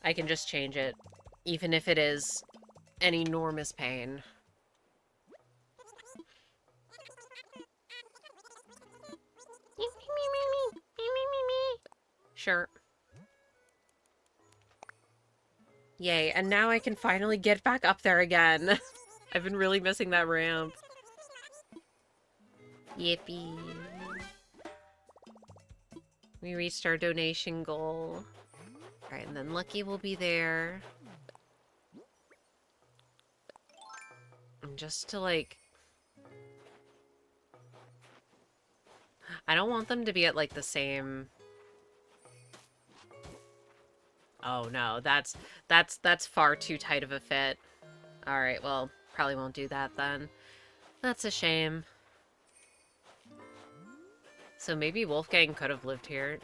I can just change it. Even if it is an enormous pain. Sure. Yay, and now I can finally get back up there again. I've been really missing that ramp. Yippee. We reached our donation goal. Alright, and then Lucky will be there. And just to, like... I don't want them to be at, like, the same... Oh, no, that's far too tight of a fit. Alright, well, probably won't do that then. That's a shame. So maybe Wolfgang could have lived here.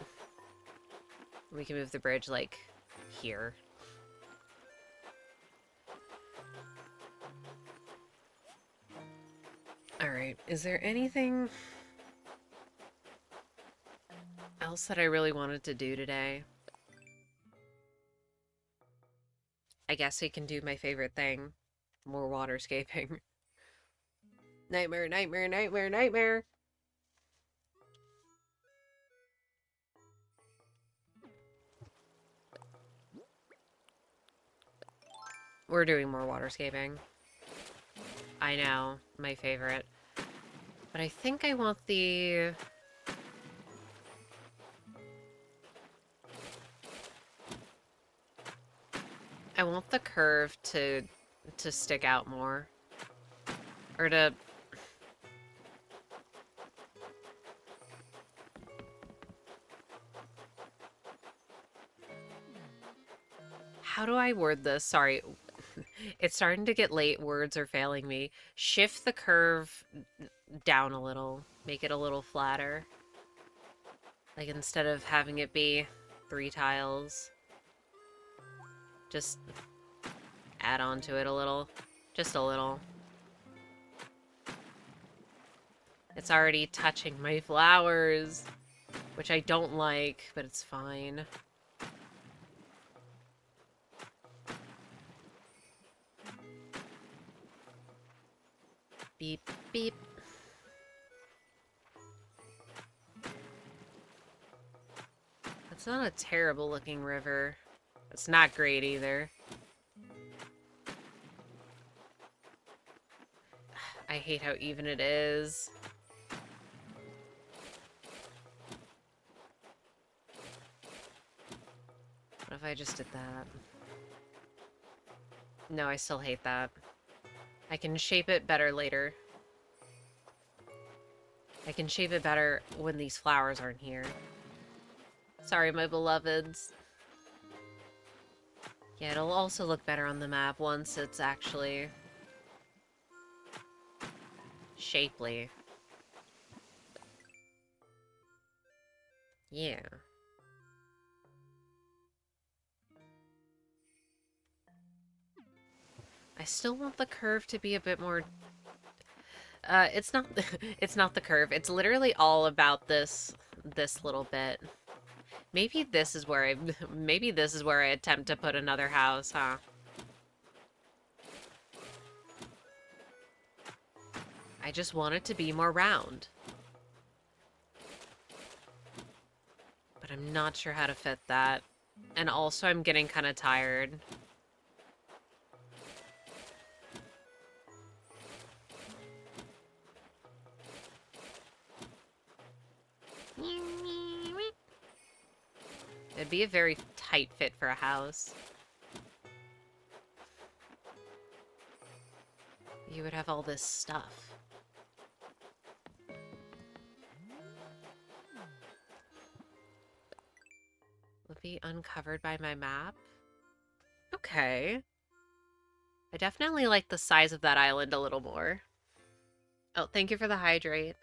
We can move the bridge, like, here. Alright, is there anything else that I really wanted to do today? I guess we can do my favorite thing. More waterscaping. Nightmare, nightmare, nightmare, nightmare! We're doing more waterscaping. I know, my favorite. But I think I want the... I want the curve to stick out more. Or to How do I word this? Sorry. It's starting to get late. Words are failing me. Shift the curve down a little. Make it a little flatter. Like instead of having it be 3 tiles, just add on to it a little. Just a little. It's already touching my flowers, which I don't like, but it's fine. Beep, beep. It's not a terrible looking river. It's not great either. I hate how even it is. What if I just did that? No, I still hate that. I can shape it better later. I can shape it better when these flowers aren't here. Sorry, my beloveds. Yeah, it'll also look better on the map once it's actually shapely. Yeah. I still want the curve to be a bit more... it's not it's not the curve. It's literally all about this little bit. Maybe this is where I attempt to put another house, huh? I just want it to be more round. But I'm not sure how to fit that. And also I'm getting kind of tired. It'd be a very tight fit for a house. You would have all this stuff. Would be uncovered by my map? Okay. I definitely like the size of that island a little more. Oh, thank you for the hydrate.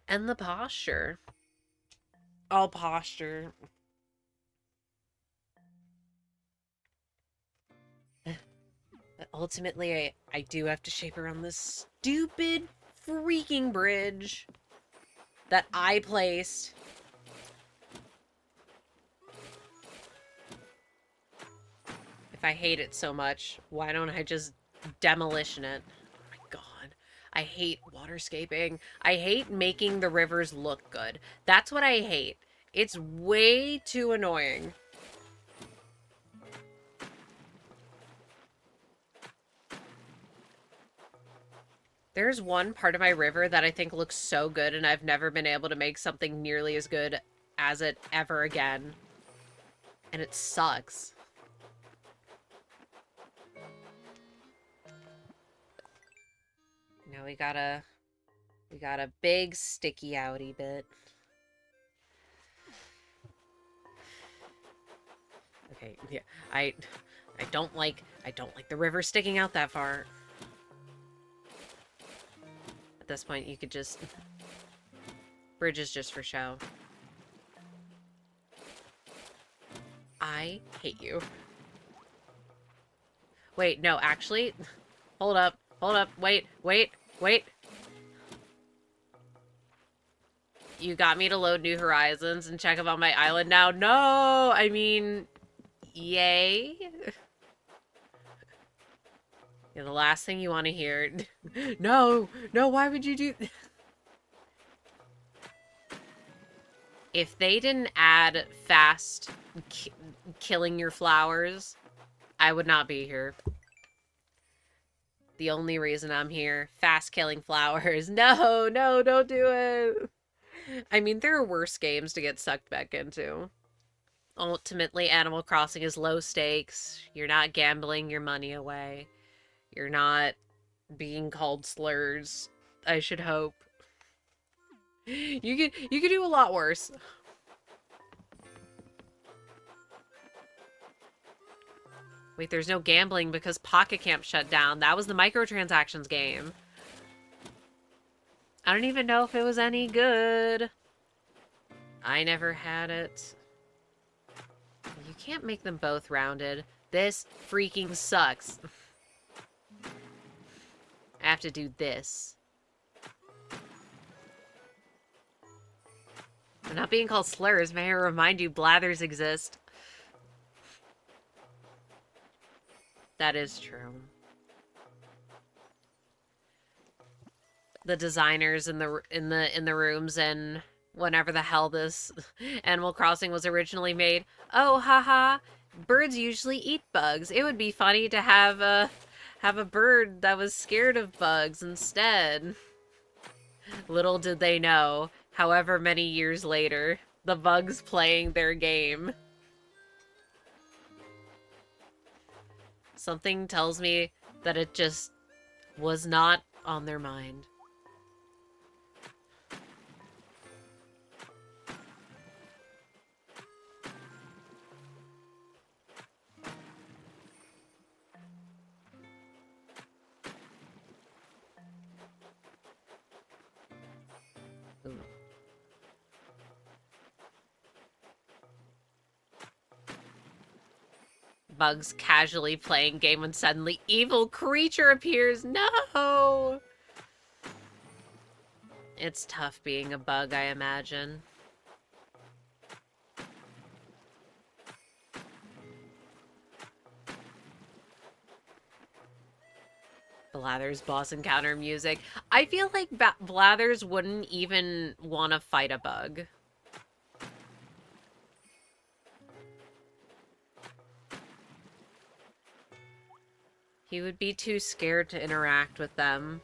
And the posture. All posture. But ultimately, I do have to shape around this stupid freaking bridge that I placed. If I hate it so much, why don't I just demolition it? Oh my god. I hate waterscaping. I hate making the rivers look good. That's what I hate. It's way too annoying. There's one part of my river that I think looks so good, and I've never been able to make something nearly as good as it ever again. And it sucks. Now we got a big sticky outy bit. Okay, yeah. I don't like the river sticking out that far. At this point, you could just... Bridge is just for show. I hate you. Wait, no, actually... Hold up. Wait. You got me to load New Horizons and check about my island now. No! I mean... Yay. Yeah, the last thing you want to hear. No, why would you do... If they didn't add fast killing your flowers, I would not be here. The only reason I'm here, fast killing flowers. No, don't do it. I mean, there are worse games to get sucked back into. Ultimately, Animal Crossing is low stakes. You're not gambling your money away. You're not being called slurs. I should hope. You could do a lot worse. Wait, there's no gambling because Pocket Camp shut down. That was the microtransactions game. I don't even know if it was any good. I never had it. You can't make them both rounded. This freaking sucks. I have to do this. I'm not being called slurs. May I remind you, blathers exist. That is true. The designers in the rooms and whenever the hell this Animal Crossing was originally made. Oh, haha. Birds usually eat bugs. It would be funny to have a bird that was scared of bugs instead. Little did they know, however many years later, the bugs playing their game. Something tells me that it just was not on their mind. Ooh. Bugs casually playing game when suddenly evil creature appears. No! It's tough being a bug, I imagine. Blathers boss encounter music. I feel like Blathers wouldn't even want to fight a bug. He would be too scared to interact with them.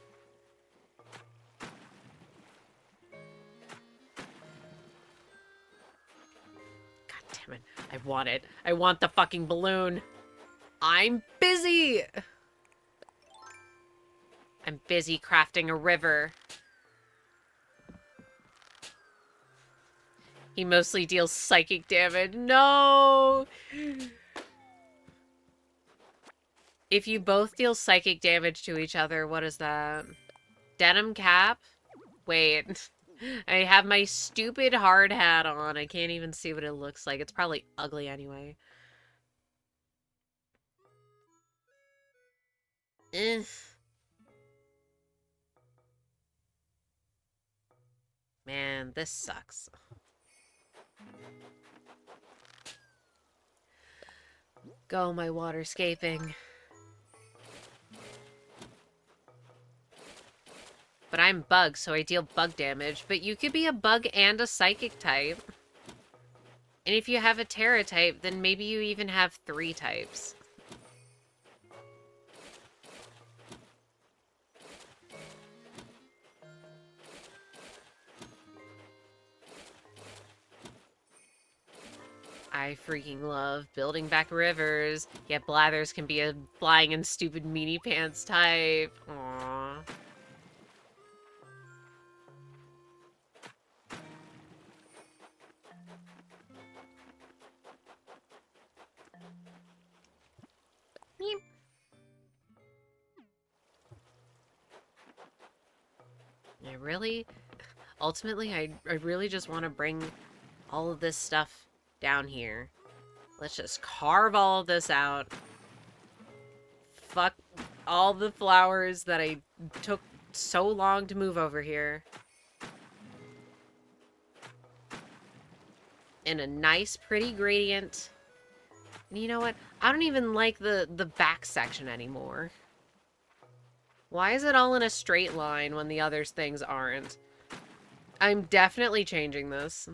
God damn it. I want it. I want the fucking balloon. I'm busy! I'm busy crafting a river. He mostly deals psychic damage. No! If you both deal psychic damage to each other, what is that? Denim cap? Wait. I have my stupid hard hat on. I can't even see what it looks like. It's probably ugly anyway. Eh. Man, this sucks. Go, my waterscaping. But I'm bug, so I deal bug damage. But you could be a bug and a psychic type. And if you have a Terra type, then maybe you even have 3 types. I freaking love building back rivers. Yet Blathers can be a flying and stupid meanie pants type. Aww. Meep. Ultimately, I really just want to bring all of this stuff down here. Let's just carve all of this out. Fuck all the flowers that I took so long to move over here. In a nice, pretty gradient. And you know what? I don't even like the back section anymore. Why is it all in a straight line when the other things aren't? I'm definitely changing this.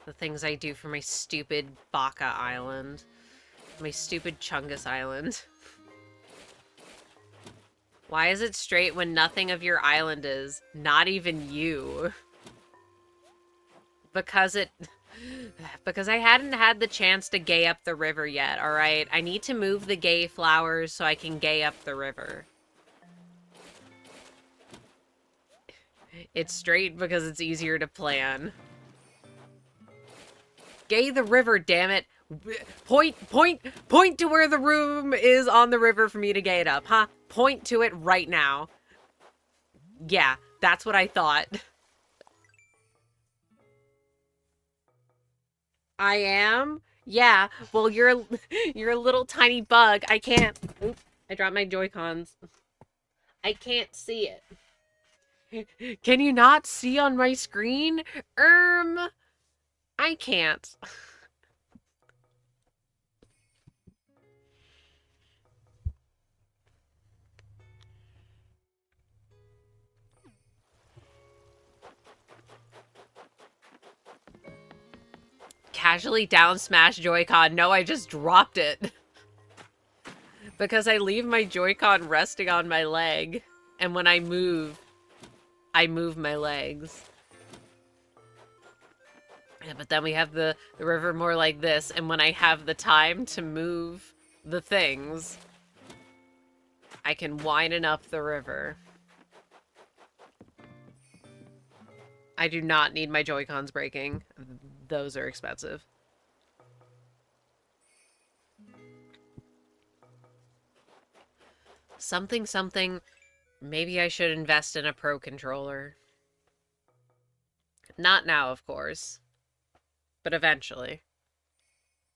The things I do for my stupid Baka Island. My stupid Chungus Island. Why is it straight when nothing of your island is? Not even you. Because I hadn't had the chance to gay up the river yet, alright? I need to move the gay flowers so I can gay up the river. It's straight because it's easier to plan. Gay the river, damn it. Point to where the room is on the river for me to gay it up, huh? Point to it right now. Yeah, that's what I thought. I am? Yeah. Well, you're a little tiny bug. I can't. Oops, I dropped my Joy-Cons. I can't see it. Can you not see on my screen? I can't. Casually down smash Joy-Con. No, I just dropped it. Because I leave my Joy-Con resting on my leg. And when I move my legs. Yeah, but then we have the river more like this, and when I have the time to move the things, I can widen up the river. I do not need my Joy-Cons breaking. Those are expensive. Something. Maybe I should invest in a Pro controller. Not now, of course. But eventually.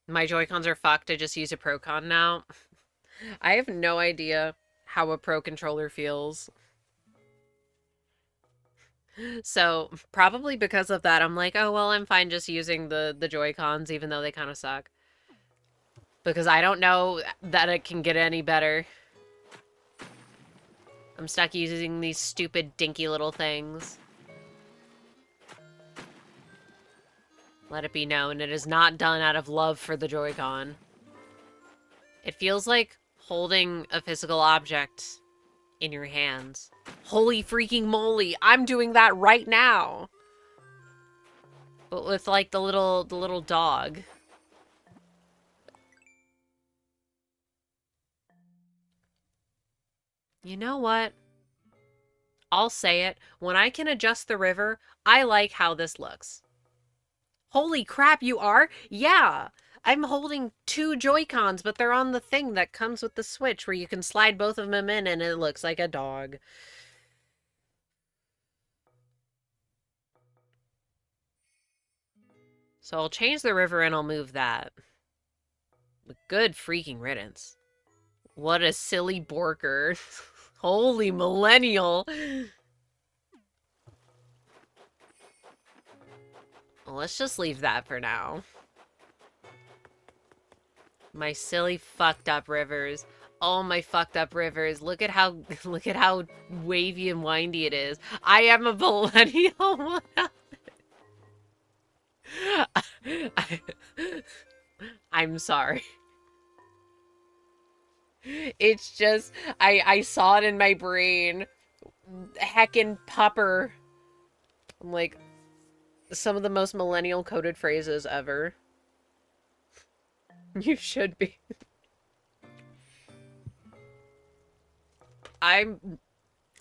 My Joy-Cons are fucked. I just use a Pro-Con now. I have no idea how a Pro controller feels. So, probably because of that, I'm like, oh, well, I'm fine just using the Joy-Cons, even though they kind of suck. Because I don't know that it can get any better. I'm stuck using these stupid, dinky little things. Let it be known, it is not done out of love for the Joy-Con. It feels like holding a physical object in your hands. Holy freaking moly, I'm doing that right now! But with, like, the little dog. You know what? I'll say it. When I can adjust the river, I like how this looks. Holy crap, you are? Yeah! I'm holding 2 Joy-Cons, but they're on the thing that comes with the Switch where you can slide both of them in and it looks like a dog. So I'll change the river and I'll move that. Good freaking riddance. What a silly borker. Holy millennial. Well, let's just leave that for now. My silly fucked up rivers. Oh, my fucked up rivers. Look at how wavy and windy it is. I am a millennial. I'm sorry. It's just, I saw it in my brain. Heckin' pupper. I'm like, some of the most millennial coded phrases ever. You should be. I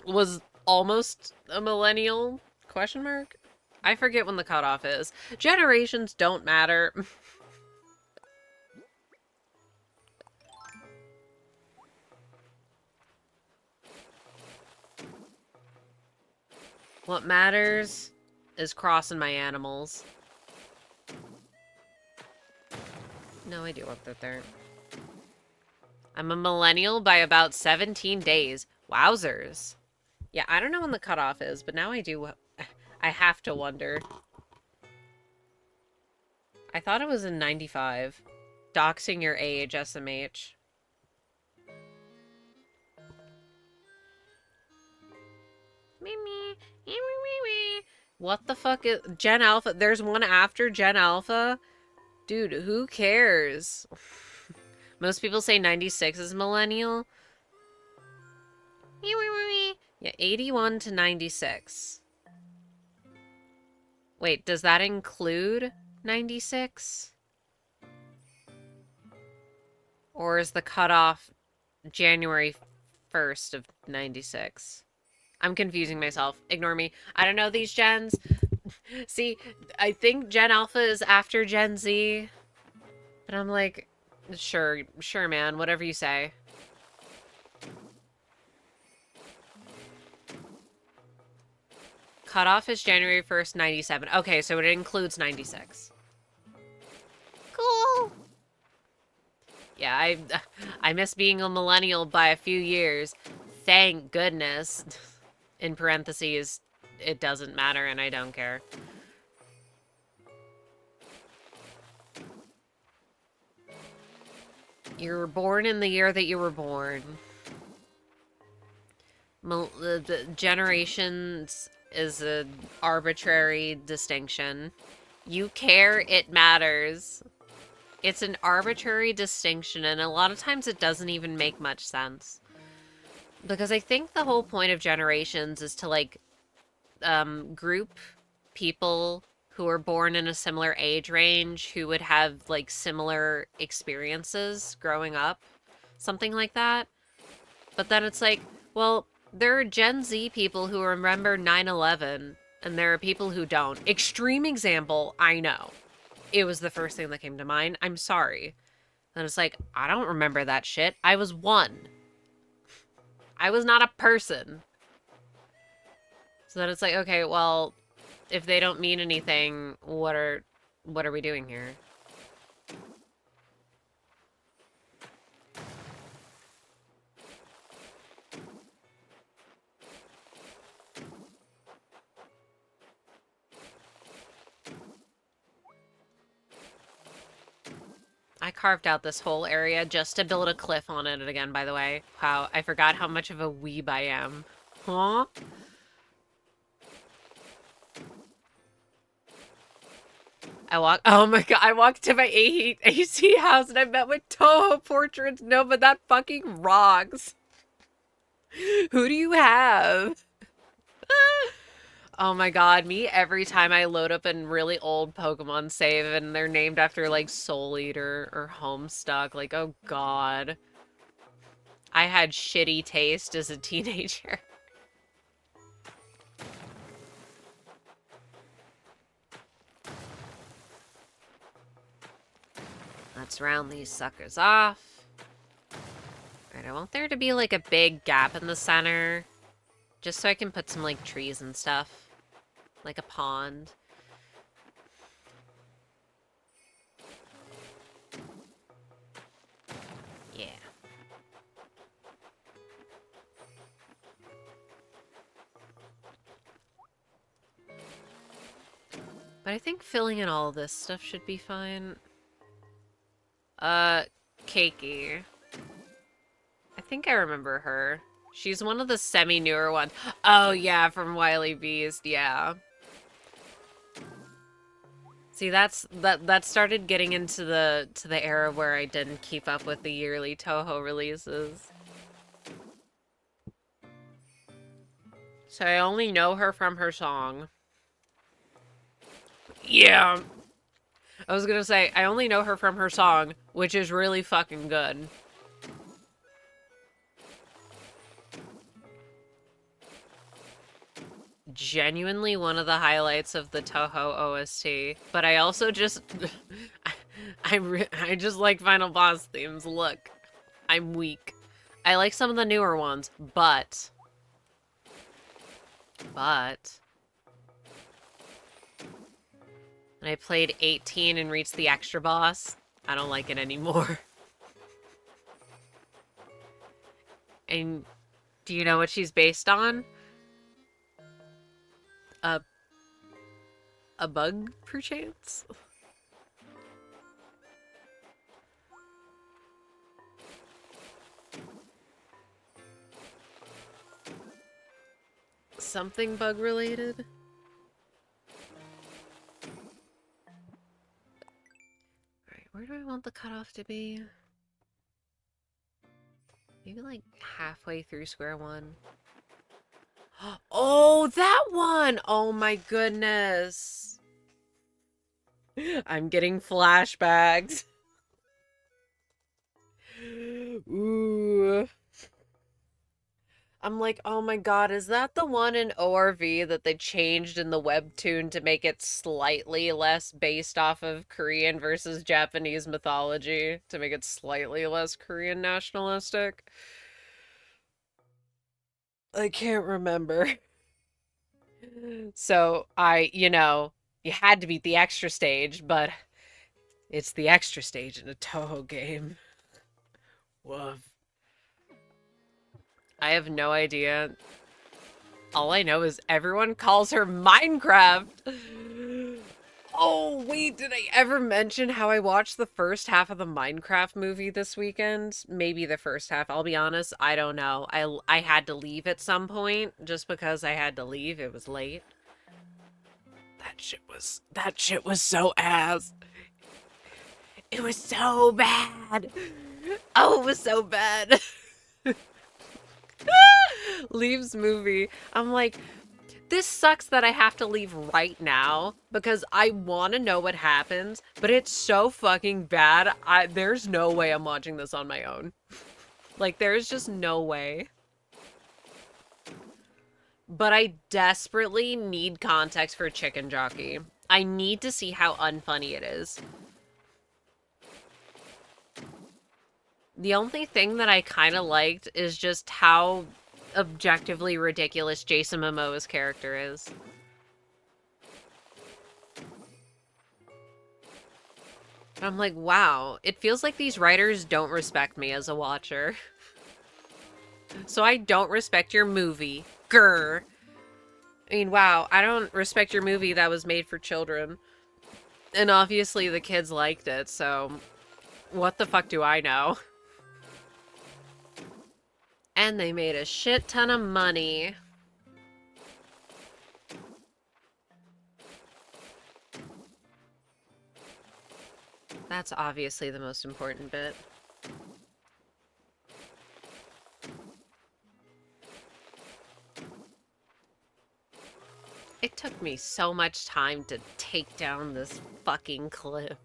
was almost a millennial, question mark? I forget when the cutoff is. Generations don't matter. What matters is crossing my animals. No, I do want that there. I'm a millennial by about 17 days. Wowzers. Yeah, I don't know when the cutoff is, but now I do. I have to wonder. I thought it was in 95. Doxing your age, SMH. What the fuck is Gen Alpha? There's one after Gen Alpha? Dude, who cares? Most people say 96 is millennial. Yeah, 81 to 96. Wait, does that include 96? Or is the cutoff January 1st of 96? I'm confusing myself. Ignore me. I don't know these gens. See, I think Gen Alpha is after Gen Z, but I'm like, sure, sure, man, whatever you say. Cutoff is January 1st, 97. Okay, so it includes 96. Cool. Yeah, I miss being a millennial by a few years. Thank goodness. In parentheses, it doesn't matter and I don't care. You were born in the year that you were born. The generations is an arbitrary distinction. You care, it matters. It's an arbitrary distinction, and a lot of times it doesn't even make much sense. Because I think the whole point of generations is to, like, group people who are born in a similar age range who would have, like, similar experiences growing up. Something like that. But then it's like, well, there are Gen Z people who remember 9/11, and there are people who don't. Extreme example, I know. It was the first thing that came to mind. I'm sorry. And it's like, I don't remember that shit. I was one. I was not a person. So then it's like, okay, well, if they don't mean anything, what are we doing here? I carved out this whole area just to build a cliff on it again, by the way. Wow, I forgot how much of a weeb I am. Huh? Oh my god, I walked to my AC house and I met with Toho portraits. No, but that fucking rocks. Who do you have? Oh my god, me every time I load up a really old Pokemon save and they're named after like Soul Eater or Homestuck, like oh god. I had shitty taste as a teenager. Let's round these suckers off. Alright, I want there to be like a big gap in the center. Just so I can put some like trees and stuff. Like a pond. Yeah. But I think filling in all this stuff should be fine. Keiki. I think I remember her. She's one of the semi-newer ones. Oh, yeah, from Wily Beast, yeah. See, that started getting into the era where I didn't keep up with the yearly Toho releases. So I only know her from her song. Yeah. I was gonna say, I only know her from her song, which is really fucking good. Genuinely one of the highlights of the Toho OST, but I also just I just like final boss themes. Look, I'm weak. I like some of the newer ones, but when I played 18 and reached the extra boss, I don't like it anymore. And do you know what she's based on? A a bug, perchance? Something bug related? Alright, where do I want the cutoff to be? Maybe like halfway through square one. Oh, that one! Oh my goodness. I'm getting flashbacks. Ooh. I'm like, oh my god, is that the one in ORV that they changed in the webtoon to make it slightly less based off of Korean versus Japanese mythology? To make it slightly less Korean nationalistic? I can't remember. So you had to beat the extra stage, but it's the extra stage in a Toho game. Woof. I have no idea. All I know is everyone calls her Minecraft. Oh, wait, did I ever mention how I watched the first half of the Minecraft movie this weekend? Maybe the first half, I'll be honest, I don't know. I had to leave at some point just because I had to leave. It was late. That shit was so ass. It was so bad. Oh, it was so bad. Leaves movie. I'm like, this sucks that I have to leave right now because I want to know what happens, but it's so fucking bad. There's no way I'm watching this on my own. Like, there's just no way. But I desperately need context for Chicken Jockey. I need to see how unfunny it is. The only thing that I kind of liked is just how objectively ridiculous Jason Momoa's character is. I'm like, wow, it feels like these writers don't respect me as a watcher. So I don't respect your movie. Grr. I mean, wow, I don't respect your movie that was made for children. And obviously the kids liked it, so what the fuck do I know? And they made a shit ton of money. That's obviously the most important bit. It took me so much time to take down this fucking cliff.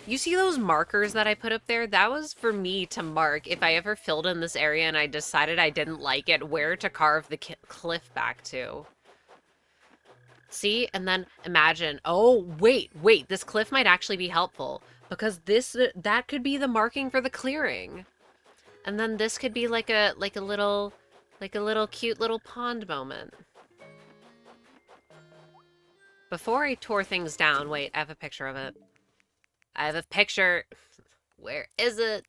You see those markers that I put up there? That was for me to mark if I ever filled in this area and I decided I didn't like it, where to carve the cliff back to. See? And then imagine, oh, wait, this cliff might actually be helpful because that could be the marking for the clearing. And then this could be like a little cute little pond moment. Before I tore things down, wait, I have a picture of it. I have a picture. Where is it?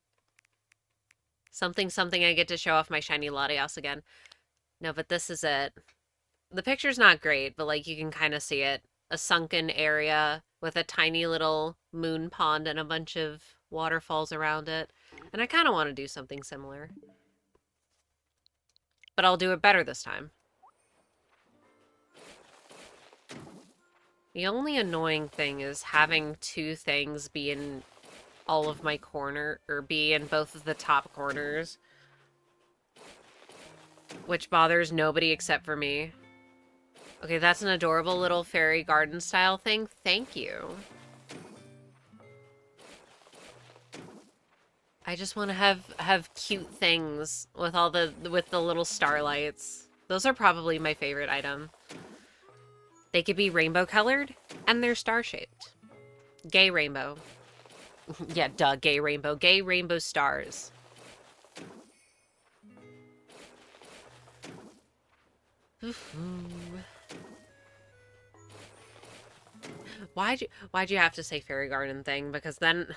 Something I get to show off my shiny Latias again. No, but this is it. The picture's not great, but like you can kind of see it. A sunken area with a tiny little moon pond and a bunch of waterfalls around it. And I kind of want to do something similar. But I'll do it better this time. The only annoying thing is having two things be in all of my corner, or be in both of the top corners. Which bothers nobody except for me. Okay, that's an adorable little fairy garden style thing. Thank you. I just want to have cute things with with the little starlights. Those are probably my favorite item. They could be rainbow colored and they're star shaped. Gay rainbow. Yeah, duh, gay rainbow. Gay rainbow stars. Why'd you have to say fairy garden thing? Because then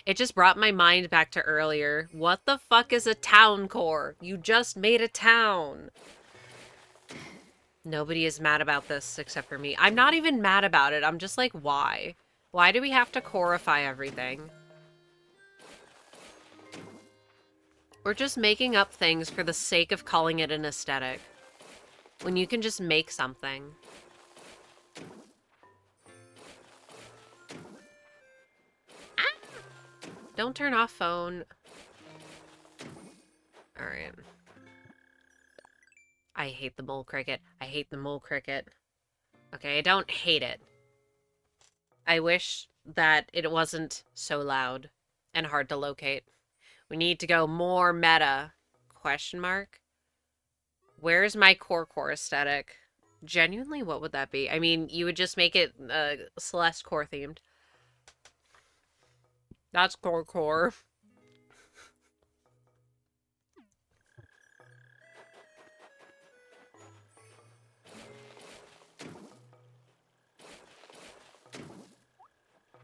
it just brought my mind back to earlier. What the fuck is a town core? You just made a town. Nobody is mad about this except for me. I'm not even mad about it. I'm just like, why? Why do we have to coreify everything? We're just making up things for the sake of calling it an aesthetic. When you can just make something. Ah! Don't turn off phone. Alright. I hate the mole cricket. I hate the mole cricket. Okay, I don't hate it. I wish that it wasn't so loud. and hard to locate. We need to go more meta. Question mark? Where's my core aesthetic? Genuinely, what would that be? I mean, you would just make it Celeste core themed. That's core.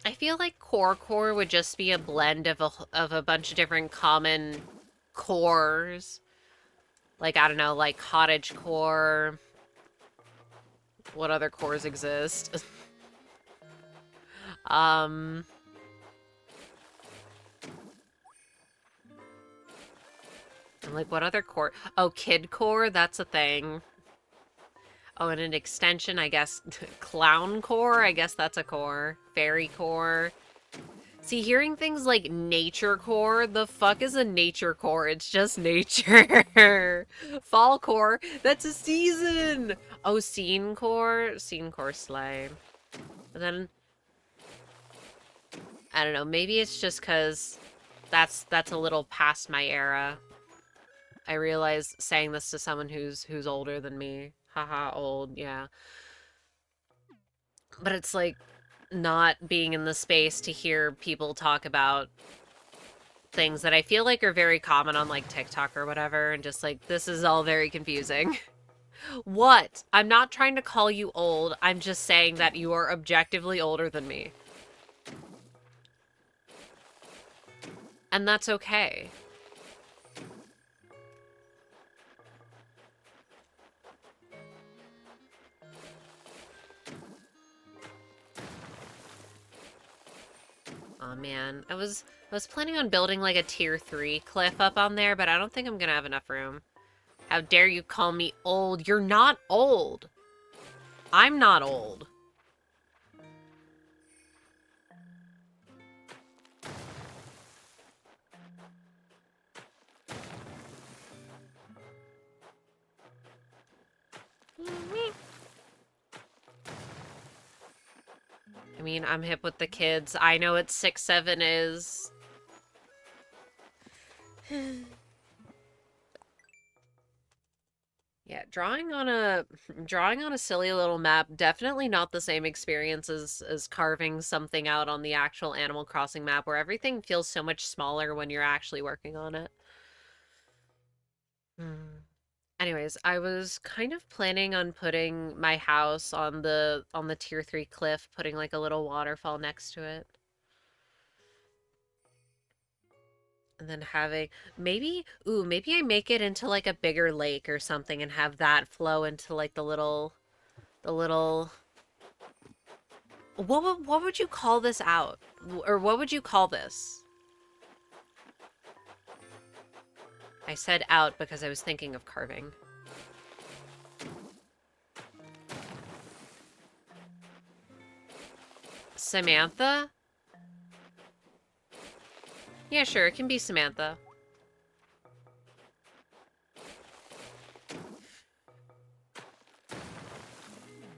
I feel like core would just be a blend of a bunch of different common cores. Like, I don't know, like cottage core. What other cores exist? um... Like, what other core? Oh, kid core? That's a thing. Oh, and an extension, I guess. Clown core? I guess that's a core. Fairy core. See, hearing things like nature core, the fuck is a nature core? It's just nature. Fall core, that's a season. Oh, scene core slay. And then, I don't know, maybe it's just because that's a little past my era. I realize saying this to someone who's older than me. Haha, old, yeah. But it's like not being in the space to hear people talk about things that I feel like are very common on like TikTok or whatever, and just like, this is all very confusing. What? I'm not trying to call you old. I'm just saying that you are objectively older than me. And that's okay. Oh man, I was planning on building like a tier 3 cliff up on there, but I don't think I'm gonna have enough room. How dare you call me old? You're not old. I'm not old. I mean, I'm hip with the kids. I know what 6-7 is. Yeah, drawing on a silly little map, definitely not the same experience as carving something out on the actual Animal Crossing map, where everything feels so much smaller when you're actually working on it. Anyways, I was kind of planning on putting my house on the tier 3 cliff, putting like a little waterfall next to it. And then having maybe I make it into like a bigger lake or something and have that flow into like the little what would you call this out? Or what would you call this? I said out because I was thinking of carving. Samantha? Yeah, sure, it can be Samantha.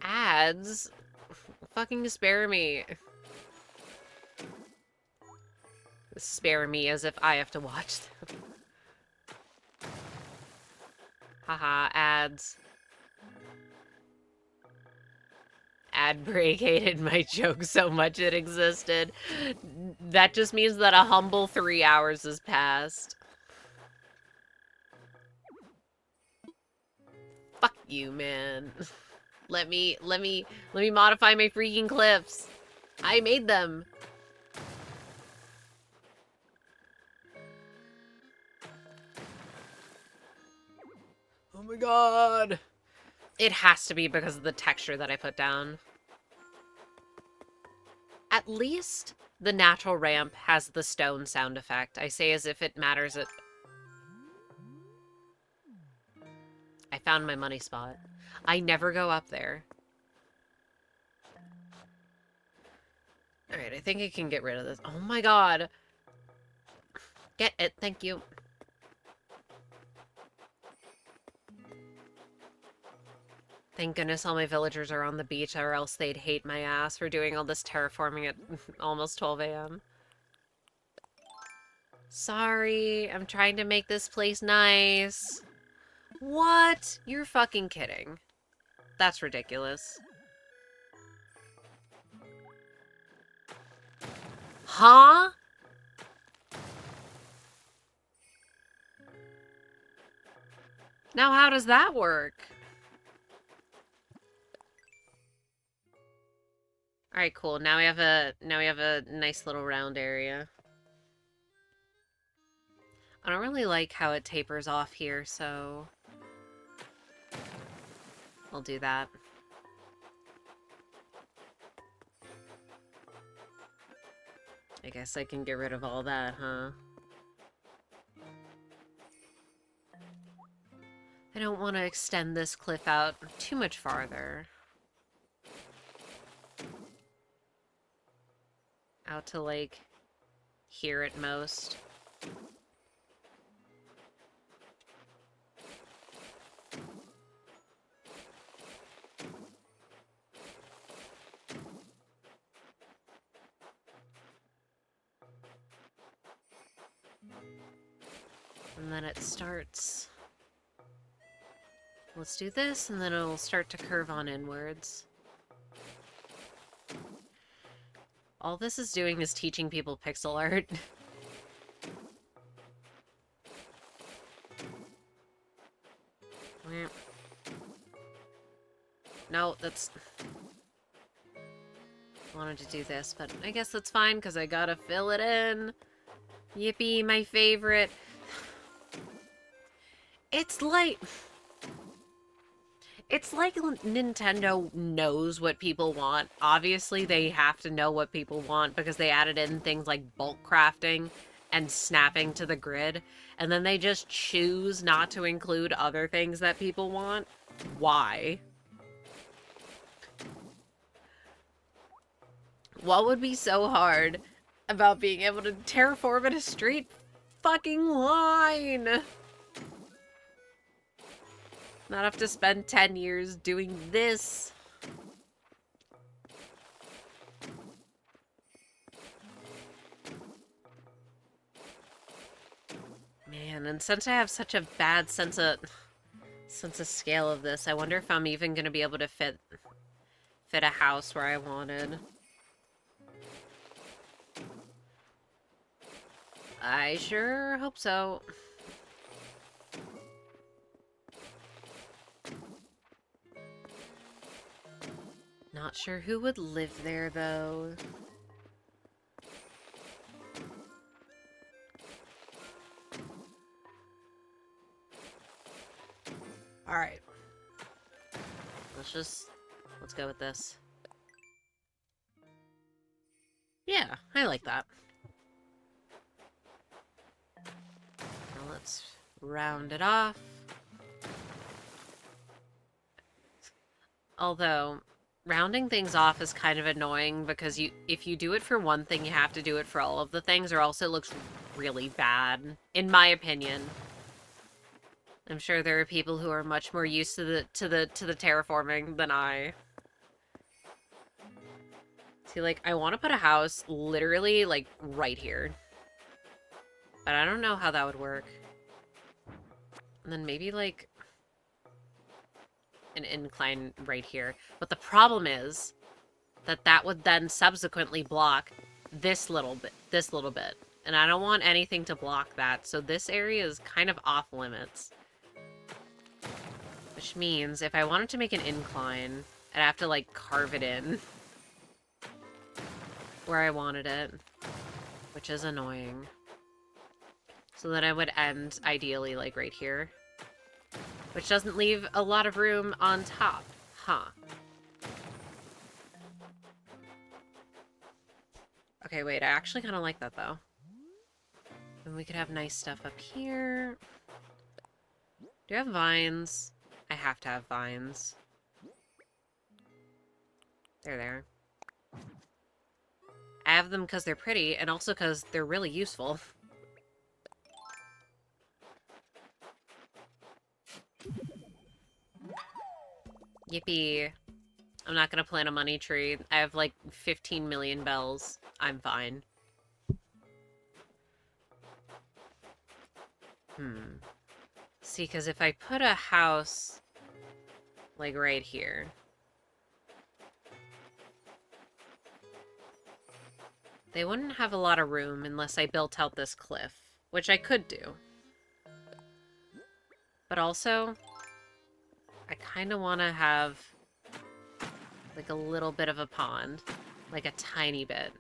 Ads? Fucking spare me. Spare me as if I have to watch them. Haha, ads. Ad break hated my joke so much it existed. That just means that a humble 3 hours has passed. Fuck you, man. Let me modify my freaking cliffs. I made them. Oh my god. It has to be because of the texture that I put down. At least the natural ramp has the stone sound effect. I say as if it matters. I found my money spot. I never go up there. Alright, I think I can get rid of this. Oh my god. Get it, thank you. Thank goodness all my villagers are on the beach, or else they'd hate my ass for doing all this terraforming at almost 12 a.m. Sorry, I'm trying to make this place nice. What? You're fucking kidding. That's ridiculous. Huh? Now how does that work? Alright, cool. Now we have a nice little round area. I don't really like how it tapers off here, so I'll do that. I guess I can get rid of all that, huh? I don't want to extend this cliff out too much farther. Out to, like, here at most. And then it starts... Let's do this, and then it'll start to curve on inwards. All this is doing is teaching people pixel art. No, that's... I wanted to do this, but I guess that's fine, because I gotta fill it in. Yippee, my favorite. It's like... It's like Nintendo knows what people want. Obviously, they have to know what people want because they added in things like bulk crafting and snapping to the grid, and then they just choose not to include other things that people want. Why? What would be so hard about being able to terraform in a straight fucking line? Not have to spend 10 years doing this. Man, and since I have such a bad sense of scale of this, I wonder if I'm even gonna be able to fit a house where I wanted. I sure hope so. Not sure who would live there, though. Alright. Let's go with this. Yeah, I like that. Now let's round it off. Although, rounding things off is kind of annoying because if you do it for one thing, you have to do it for all of the things, or else it looks really bad, in my opinion. I'm sure there are people who are much more used to the terraforming than I. See, like, I want to put a house literally, like, right here. But I don't know how that would work. And then maybe, like, an incline right here. But the problem is that that would then subsequently block this little bit. And I don't want anything to block that, so this area is kind of off limits. Which means if I wanted to make an incline, I'd have to, like, carve it in where I wanted it, which is annoying. So then I would end, ideally, like, right here. Which doesn't leave a lot of room on top. Huh. Okay, wait, I actually kind of like that, though. And we could have nice stuff up here. Do you have vines? I have to have vines. They're there. I have them because they're pretty, and also because they're really useful. Yippee. I'm not gonna plant a money tree. I have like 15 million bells. I'm fine. Hmm. See, because if I put a house, like, right here... They wouldn't have a lot of room unless I built out this cliff, which I could do. But also, I kind of want to have, like, a little bit of a pond. Like, a tiny bit.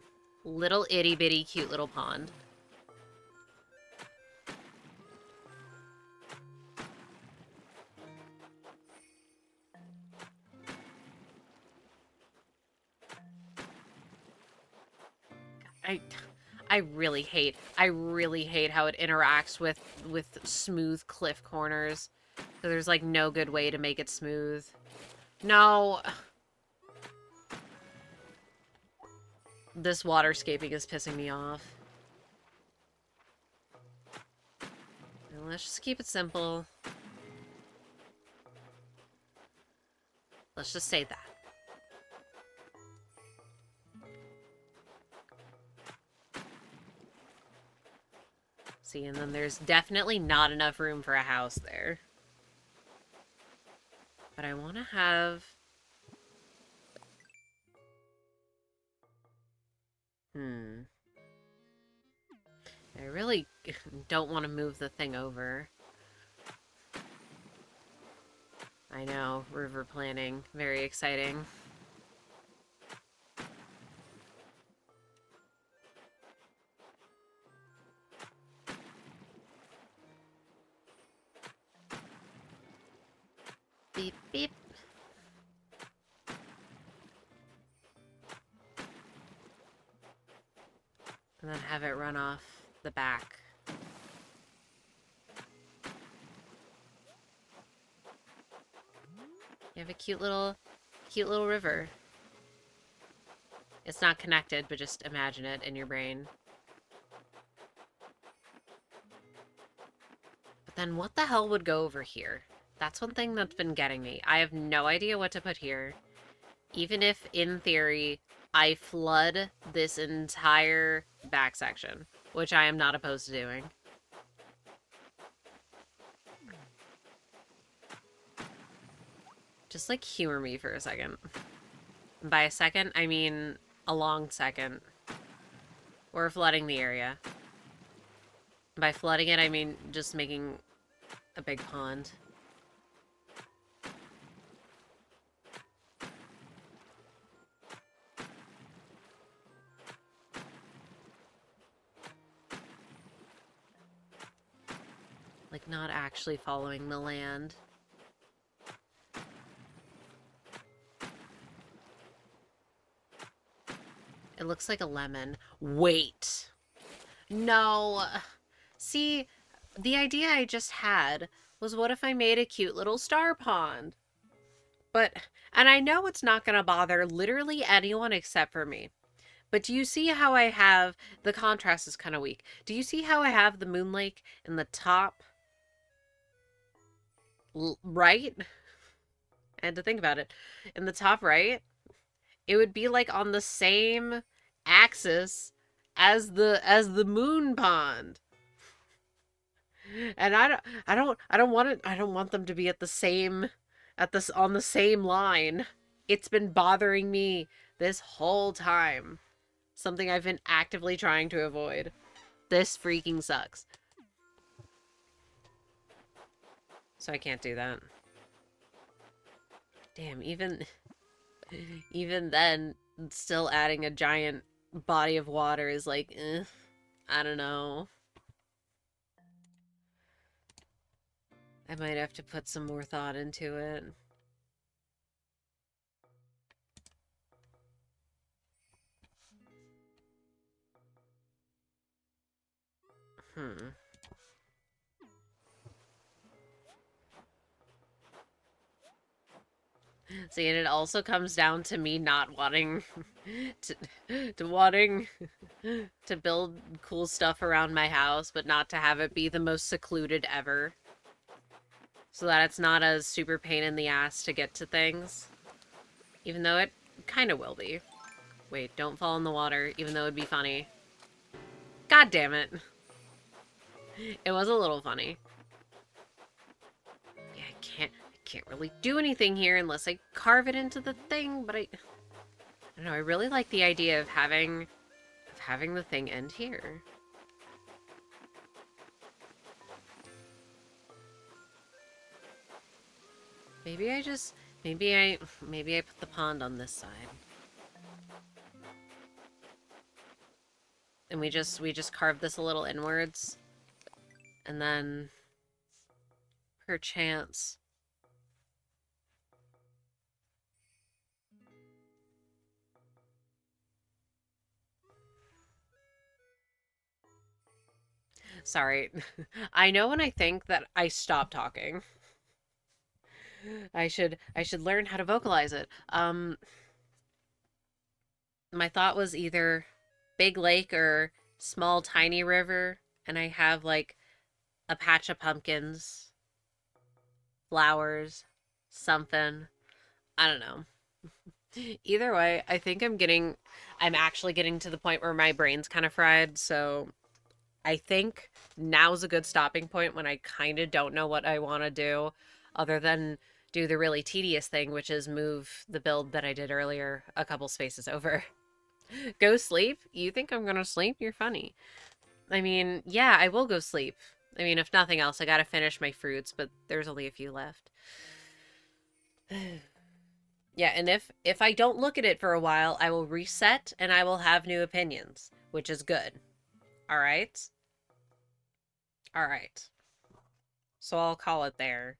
Little itty-bitty cute little pond. I really hate how it interacts with smooth cliff corners. So there's like no good way to make it smooth. No. This waterscaping is pissing me off. Let's just keep it simple. Let's just say that. See, and then there's definitely not enough room for a house there. But I want to have... I really don't want to move the thing over. I know, river planning. Very exciting. Beep, beep. And then have it run off the back. You have a cute little river. It's not connected, but just imagine it in your brain. But then what the hell would go over here? That's one thing that's been getting me. I have no idea what to put here. Even if, in theory, I flood this entire back section, which I am not opposed to doing. Just, like, humor me for a second. And by a second, I mean a long second. We're flooding the area. By flooding it, I mean just making a big pond. Like, not actually following the land. It looks like a lemon. Wait. No. See, the idea I just had was what if I made a cute little star pond? But, and I know it's not going to bother literally anyone except for me. But do you see how I have, the contrast is kind of weak. Do you see how I have the moon lake in the top right? And to think about it, in the top right, it would be like on the same axis as the moon pond. And I don't want it, I don't want them to be at the same on the same line. It's been bothering me this whole time. Something I've been actively trying to avoid. This freaking sucks. So I can't do that. Damn, even then, still adding a giant body of water is like, I don't know. I might have to put some more thought into it. See, and it also comes down to me not wanting to wanting to build cool stuff around my house, but not to have it be the most secluded ever. So that it's not a super pain in the ass to get to things. Even though it kind of will be. Wait, don't fall in the water, even though it'd be funny. God damn it. It was a little funny. Yeah, I can't really do anything here unless I carve it into the thing, but I don't know, I really like the idea of having the thing end here. Maybe I just maybe I put the pond on this side. And we just carve this a little inwards and then perchance. Sorry. I know when I think that I stop talking. I should learn how to vocalize it. My thought was either big lake or small tiny river, and I have like a patch of pumpkins, flowers, something. I don't know. Either way, I think I'm actually getting to the point where my brain's kind of fried, so I think now's a good stopping point when I kind of don't know what I want to do other than do the really tedious thing, which is move the build that I did earlier a couple spaces over. Go sleep? You think I'm gonna sleep? You're funny. I mean, yeah, I will go sleep. I mean, if nothing else, I gotta finish my fruits, but there's only a few left. Yeah, and if I don't look at it for a while, I will reset and I will have new opinions, which is good. All right? All right. So I'll call it there.